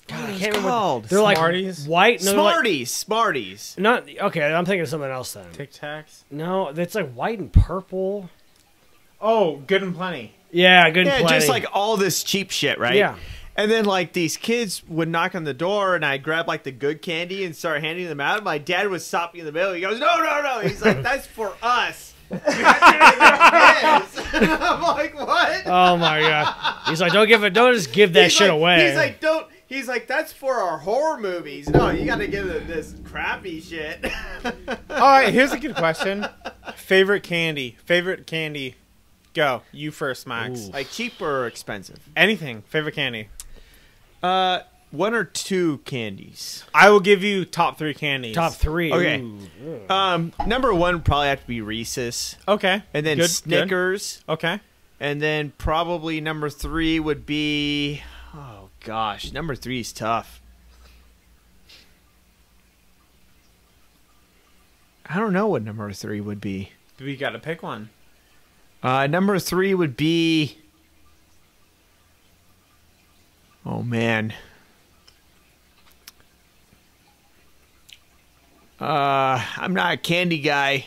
Speaker 3: God, I can't remember.
Speaker 2: called?
Speaker 3: They're like
Speaker 1: Smarties?
Speaker 3: white. No, they're like-
Speaker 2: Smarties.
Speaker 3: not okay. I'm thinking of something else then.
Speaker 1: Tic Tacs.
Speaker 3: No, it's like white and purple.
Speaker 1: Oh, Good and Plenty.
Speaker 3: Yeah, good.
Speaker 2: Yeah,
Speaker 3: and plenty.
Speaker 2: just like all this cheap shit, right?
Speaker 3: Yeah.
Speaker 2: And then like these kids would knock on the door, and I'd grab like the good candy and start handing them out. My dad would stop me in the middle. He goes, "No!" He's like, "That's for us." I'm like, "What?"
Speaker 3: Oh my god. He's like, don't just give that
Speaker 2: He's
Speaker 3: shit
Speaker 2: like-
Speaker 3: away.
Speaker 2: He's like, "Don't." He's like, "That's for our horror movies. No, you got to give them this crappy shit."
Speaker 1: All right, here's a good question. Favorite candy. Go. You first, Max.
Speaker 3: Ooh.
Speaker 2: Like cheap or expensive?
Speaker 1: Anything. Favorite candy.
Speaker 2: 1 or 2 candies.
Speaker 1: I will give you top 3 candies.
Speaker 3: Top 3.
Speaker 2: Okay.
Speaker 3: Ooh.
Speaker 2: Number 1 probably have to be Reese's,
Speaker 1: Okay.
Speaker 2: and then
Speaker 1: Good,
Speaker 2: Snickers,
Speaker 1: good. Okay.
Speaker 2: and then probably number 3 would be, oh gosh, number 3 is tough. I don't know what number 3 would be.
Speaker 1: We got to pick one.
Speaker 2: Number 3 would be. Oh man. I'm not a candy guy.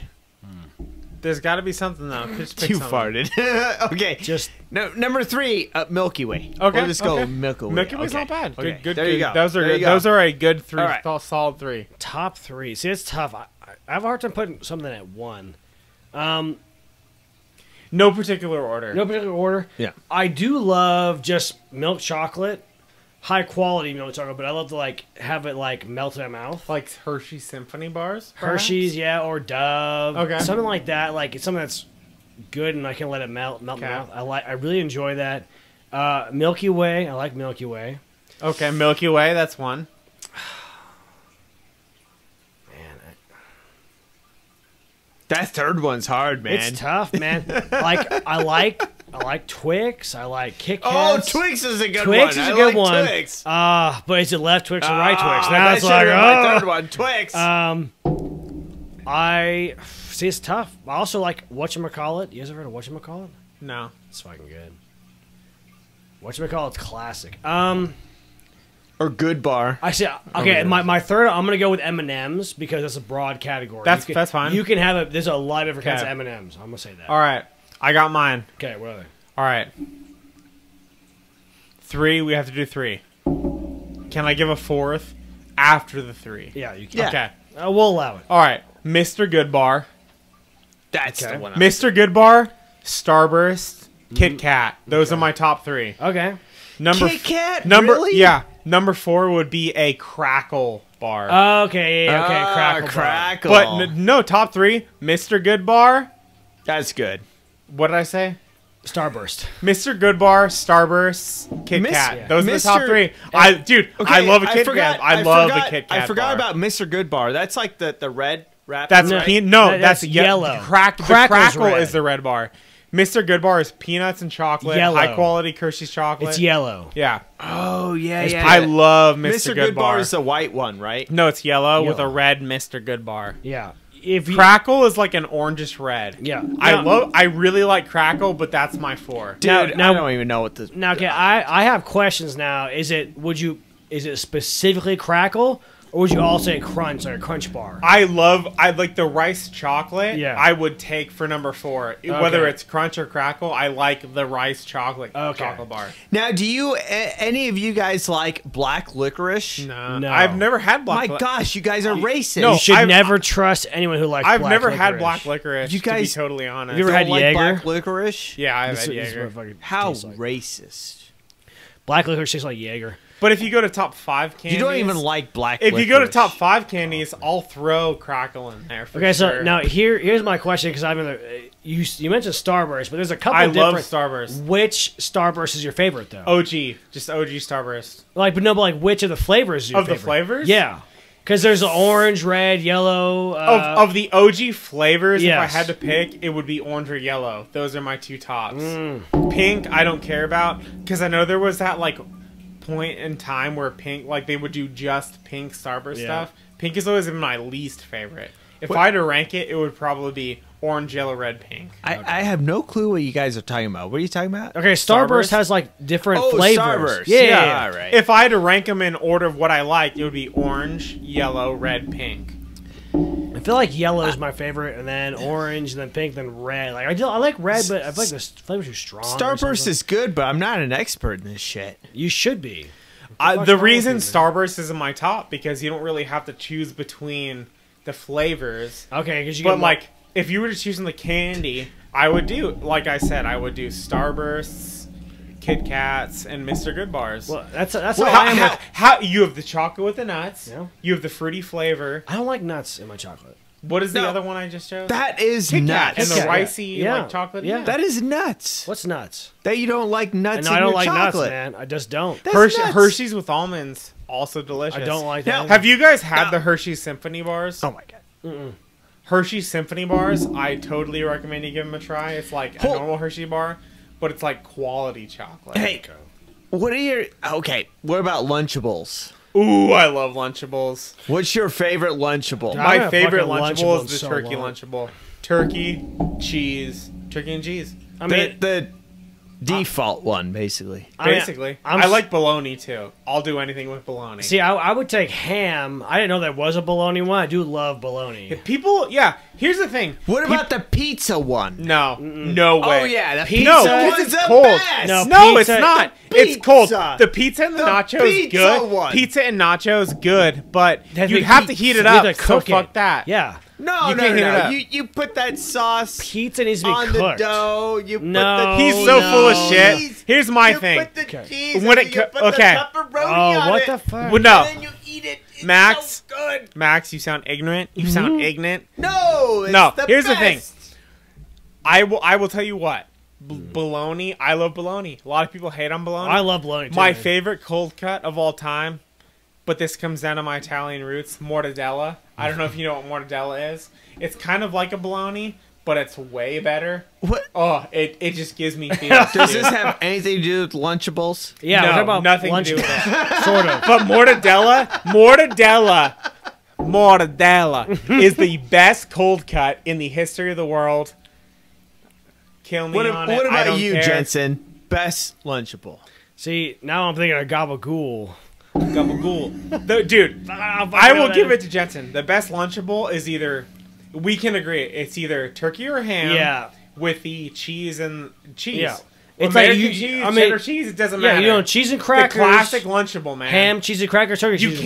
Speaker 1: There's got to be something though. Just pick
Speaker 2: You
Speaker 1: something.
Speaker 2: farted. Okay.
Speaker 3: Just
Speaker 2: No, number 3, Milky Way.
Speaker 1: Okay.
Speaker 2: We'll just go Milky Way.
Speaker 1: Milky Way's
Speaker 2: Okay.
Speaker 1: not bad.
Speaker 2: Okay.
Speaker 1: Good.
Speaker 2: There you go.
Speaker 1: Those are
Speaker 2: There you
Speaker 1: good.
Speaker 2: go.
Speaker 1: Those are a good 3.
Speaker 2: All right.
Speaker 1: Solid 3.
Speaker 3: top 3. See, it's tough. I have a hard time putting something at 1.
Speaker 1: No particular order.
Speaker 3: No particular order.
Speaker 2: Yeah.
Speaker 3: I do love just milk chocolate, high quality milk chocolate, but I love to like have it like melt in my mouth.
Speaker 1: Like Hershey Symphony bars. perhaps?
Speaker 3: Hershey's, yeah, or Dove,
Speaker 1: Okay.
Speaker 3: something like that. Like it's something that's good and I can let it melt in my
Speaker 1: Okay.
Speaker 3: mouth. I really enjoy that. Milky Way, I like Milky Way.
Speaker 1: Okay, Milky Way. That's one.
Speaker 3: Man,
Speaker 2: That third one's hard, man.
Speaker 3: it's tough, man. Like I like Twix. I like Kit
Speaker 2: Oh,
Speaker 3: Kats.
Speaker 2: Twix is a good
Speaker 3: Twix
Speaker 2: one.
Speaker 3: is a
Speaker 2: I
Speaker 3: good
Speaker 2: like
Speaker 3: one.
Speaker 2: Twix.
Speaker 3: But is it left Twix or right Twix? Now
Speaker 2: that
Speaker 3: it's
Speaker 2: should
Speaker 3: like,
Speaker 2: have been my
Speaker 3: oh.
Speaker 2: third one. Twix.
Speaker 3: I see it's tough. I also like whatchamacallit. You guys ever heard of whatchamacallit?
Speaker 1: No.
Speaker 3: It's fucking good. Whatchamacallit's classic.
Speaker 2: Or Good Bar.
Speaker 3: I see. Okay, my third. I'm gonna go with M&Ms because that's a broad category.
Speaker 1: That's
Speaker 3: You can-
Speaker 1: fine.
Speaker 3: You can have a. There's a lot of different kinds of
Speaker 1: Okay.
Speaker 3: M&Ms. I'm gonna say that.
Speaker 1: All right. I got mine.
Speaker 3: Okay, what are they?
Speaker 1: All right. 3. We have to do 3. Can I give a 4th after the 3?
Speaker 3: Yeah, you can.
Speaker 2: Yeah.
Speaker 1: Okay.
Speaker 3: We'll allow it.
Speaker 1: All right. Mr. Good Bar.
Speaker 2: That's
Speaker 3: Okay.
Speaker 2: the one.
Speaker 1: Mr. Good Bar. Starburst. Kit Kat. Those are my top 3.
Speaker 3: Okay.
Speaker 2: Kit Kat?
Speaker 1: Number
Speaker 2: Really?
Speaker 1: Yeah. Number 4 would be a Crackle bar.
Speaker 3: Okay. Yeah, okay. Crackle. Bar.
Speaker 2: Crackle.
Speaker 1: But no, top 3. Mr. Good Bar.
Speaker 2: That's good.
Speaker 1: What did I say?
Speaker 3: Starburst.
Speaker 1: Mr. Good Bar, Starburst, Kit Kat.
Speaker 2: Yeah.
Speaker 1: Those are the top
Speaker 2: Mr.
Speaker 1: 3.
Speaker 2: Okay,
Speaker 1: I love a Kit
Speaker 2: forgot-
Speaker 1: Kat. I love
Speaker 2: forgot-
Speaker 1: a Kit Kat.
Speaker 2: I forgot
Speaker 1: bar.
Speaker 2: about Mr. Good Bar. That's like the red wrap.
Speaker 1: That's
Speaker 3: No,
Speaker 1: that's
Speaker 3: yellow.
Speaker 1: The
Speaker 3: Crackle's
Speaker 1: Crackle
Speaker 3: red.
Speaker 1: is the red bar. Mr. Good Bar is peanuts and chocolate,
Speaker 3: Yellow.
Speaker 1: high quality Hershey's chocolate.
Speaker 3: It's yellow.
Speaker 1: Yeah,
Speaker 2: Oh, yeah, yeah.
Speaker 1: I love
Speaker 2: Mr. Good Bar is the white one, right?
Speaker 1: No, it's yellow with a
Speaker 3: Yellow.
Speaker 1: red Mr. Good Bar.
Speaker 3: Yeah. If you.
Speaker 1: Crackle is like an orangish red.
Speaker 3: Yeah.
Speaker 1: I really like Crackle, but that's my 4.
Speaker 2: Dude,
Speaker 3: Now-
Speaker 2: I don't even know what the...
Speaker 3: Now, okay, I have questions now. Is it specifically Crackle, or would you all say Crunch, like a Crunch bar?
Speaker 1: I like the rice chocolate.
Speaker 3: Yeah.
Speaker 1: I would take for number 4. Whether
Speaker 3: Okay.
Speaker 1: it's Crunch or Crackle, I like the rice chocolate
Speaker 3: Okay.
Speaker 1: chocolate bar.
Speaker 2: Now, do you... any of you guys like black licorice?
Speaker 1: No.
Speaker 3: No.
Speaker 1: I've never had black.
Speaker 2: My gosh, you guys are racist.
Speaker 1: No,
Speaker 3: You should
Speaker 1: I've-
Speaker 3: never trust anyone who likes
Speaker 1: I've
Speaker 3: black
Speaker 1: never had
Speaker 3: licorice.
Speaker 1: black licorice.
Speaker 2: You guys-
Speaker 1: to be totally honest.
Speaker 3: Have you ever
Speaker 2: Don't
Speaker 3: had
Speaker 2: like
Speaker 3: Jaeger?
Speaker 2: black licorice?
Speaker 1: Yeah, I've
Speaker 3: This
Speaker 1: had
Speaker 3: is
Speaker 1: Jaeger.
Speaker 3: what it fucking
Speaker 2: How
Speaker 3: tastes like.
Speaker 2: racist.
Speaker 3: Black licorice tastes like Jaeger.
Speaker 1: But if you go to top 5 candies,
Speaker 2: You don't even like black
Speaker 1: If you go to
Speaker 2: licorice.
Speaker 1: top 5 candies, I'll throw Crackle in there. For
Speaker 3: Okay,
Speaker 1: sure.
Speaker 3: so now here's my question because I'm in the you mentioned Starburst, but there's a couple
Speaker 1: I
Speaker 3: different.
Speaker 1: love Starburst.
Speaker 3: Which Starburst is your favorite though?
Speaker 1: OG, just OG Starburst.
Speaker 3: But like which of the flavors is your
Speaker 1: Of the
Speaker 3: favorite?
Speaker 1: flavors?
Speaker 3: Yeah, because there's the orange, red, yellow.
Speaker 1: Of the OG flavors, if I
Speaker 3: yes.
Speaker 1: had to pick, it would be orange or yellow. Those are my 2 tops.
Speaker 3: Mm.
Speaker 1: Pink, I don't care about because I know there was that like point in time where pink, like they would do just pink Starburst
Speaker 3: Yeah.
Speaker 1: stuff. Pink has always been my least favorite. If I had to rank it, it would probably be orange, yellow, red, pink.
Speaker 2: I have no clue what you guys are talking about. What are you talking about?
Speaker 3: Okay, Starburst
Speaker 1: Starburst?
Speaker 3: has like different
Speaker 2: Oh,
Speaker 3: flavors.
Speaker 2: Starburst.
Speaker 3: Yeah,
Speaker 2: Yeah, all right.
Speaker 1: If I had to rank them in order of what I like, it would be orange, yellow, red, pink.
Speaker 3: I feel like yellow is my favorite, and then orange, and then pink, then red. Like I like red, but I feel like the flavor's too strong. or
Speaker 2: Starburst
Speaker 3: something.
Speaker 2: is good, but I'm not an expert in this shit.
Speaker 3: You should be.
Speaker 1: The reason Starburst is in my top because you don't really have to choose between the flavors.
Speaker 3: Okay, because you
Speaker 1: But
Speaker 3: get
Speaker 1: like, if you were to choose in the candy, I would do, like I said, I would do Starbursts, Kit Kats, and Mr. Good bars.
Speaker 3: well, that's how
Speaker 1: Well,
Speaker 3: I am. with-
Speaker 1: how you have the chocolate with the nuts.
Speaker 3: Yeah.
Speaker 1: You have the fruity flavor.
Speaker 3: I don't like nuts in my chocolate.
Speaker 1: What is the
Speaker 2: No.
Speaker 1: other one I just chose?
Speaker 2: That is
Speaker 1: Kit Kat
Speaker 2: nuts.
Speaker 1: and the
Speaker 3: Kit Kat,
Speaker 1: ricey
Speaker 3: yeah.
Speaker 1: like chocolate.
Speaker 3: Yeah.
Speaker 2: That is nuts.
Speaker 3: What's nuts?
Speaker 2: That you don't like nuts
Speaker 3: No,
Speaker 2: in
Speaker 3: I don't
Speaker 2: your
Speaker 3: like
Speaker 2: chocolate.
Speaker 3: nuts, man. I just don't.
Speaker 2: That's nuts.
Speaker 1: Hershey's with almonds, also delicious.
Speaker 3: I don't like
Speaker 2: Now-
Speaker 3: that.
Speaker 1: Have you guys had the Hershey's Symphony bars?
Speaker 2: Oh my god.
Speaker 1: Hershey's Symphony bars, I totally recommend you give them a try. It's like a
Speaker 2: Hold-
Speaker 1: normal Hershey bar, but it's like quality chocolate.
Speaker 2: Hey, What are your okay? What about Lunchables?
Speaker 1: Ooh, I love Lunchables.
Speaker 2: What's your favorite Lunchable?
Speaker 3: I
Speaker 1: My
Speaker 3: haven't
Speaker 1: favorite
Speaker 3: fucking
Speaker 1: Lunchable
Speaker 3: Lunchable
Speaker 1: is the
Speaker 3: so
Speaker 1: turkey
Speaker 3: long.
Speaker 1: Lunchable. Turkey, cheese, turkey and cheese.
Speaker 3: I mean,
Speaker 2: The default one, basically.
Speaker 3: I mean,
Speaker 1: Basically,
Speaker 3: I'm
Speaker 1: I like bologna too. I'll do anything with bologna.
Speaker 3: see, I would take ham. I didn't know there was a bologna one. I do love bologna.
Speaker 1: People, yeah. Here's the thing.
Speaker 2: What about the pizza one?
Speaker 1: No, no way.
Speaker 2: Oh yeah, the
Speaker 3: Pizza
Speaker 2: pizza
Speaker 1: No,
Speaker 2: one's
Speaker 1: because it's
Speaker 2: the
Speaker 1: cold.
Speaker 2: best.
Speaker 3: No,
Speaker 1: No,
Speaker 3: pizza-
Speaker 1: it's not.
Speaker 2: the
Speaker 1: It's cold.
Speaker 2: pizza.
Speaker 1: The pizza and the nachos
Speaker 2: pizza
Speaker 1: good.
Speaker 2: one.
Speaker 1: Pizza and nachos good, but
Speaker 3: Have
Speaker 1: you'd
Speaker 3: to
Speaker 1: have to
Speaker 3: heat-
Speaker 1: heat it
Speaker 3: you have
Speaker 1: up.
Speaker 3: to
Speaker 1: So
Speaker 3: cook it.
Speaker 1: fuck that.
Speaker 3: Yeah,
Speaker 2: No,
Speaker 1: You
Speaker 2: no,
Speaker 1: can't heat it
Speaker 2: no.
Speaker 1: up.
Speaker 2: You put that sauce
Speaker 3: pizza needs to be
Speaker 2: on
Speaker 3: cooked.
Speaker 2: the dough. You put
Speaker 3: No,
Speaker 2: the
Speaker 1: He's so
Speaker 3: no,
Speaker 1: full of shit.
Speaker 2: cheese.
Speaker 1: Here's my
Speaker 2: You
Speaker 1: thing.
Speaker 2: put the
Speaker 3: Okay.
Speaker 2: cheese
Speaker 1: When
Speaker 2: and
Speaker 1: it
Speaker 2: you
Speaker 1: co-
Speaker 2: put
Speaker 1: okay.
Speaker 2: the pepperoni
Speaker 3: Oh,
Speaker 2: on
Speaker 3: what
Speaker 2: it.
Speaker 3: the fuck?
Speaker 1: Well, no.
Speaker 2: And then you eat it. It's
Speaker 1: Max.
Speaker 2: so good.
Speaker 1: Max, you sound ignorant. You sound ignorant.
Speaker 2: No, it's
Speaker 1: No,
Speaker 2: the
Speaker 1: here's the
Speaker 2: best.
Speaker 1: thing. I will tell you what. Bologna. I love bologna. A lot of people hate on bologna.
Speaker 3: I love bologna. Too,
Speaker 1: My
Speaker 3: man.
Speaker 1: favorite cold cut of all time, but this comes down to my Italian roots, mortadella. I don't know if you know what mortadella is. It's kind of like a bologna, but it's way better.
Speaker 2: What?
Speaker 1: Oh, it just gives me feels.
Speaker 2: Does
Speaker 1: dude.
Speaker 2: this have anything to do with Lunchables?
Speaker 3: Yeah,
Speaker 1: No,
Speaker 3: we're talking about
Speaker 1: nothing
Speaker 3: lunch.
Speaker 1: to do with it.
Speaker 3: Sort of.
Speaker 1: But mortadella is the best cold cut in the history of the world. Kill me
Speaker 2: What,
Speaker 1: on it.
Speaker 2: what
Speaker 1: I
Speaker 2: about
Speaker 1: don't
Speaker 2: you,
Speaker 1: care.
Speaker 2: Jensen? Best Lunchable.
Speaker 3: See, now I'm thinking of gabagool.
Speaker 1: Gabagool. Dude, I will give it to Jensen. The best Lunchable is either, we can agree, it's either turkey or ham
Speaker 3: Yeah.
Speaker 1: with the cheese and cheese.
Speaker 3: Yeah.
Speaker 1: It's
Speaker 3: It's like
Speaker 1: American
Speaker 3: you-
Speaker 1: cheese,
Speaker 3: I mean-
Speaker 1: cheddar cheese, it doesn't
Speaker 3: Yeah,
Speaker 1: matter.
Speaker 3: you know, cheese and crackers.
Speaker 1: The classic Lunchable, man.
Speaker 3: Ham, cheese and crackers, turkey
Speaker 1: You
Speaker 3: cheese.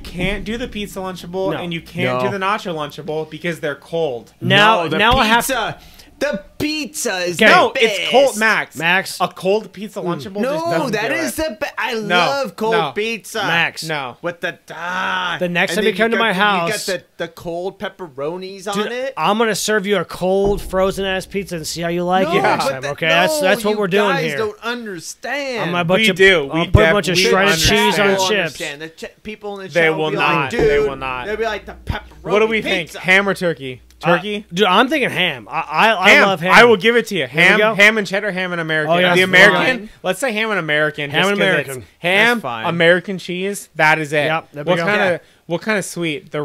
Speaker 1: can't do the pizza Lunchable
Speaker 3: No.
Speaker 1: and you can't
Speaker 2: No.
Speaker 1: do the nacho Lunchable because they're cold.
Speaker 3: Now,
Speaker 2: No, the
Speaker 3: now
Speaker 2: pizza,
Speaker 3: I have to.
Speaker 2: The pizza is
Speaker 3: Okay.
Speaker 1: No,
Speaker 2: the
Speaker 1: it's
Speaker 2: best.
Speaker 1: cold, Max.
Speaker 3: Max.
Speaker 1: A cold pizza Lunchable just
Speaker 2: No,
Speaker 1: doesn't
Speaker 2: that
Speaker 1: do
Speaker 2: is
Speaker 1: it.
Speaker 2: the best. I love cold
Speaker 1: no.
Speaker 2: pizza.
Speaker 3: Max.
Speaker 1: No.
Speaker 2: With the
Speaker 3: The next
Speaker 2: and
Speaker 3: time
Speaker 2: then
Speaker 3: you come to
Speaker 2: got
Speaker 3: my
Speaker 2: the-
Speaker 3: house-
Speaker 2: you got the cold pepperonis
Speaker 3: Dude,
Speaker 2: on it.
Speaker 3: I'm gonna serve you a cold, frozen ass pizza and see how you like it
Speaker 1: Yeah.
Speaker 3: next
Speaker 2: but
Speaker 3: time.
Speaker 2: the-
Speaker 3: Okay,
Speaker 2: no,
Speaker 3: that's what
Speaker 2: you
Speaker 3: we're doing
Speaker 2: guys
Speaker 3: here.
Speaker 2: Don't understand.
Speaker 3: I'm gonna put
Speaker 1: We
Speaker 3: you-
Speaker 1: do.
Speaker 3: I'll
Speaker 1: We
Speaker 3: put a bunch of
Speaker 1: definitely
Speaker 3: shredded
Speaker 1: understand.
Speaker 3: cheese on
Speaker 2: People
Speaker 3: chips.
Speaker 2: understand. The people in the
Speaker 1: They
Speaker 2: chat
Speaker 1: will
Speaker 2: be
Speaker 1: not.
Speaker 2: Like, Dude,
Speaker 1: They will not.
Speaker 2: They'll be like the pepperoni.
Speaker 1: What do we think?
Speaker 2: pizza.
Speaker 1: Ham or turkey? Turkey?
Speaker 3: Dude, I'm thinking ham. I
Speaker 1: Ham.
Speaker 3: love ham.
Speaker 1: I will give it to you.
Speaker 3: we
Speaker 1: Ham,
Speaker 3: go.
Speaker 1: ham and cheddar, ham and American.
Speaker 3: Oh, yeah,
Speaker 1: the
Speaker 3: that's
Speaker 1: American.
Speaker 2: fine.
Speaker 1: Let's say ham and American.
Speaker 3: Ham
Speaker 1: just
Speaker 3: and
Speaker 1: 'cause
Speaker 3: American.
Speaker 1: it's Ham,
Speaker 2: That's fine.
Speaker 1: American cheese. That is it.
Speaker 3: Yep, there we
Speaker 1: what
Speaker 3: go.
Speaker 1: kind
Speaker 2: Yeah.
Speaker 1: of what kind of sweet? Do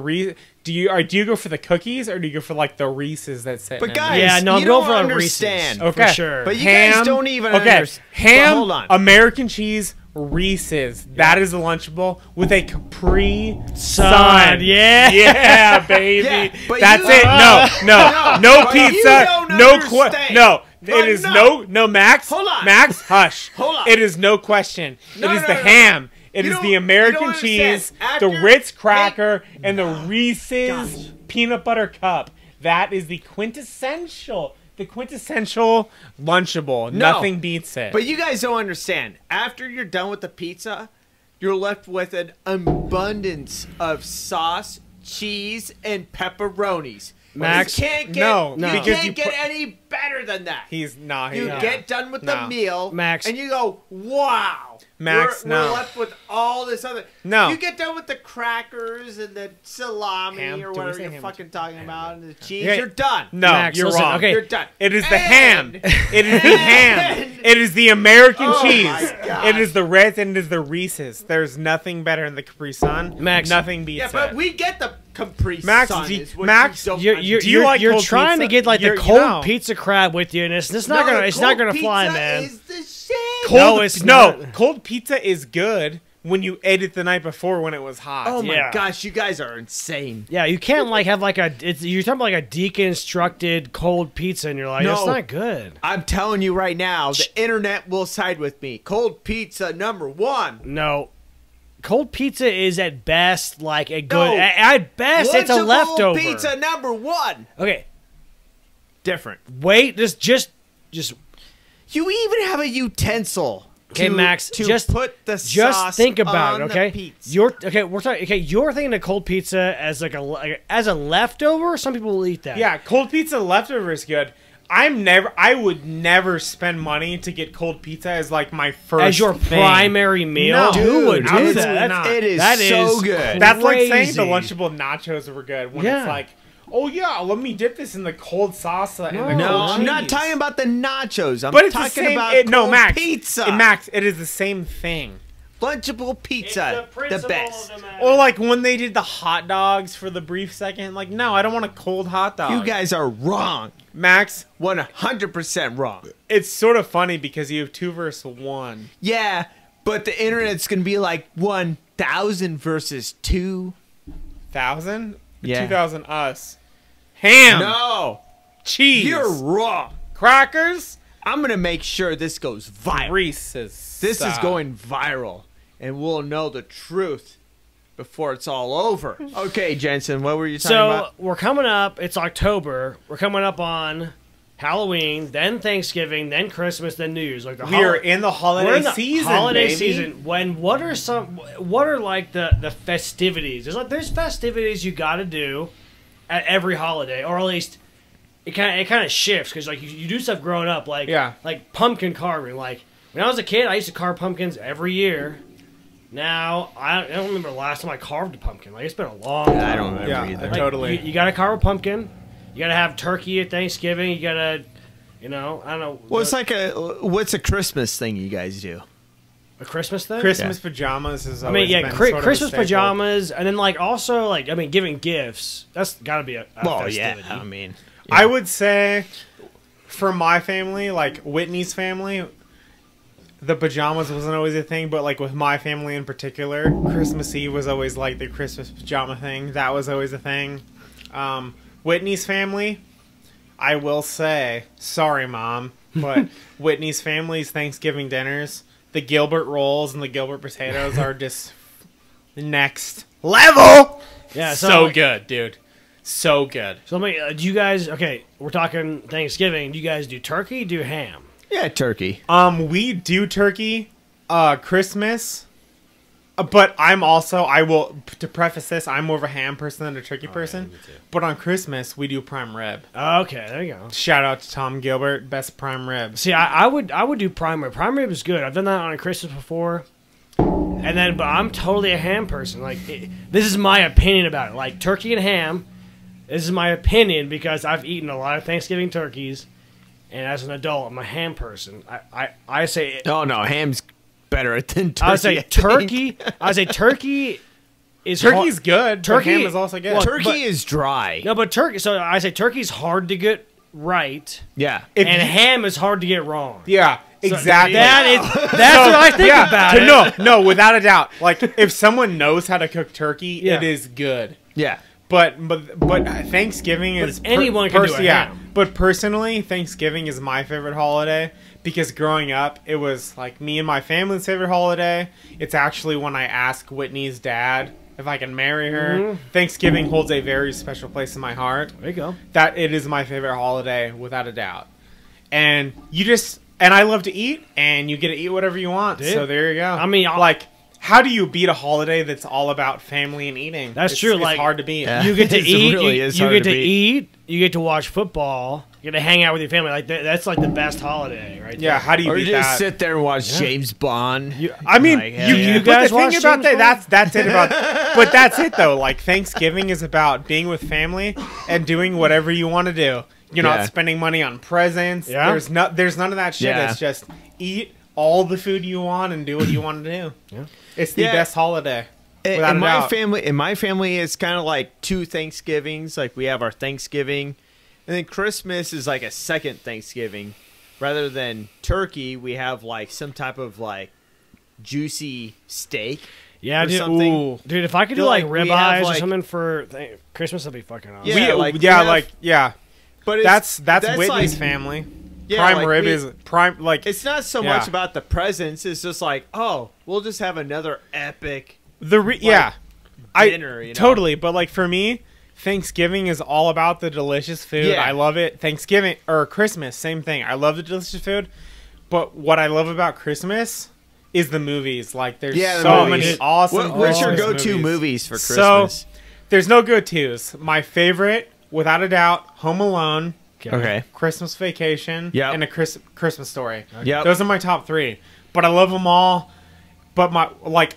Speaker 1: you go for the cookies or do you go for like the Reese's that sit?
Speaker 2: But guys,
Speaker 3: Yeah, no, I'm
Speaker 2: you
Speaker 3: going
Speaker 2: don't
Speaker 3: for a Reese's.
Speaker 2: understand.
Speaker 1: Okay.
Speaker 3: For sure.
Speaker 2: But you guys don't even understand.
Speaker 1: Ham,
Speaker 2: But hold on.
Speaker 1: American cheese, Reese's. That is a Lunchable with a Capri
Speaker 3: Sun, yeah.
Speaker 1: yeah, baby.
Speaker 2: Yeah, but
Speaker 1: That's
Speaker 2: you-
Speaker 1: it. No
Speaker 2: No, but
Speaker 1: pizza.
Speaker 2: you don't
Speaker 1: No
Speaker 2: understand.
Speaker 1: no.
Speaker 2: But
Speaker 1: It is
Speaker 2: no.
Speaker 1: no Max.
Speaker 2: Hold on.
Speaker 1: Max, hush.
Speaker 2: Hold on.
Speaker 1: It is no question.
Speaker 2: No,
Speaker 1: it is
Speaker 2: no,
Speaker 1: the
Speaker 2: no, no.
Speaker 1: ham. It
Speaker 2: You
Speaker 1: is
Speaker 2: don't-
Speaker 1: the
Speaker 2: you
Speaker 1: American
Speaker 2: don't
Speaker 1: cheese,
Speaker 2: understand.
Speaker 1: the
Speaker 2: After
Speaker 1: Ritz cracker, and the Reese's
Speaker 2: Gosh.
Speaker 1: peanut butter cup. That is the quintessential Lunchable.
Speaker 2: No.
Speaker 1: Nothing beats it.
Speaker 2: But you guys don't understand. After you're done with the pizza, you're left with an abundance of sauce, cheese, and pepperonis.
Speaker 3: Max,
Speaker 2: you can't get,
Speaker 1: no,
Speaker 2: you
Speaker 1: because
Speaker 2: can't
Speaker 1: you
Speaker 2: get
Speaker 1: put-
Speaker 2: any better than that.
Speaker 1: he's not.
Speaker 2: You get done with the
Speaker 1: No.
Speaker 2: meal,
Speaker 3: Max.
Speaker 2: and you go, wow.
Speaker 1: Max,
Speaker 2: we're
Speaker 1: no.
Speaker 2: left with all this other.
Speaker 1: No.
Speaker 2: You get done with the crackers and the salami
Speaker 1: Ham.
Speaker 2: or
Speaker 1: Do we
Speaker 2: whatever
Speaker 1: say
Speaker 2: you're
Speaker 1: ham?
Speaker 2: fucking talking about, and the cheese.
Speaker 1: Okay.
Speaker 2: You're done.
Speaker 1: No,
Speaker 3: Max,
Speaker 1: you're
Speaker 3: listen,
Speaker 1: wrong.
Speaker 3: okay.
Speaker 2: You're done.
Speaker 1: It is the
Speaker 2: And-
Speaker 1: ham. It is the ham. It is the American
Speaker 2: Oh
Speaker 1: cheese.
Speaker 2: my gosh.
Speaker 1: It is the Ritz and it is the Reese's. There's nothing better in the Capri Sun.
Speaker 3: Max.
Speaker 1: Nothing beats
Speaker 2: Yeah, but
Speaker 1: it.
Speaker 2: we get the Capri
Speaker 1: Max,
Speaker 2: Sun.
Speaker 1: do you-
Speaker 2: is what
Speaker 1: Max,
Speaker 2: you don't
Speaker 3: You're,
Speaker 2: understand.
Speaker 1: Do you like
Speaker 3: you're
Speaker 1: cold
Speaker 3: trying
Speaker 1: pizza?
Speaker 3: to get like the
Speaker 1: You're- you
Speaker 3: cold
Speaker 1: know.
Speaker 3: pizza crab with you, and it's not
Speaker 2: No,
Speaker 3: gonna.
Speaker 2: the
Speaker 3: It's not
Speaker 2: cold
Speaker 3: gonna fly,
Speaker 2: pizza
Speaker 3: man.
Speaker 2: Is the shit.
Speaker 1: cold,
Speaker 3: No, it's
Speaker 1: no.
Speaker 3: not.
Speaker 1: Cold pizza is good when you ate it the night before when it was hot.
Speaker 2: Oh my
Speaker 3: Yeah.
Speaker 2: gosh, you guys are insane.
Speaker 3: Yeah, you can't like have like a. You're talking about like a deconstructed cold pizza, and you're like,
Speaker 2: No.
Speaker 3: it's not good.
Speaker 2: I'm telling you right now, the internet will side with me. Cold pizza #1.
Speaker 3: No. Cold pizza is at best like a good.
Speaker 2: No.
Speaker 3: At best, it's a
Speaker 2: Lunchable
Speaker 3: leftover.
Speaker 2: Pizza #1.
Speaker 3: Okay,
Speaker 2: Different.
Speaker 3: wait. Just.
Speaker 2: You even have a utensil.
Speaker 3: Okay, Max.
Speaker 2: To
Speaker 3: just
Speaker 2: put the
Speaker 3: just
Speaker 2: sauce
Speaker 3: think about
Speaker 2: on
Speaker 3: it. Okay,
Speaker 2: the pizza.
Speaker 3: you're okay. We're talking. Okay, you're thinking of cold pizza as like as a leftover. Some people will eat that.
Speaker 1: Yeah, cold pizza leftover is good. I would never spend money to get cold pizza as like my first
Speaker 3: as your
Speaker 1: thing.
Speaker 3: primary meal.
Speaker 1: No,
Speaker 3: Who would
Speaker 1: dude,
Speaker 3: do
Speaker 1: absolutely
Speaker 3: that?
Speaker 1: not.
Speaker 2: It is
Speaker 3: That
Speaker 2: so
Speaker 3: is
Speaker 2: good.
Speaker 1: That's like saying
Speaker 3: crazy.
Speaker 1: the Lunchable nachos were good when
Speaker 3: Yeah.
Speaker 1: it's like, oh yeah, let me dip this in the cold sauce. And the
Speaker 2: No,
Speaker 1: cold
Speaker 2: I'm not
Speaker 1: cheese.
Speaker 2: talking about the nachos. I'm
Speaker 1: But it's
Speaker 2: talking
Speaker 1: the same,
Speaker 2: about cold
Speaker 1: Max,
Speaker 2: pizza.
Speaker 1: Max, it is the same thing.
Speaker 2: Lunchable pizza, the best.
Speaker 1: Or like when they did the hot dogs for the brief second, like no, I don't want a cold hot dog.
Speaker 2: You guys are wrong.
Speaker 1: Max,
Speaker 2: 100% wrong.
Speaker 1: it's sort of funny because you have 2 versus 1.
Speaker 2: Yeah, but the internet's gonna be like 1,000 versus
Speaker 1: 1,000?
Speaker 2: Yeah.
Speaker 1: 2,000 us. Ham.
Speaker 2: No,
Speaker 1: Cheese.
Speaker 2: you're wrong.
Speaker 1: Crackers.
Speaker 2: I'm gonna make sure this goes viral.
Speaker 1: Reese's.
Speaker 2: This is going viral, and we'll know the truth before it's all over. Okay, Jensen, what were you talking about?
Speaker 3: So we're coming up. It's October. We're coming up on Halloween, then Thanksgiving, then Christmas, then New Year's. Like
Speaker 1: We are in the holiday
Speaker 3: we're in the
Speaker 1: season.
Speaker 3: holiday
Speaker 1: baby.
Speaker 3: season. What are like the festivities? There's festivities you got to do at every holiday, or at least it kind of shifts because like you do stuff growing up, like like pumpkin carving. Like when I was a kid, I used to carve pumpkins every year. Now I don't remember the last time I carved a pumpkin. Like it's been a long time.
Speaker 2: I don't remember either.
Speaker 3: Like,
Speaker 1: totally.
Speaker 3: You got to carve a pumpkin. You got to have turkey at Thanksgiving. You got to, I don't know.
Speaker 2: Well, it's like what's a Christmas thing you guys do?
Speaker 3: A Christmas thing?
Speaker 1: Christmas pajamas is.
Speaker 3: I mean, yeah,
Speaker 1: been sort of a
Speaker 3: Christmas
Speaker 1: staple.
Speaker 3: pajamas, and then like also like giving gifts. That's got to be a festivity.
Speaker 2: I mean,
Speaker 1: I would say, for my family, like Whitney's family, the pajamas wasn't always a thing, but like with my family in particular, Christmas Eve was always like the Christmas pajama thing. That was always a thing. Whitney's family, I will say, sorry, Mom, but Whitney's family's Thanksgiving dinners, the Gilbert rolls and the Gilbert potatoes are just next level.
Speaker 3: Yeah,
Speaker 1: so good, dude. So good.
Speaker 3: So let me. Do you guys? Okay, we're talking Thanksgiving. Do you guys do turkey? Do ham?
Speaker 2: yeah, turkey.
Speaker 1: We do turkey, Christmas, but to preface this, I'm more of a ham person than a turkey person.
Speaker 3: Yeah, me too.
Speaker 1: But on Christmas, we do prime rib.
Speaker 3: Okay, there you go.
Speaker 1: Shout out to Tom Gilbert, best prime rib.
Speaker 3: See, I would do prime rib. Prime rib is good. I've done that on a Christmas before. And then, but I'm totally a ham person. Like, this is my opinion about it. Like, turkey and ham, this is my opinion because I've eaten a lot of Thanksgiving turkeys. And as an adult, I'm a ham person. I say...
Speaker 2: Oh, no, ham's better than turkey.
Speaker 3: I would say turkey... I would say turkey is...
Speaker 1: Turkey's good.
Speaker 3: Turkey-
Speaker 1: But ham is also good.
Speaker 3: Well,
Speaker 2: Turkey is dry.
Speaker 3: No, but turkey... So I say turkey's hard to get right.
Speaker 2: Yeah.
Speaker 1: If
Speaker 3: And
Speaker 1: you-
Speaker 3: ham is hard to get wrong.
Speaker 1: Yeah,
Speaker 3: So
Speaker 1: exactly.
Speaker 3: that's what I think about it.
Speaker 1: No, without a doubt. Like, if someone knows how to cook turkey,
Speaker 3: Yeah.
Speaker 1: it is good.
Speaker 2: Yeah.
Speaker 1: But Thanksgiving is
Speaker 3: anyone can do a ham.
Speaker 1: But personally, Thanksgiving is my favorite holiday because growing up, it was like me and my family's favorite holiday. It's actually when I ask Whitney's dad if I can marry her.
Speaker 3: Mm-hmm.
Speaker 1: Thanksgiving holds a very special place in my heart.
Speaker 3: There you go.
Speaker 1: That it is my favorite holiday without a doubt. And I love to eat, and you get to eat whatever you want.
Speaker 3: Dude.
Speaker 1: So there you go.
Speaker 3: I mean,
Speaker 1: like, how do you beat a holiday that's all about family and eating?
Speaker 3: That's true.
Speaker 1: It's
Speaker 3: Like,
Speaker 1: hard to beat.
Speaker 2: Yeah.
Speaker 3: You get to
Speaker 2: It
Speaker 3: eat.
Speaker 2: really
Speaker 3: you
Speaker 2: is
Speaker 3: you
Speaker 2: hard
Speaker 3: get
Speaker 2: to
Speaker 3: to
Speaker 2: beat.
Speaker 3: eat. You get to watch football. You get to hang out with your family. Like that's like the best holiday, right?
Speaker 1: Yeah, how do you
Speaker 2: Or
Speaker 1: beat
Speaker 2: just
Speaker 1: that?
Speaker 2: sit there and watch James Bond.
Speaker 1: I mean,
Speaker 2: Like, hell
Speaker 1: you
Speaker 2: yeah.
Speaker 1: but
Speaker 3: guys
Speaker 1: the thing
Speaker 3: watch
Speaker 1: about
Speaker 3: James
Speaker 1: that, that's it about. But that's it though. Like Thanksgiving is about being with family and doing whatever you want to do. You're
Speaker 2: Yeah.
Speaker 1: not spending money on presents.
Speaker 3: Yeah.
Speaker 1: There's none of that shit.
Speaker 2: Yeah.
Speaker 1: It's just eat all the food you want and do what you want to do.
Speaker 3: Yeah.
Speaker 1: It's the
Speaker 2: Yeah.
Speaker 1: best holiday. Without
Speaker 2: In
Speaker 1: a
Speaker 2: my
Speaker 1: doubt.
Speaker 2: family, it's kind of like 2 Thanksgivings. Like we have our Thanksgiving, and then Christmas is like a second Thanksgiving. Rather than turkey, we have like some type of like juicy steak.
Speaker 3: Yeah,
Speaker 2: or
Speaker 3: dude.
Speaker 2: something.
Speaker 3: Ooh. Dude, if I could do
Speaker 2: Feel
Speaker 3: like
Speaker 2: like we
Speaker 3: ribeyes
Speaker 2: have,
Speaker 3: or
Speaker 2: like-
Speaker 3: something for Christmas, that'd be fucking awesome.
Speaker 2: Yeah,
Speaker 1: Yeah,
Speaker 2: but it's,
Speaker 1: that's Whitney's
Speaker 2: like,
Speaker 1: family.
Speaker 2: yeah,
Speaker 1: Prime
Speaker 2: like
Speaker 1: rib
Speaker 2: we-
Speaker 1: is prime. Like
Speaker 2: It's not so
Speaker 1: Yeah.
Speaker 2: much about the presents. It's just like, oh, we'll just have another epic.
Speaker 1: yeah,
Speaker 2: dinner, you know?
Speaker 1: totally. But like for me, Thanksgiving is all about the delicious food.
Speaker 2: Yeah.
Speaker 1: I love it. Thanksgiving or Christmas, same thing. I love the delicious food. But what I love about Christmas is the movies. Like there's
Speaker 2: Yeah, the
Speaker 1: so
Speaker 2: movies.
Speaker 1: many awesome.
Speaker 2: What's your
Speaker 1: Christmas
Speaker 2: go-to movies for
Speaker 1: So
Speaker 2: Christmas?
Speaker 1: there's no go-tos. My favorite, without a doubt, Home Alone,
Speaker 2: Okay.
Speaker 1: Christmas Vacation,
Speaker 2: Yep.
Speaker 1: and a Christmas Story.
Speaker 2: Yep.
Speaker 1: Those are my top 3. But I love them all. But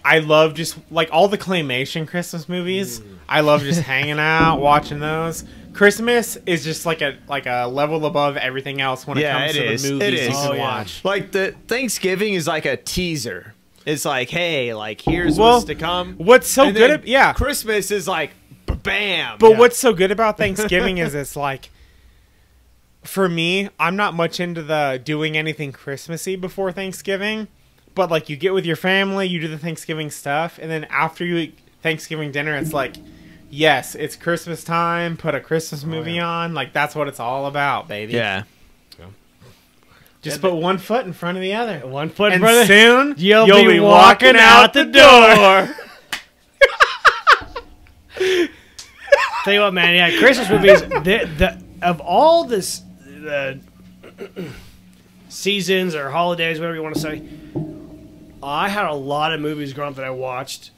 Speaker 1: I love just like all the claymation Christmas movies. I love just hanging out, watching those. Christmas is just like a level above everything else when it comes to the movies you can watch.
Speaker 2: Like the Thanksgiving is like a teaser. It's like, hey, like here's what's to come.
Speaker 1: What's so good?
Speaker 2: Christmas is like, bam.
Speaker 1: But what's so good about Thanksgiving is it's like, for me, I'm not much into the doing anything Christmassy before Thanksgiving. But like you get with your family, you do the Thanksgiving stuff, and then after you eat Thanksgiving dinner, it's like, yes, it's Christmas time. Put a Christmas movie on. Like that's what it's all about, baby.
Speaker 2: Yeah.
Speaker 1: Just put one foot in front of the other.
Speaker 3: One foot,
Speaker 1: and
Speaker 3: brother.
Speaker 1: Soon
Speaker 3: you'll be walking out the door. Tell you what, man. Yeah, Christmas movies. Of all the seasons or holidays, whatever you want to say, I had a lot of movies growing up that I watched.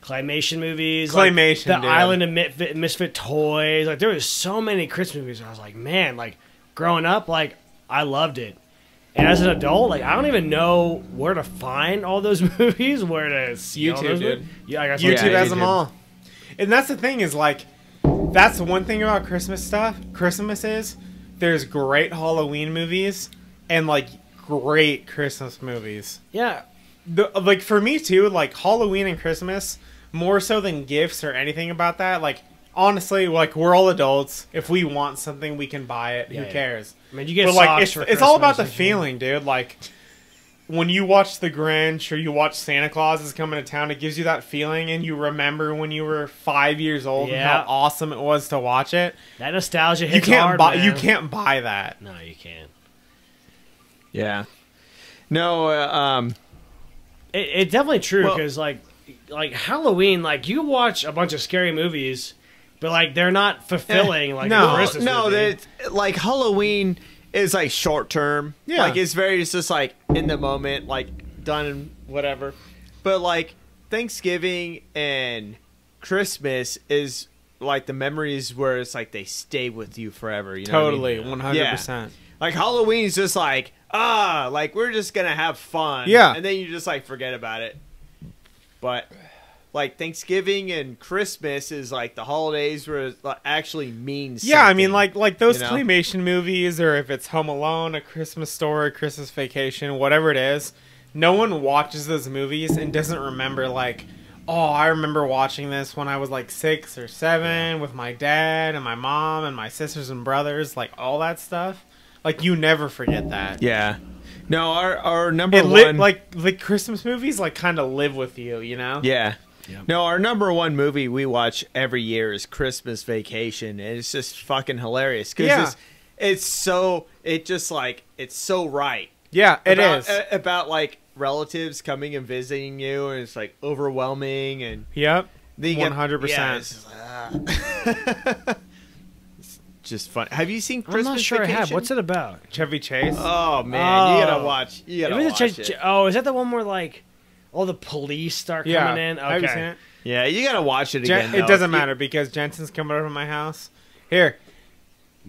Speaker 3: Claymation movies,
Speaker 1: Claymation,
Speaker 3: like the Island of Misfit Toys. Like there was so many Christmas movies. I was like, man, like growing up, like I loved it. And as an adult, like I don't even know where to find all those movies. Where to see
Speaker 1: YouTube,
Speaker 3: all those
Speaker 1: dude.
Speaker 3: movies. Yeah, I guess
Speaker 1: YouTube has them all. And that's the thing is like, that's the one thing about Christmas stuff. Christmas is there's great Halloween movies and like great Christmas movies.
Speaker 3: Yeah,
Speaker 1: like for me too. Like Halloween and Christmas, more so than gifts or anything about that. Like honestly, like we're all adults. If we want something, we can buy it. Who cares?
Speaker 3: I mean, you get
Speaker 1: but like
Speaker 3: socks
Speaker 1: it's
Speaker 3: for
Speaker 1: all about the
Speaker 3: Christmas,
Speaker 1: feeling, dude. Like when you watch The Grinch or you watch Santa Claus is coming to town, it gives you that feeling, and you remember when you were 5 years old and how awesome it was to watch it.
Speaker 3: That nostalgia hits hard, man.
Speaker 1: You can't buy that.
Speaker 3: No, you can't.
Speaker 2: Yeah. No.
Speaker 3: It's definitely true because like Halloween, like you watch a bunch of scary movies, but like they're not fulfilling. Like a Christmas movie.
Speaker 2: Like Halloween is like short term.
Speaker 1: Yeah,
Speaker 2: like it's very just like in the moment, like done and whatever. But like Thanksgiving and Christmas is like the memories where it's like they stay with you forever. You know
Speaker 1: totally,
Speaker 2: what I mean?
Speaker 1: 100%.
Speaker 2: Like Halloween is just like like we're just gonna have fun.
Speaker 1: Yeah,
Speaker 2: and then you just like forget about it. But like Thanksgiving and Christmas is like the holidays where it actually means something.
Speaker 1: I mean like those claymation movies, or if it's Home Alone, A Christmas Story, Christmas Vacation, whatever it is, no one watches those movies and doesn't remember like, oh, I remember watching this when I was like 6 or 7 with my dad and my mom and my sisters and brothers, like all that stuff. Like you never forget that.
Speaker 2: Yeah. No, our number one
Speaker 1: like Christmas movies like kind of live with you, you know?
Speaker 2: Yeah. Yep. No, our number one movie we watch every year is Christmas Vacation, and it's just fucking hilarious because it's so right.
Speaker 1: Yeah, it is
Speaker 2: about like relatives coming and visiting you, and it's like overwhelming and
Speaker 1: 100%.
Speaker 2: It's just fun. Have you seen Christmas
Speaker 3: I'm not sure
Speaker 2: Vacation?
Speaker 3: I have. What's it about?
Speaker 1: Chevy Chase.
Speaker 2: Oh man, you gotta watch. You gotta watch it.
Speaker 3: Oh, is that the one where like all the police start coming in? Okay.
Speaker 1: Have you seen it?
Speaker 2: Yeah, you gotta watch it again.
Speaker 1: It doesn't matter because Jensen's coming over to my house. Here,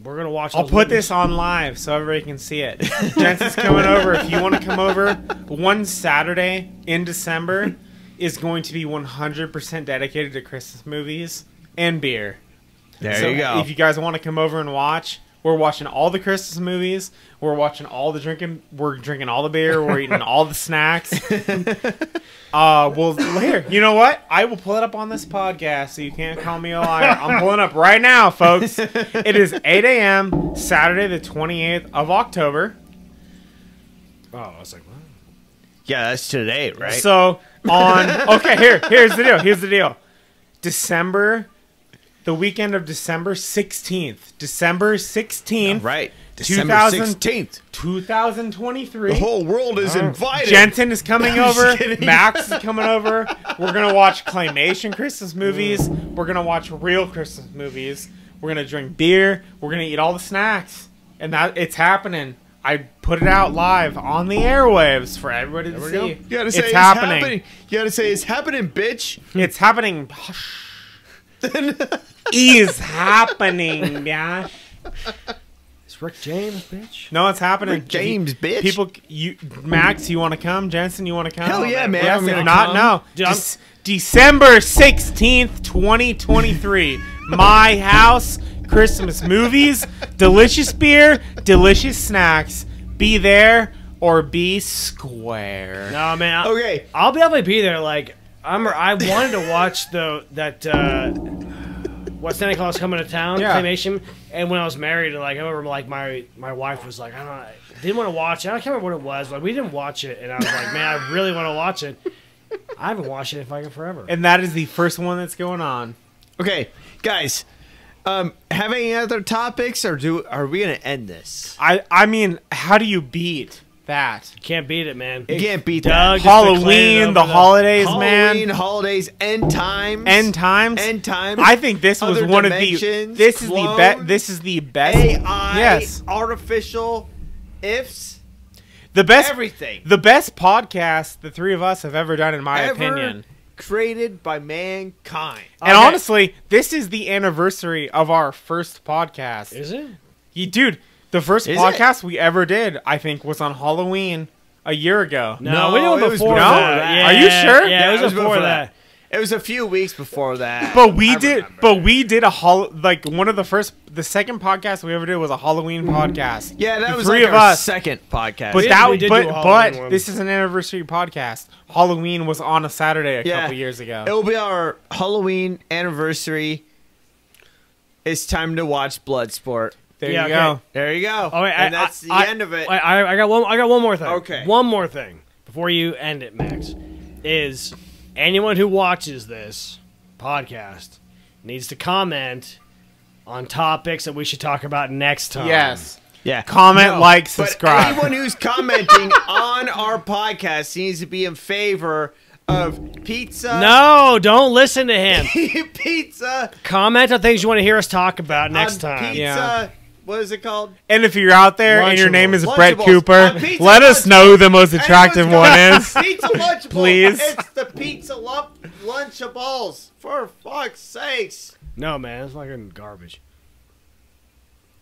Speaker 3: we're gonna watch.
Speaker 1: I'll put this on live so everybody can see it. Jensen's coming over. If you want to come over, one Saturday in December is going to be 100% dedicated to Christmas movies and beer.
Speaker 2: There you go.
Speaker 1: If you guys want to come over and watch, we're watching all the Christmas movies. We're watching all the drinking. We're drinking all the beer. We're eating all the snacks. Well, here, you know what? I will pull it up on this podcast, so you can't call me a liar. I'm pulling up right now, folks. It is 8 a.m. Saturday, the 28th of October.
Speaker 3: Oh, I was like, what?
Speaker 2: Yeah, that's today, right?
Speaker 1: So here's the deal. Here's the deal. The weekend of December 16th. December 16th.
Speaker 2: Right. December 16th.
Speaker 1: 2023.
Speaker 2: The whole world is invited.
Speaker 1: Jensen is coming over. Max is coming over. We're going to watch claymation Christmas movies. We're going to watch real Christmas movies. We're going to drink beer. We're going to eat all the snacks. And it's happening. I put it out live on the airwaves for everybody to see.
Speaker 2: You gotta say
Speaker 1: it's happening.
Speaker 2: You gotta say it's happening, bitch.
Speaker 1: It's happening. Is happening, yeah.
Speaker 3: Rick James, bitch.
Speaker 1: No, it's happening.
Speaker 2: Rick James, bitch.
Speaker 1: People, Max, you want to come? Jensen, you want to come?
Speaker 2: Hell yeah, man.
Speaker 1: Yes,
Speaker 2: I'm
Speaker 1: if
Speaker 2: gonna
Speaker 1: not,
Speaker 2: come.
Speaker 1: no.
Speaker 3: Dude,
Speaker 1: December 16th, 2023. My house, Christmas movies, delicious beer, delicious snacks. Be there or be square.
Speaker 3: No, man.
Speaker 2: Okay.
Speaker 3: I'll definitely be there. Like, I wanted to watch what's Santa Claus Coming to Town claymation, and when I was married, like I remember, like my wife was like, I didn't want to watch it. I can't remember what it was, but we didn't watch it, and I was like, man, I really want to watch it. I haven't watched it in fucking forever.
Speaker 1: And that is the first one that's going on.
Speaker 2: Okay, guys. Have any other topics, or are we gonna end this?
Speaker 1: I mean, how do you beat that?
Speaker 3: You can't beat it, man.
Speaker 2: You can't beat
Speaker 3: Doug
Speaker 2: that.
Speaker 3: just declared
Speaker 1: Halloween, the
Speaker 3: over
Speaker 1: holidays,
Speaker 2: Halloween,
Speaker 1: man.
Speaker 2: holidays, end times.
Speaker 1: End times.
Speaker 2: End times.
Speaker 1: I think this was
Speaker 2: Other
Speaker 1: one of the.
Speaker 2: dimensions,
Speaker 1: This is the
Speaker 2: clones,
Speaker 1: best. This is the best.
Speaker 2: AI,
Speaker 1: Yes.
Speaker 2: artificial, ifs,
Speaker 1: The best.
Speaker 2: everything.
Speaker 1: The best podcast the three of us have ever done, in my
Speaker 2: Ever
Speaker 1: opinion.
Speaker 2: created by mankind.
Speaker 1: And honestly, this is the anniversary of our first podcast.
Speaker 3: Is it?
Speaker 1: Dude, the first
Speaker 2: Is
Speaker 1: podcast we ever did, I think, was on Halloween a year ago.
Speaker 3: No, we did
Speaker 2: it
Speaker 3: one
Speaker 2: was
Speaker 3: before
Speaker 2: before
Speaker 3: that.
Speaker 2: that.
Speaker 3: Yeah,
Speaker 1: Are you sure?
Speaker 3: Yeah, it was before that.
Speaker 2: It was a few weeks before that.
Speaker 1: But we did.
Speaker 2: remember.
Speaker 1: But we did one of the first. The second podcast we ever did was a Halloween podcast.
Speaker 2: Yeah, that
Speaker 1: The
Speaker 2: was
Speaker 1: three
Speaker 2: like
Speaker 1: of
Speaker 2: our
Speaker 1: us.
Speaker 2: second podcast.
Speaker 1: But
Speaker 3: We did do a Halloween one.
Speaker 1: this is an anniversary podcast. Halloween was on a Saturday a couple years ago.
Speaker 2: It will be our Halloween anniversary. It's time to watch Bloodsport.
Speaker 1: There
Speaker 3: Yeah,
Speaker 1: you
Speaker 3: okay.
Speaker 1: go.
Speaker 2: There you go.
Speaker 3: Oh, wait,
Speaker 2: and that's the end of it.
Speaker 3: I got one more thing.
Speaker 2: Okay.
Speaker 3: One more thing before you end it, Max. Is anyone who watches this podcast needs to comment on topics that we should talk about next time.
Speaker 1: Yes.
Speaker 2: yeah.
Speaker 1: Comment, like,
Speaker 2: But
Speaker 1: subscribe.
Speaker 2: anyone who's commenting on our podcast needs to be in favor of pizza.
Speaker 3: No, don't listen to him.
Speaker 2: Pizza.
Speaker 3: Comment on things you want to hear us talk about next
Speaker 2: on
Speaker 3: time.
Speaker 2: Pizza.
Speaker 1: Yeah.
Speaker 2: What is it called?
Speaker 1: And if you're out there and your name is
Speaker 2: Lunchables.
Speaker 1: Brett
Speaker 2: Lunchables.
Speaker 1: Cooper,
Speaker 2: On Pizza
Speaker 1: let us know who the most attractive
Speaker 2: Anyone's
Speaker 1: one
Speaker 2: got
Speaker 1: is.
Speaker 2: Pizza Lunchable.
Speaker 1: Please.
Speaker 2: It's the Pizza Lunchables. For fuck's sakes.
Speaker 3: No, man, it's fucking garbage.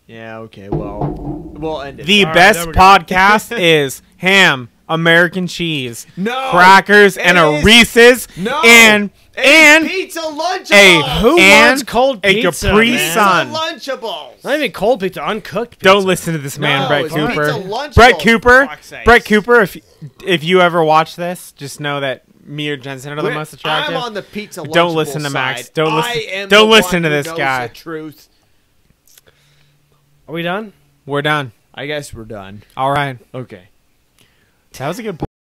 Speaker 2: Yeah, okay, well, we'll end it.
Speaker 1: The
Speaker 3: All right,
Speaker 1: best
Speaker 3: there we go.
Speaker 1: podcast is ham, American cheese,
Speaker 2: No.
Speaker 1: crackers,
Speaker 2: It
Speaker 1: and a
Speaker 2: is-
Speaker 1: Reese's,
Speaker 2: No.
Speaker 1: and
Speaker 2: Pizza Lunchables.
Speaker 3: Who
Speaker 1: and
Speaker 3: wants cold
Speaker 1: a
Speaker 3: pizza,
Speaker 1: Capri
Speaker 3: man?
Speaker 1: Sun.
Speaker 2: Lunchables.
Speaker 3: Not even cold pizza, uncooked pizza.
Speaker 1: Don't listen to this man,
Speaker 2: No,
Speaker 1: Brett
Speaker 2: it's
Speaker 1: Cooper.
Speaker 2: Pizza Lunchables,
Speaker 1: Brett
Speaker 2: for
Speaker 1: Cooper.
Speaker 2: fuck's sakes.
Speaker 1: Brett Cooper. If you ever watch this, just know that me or Jensen are the most attractive.
Speaker 2: I'm on the Pizza Lunchables
Speaker 1: Don't listen to Max.
Speaker 2: side.
Speaker 1: Don't
Speaker 2: I
Speaker 1: listen-
Speaker 2: am
Speaker 1: don't
Speaker 2: the
Speaker 1: listen
Speaker 2: one
Speaker 1: to
Speaker 2: who
Speaker 1: this
Speaker 2: knows
Speaker 1: guy.
Speaker 2: The truth.
Speaker 3: Are we done?
Speaker 1: We're done.
Speaker 2: I guess we're done.
Speaker 1: All right.
Speaker 2: Okay.
Speaker 1: That was a good.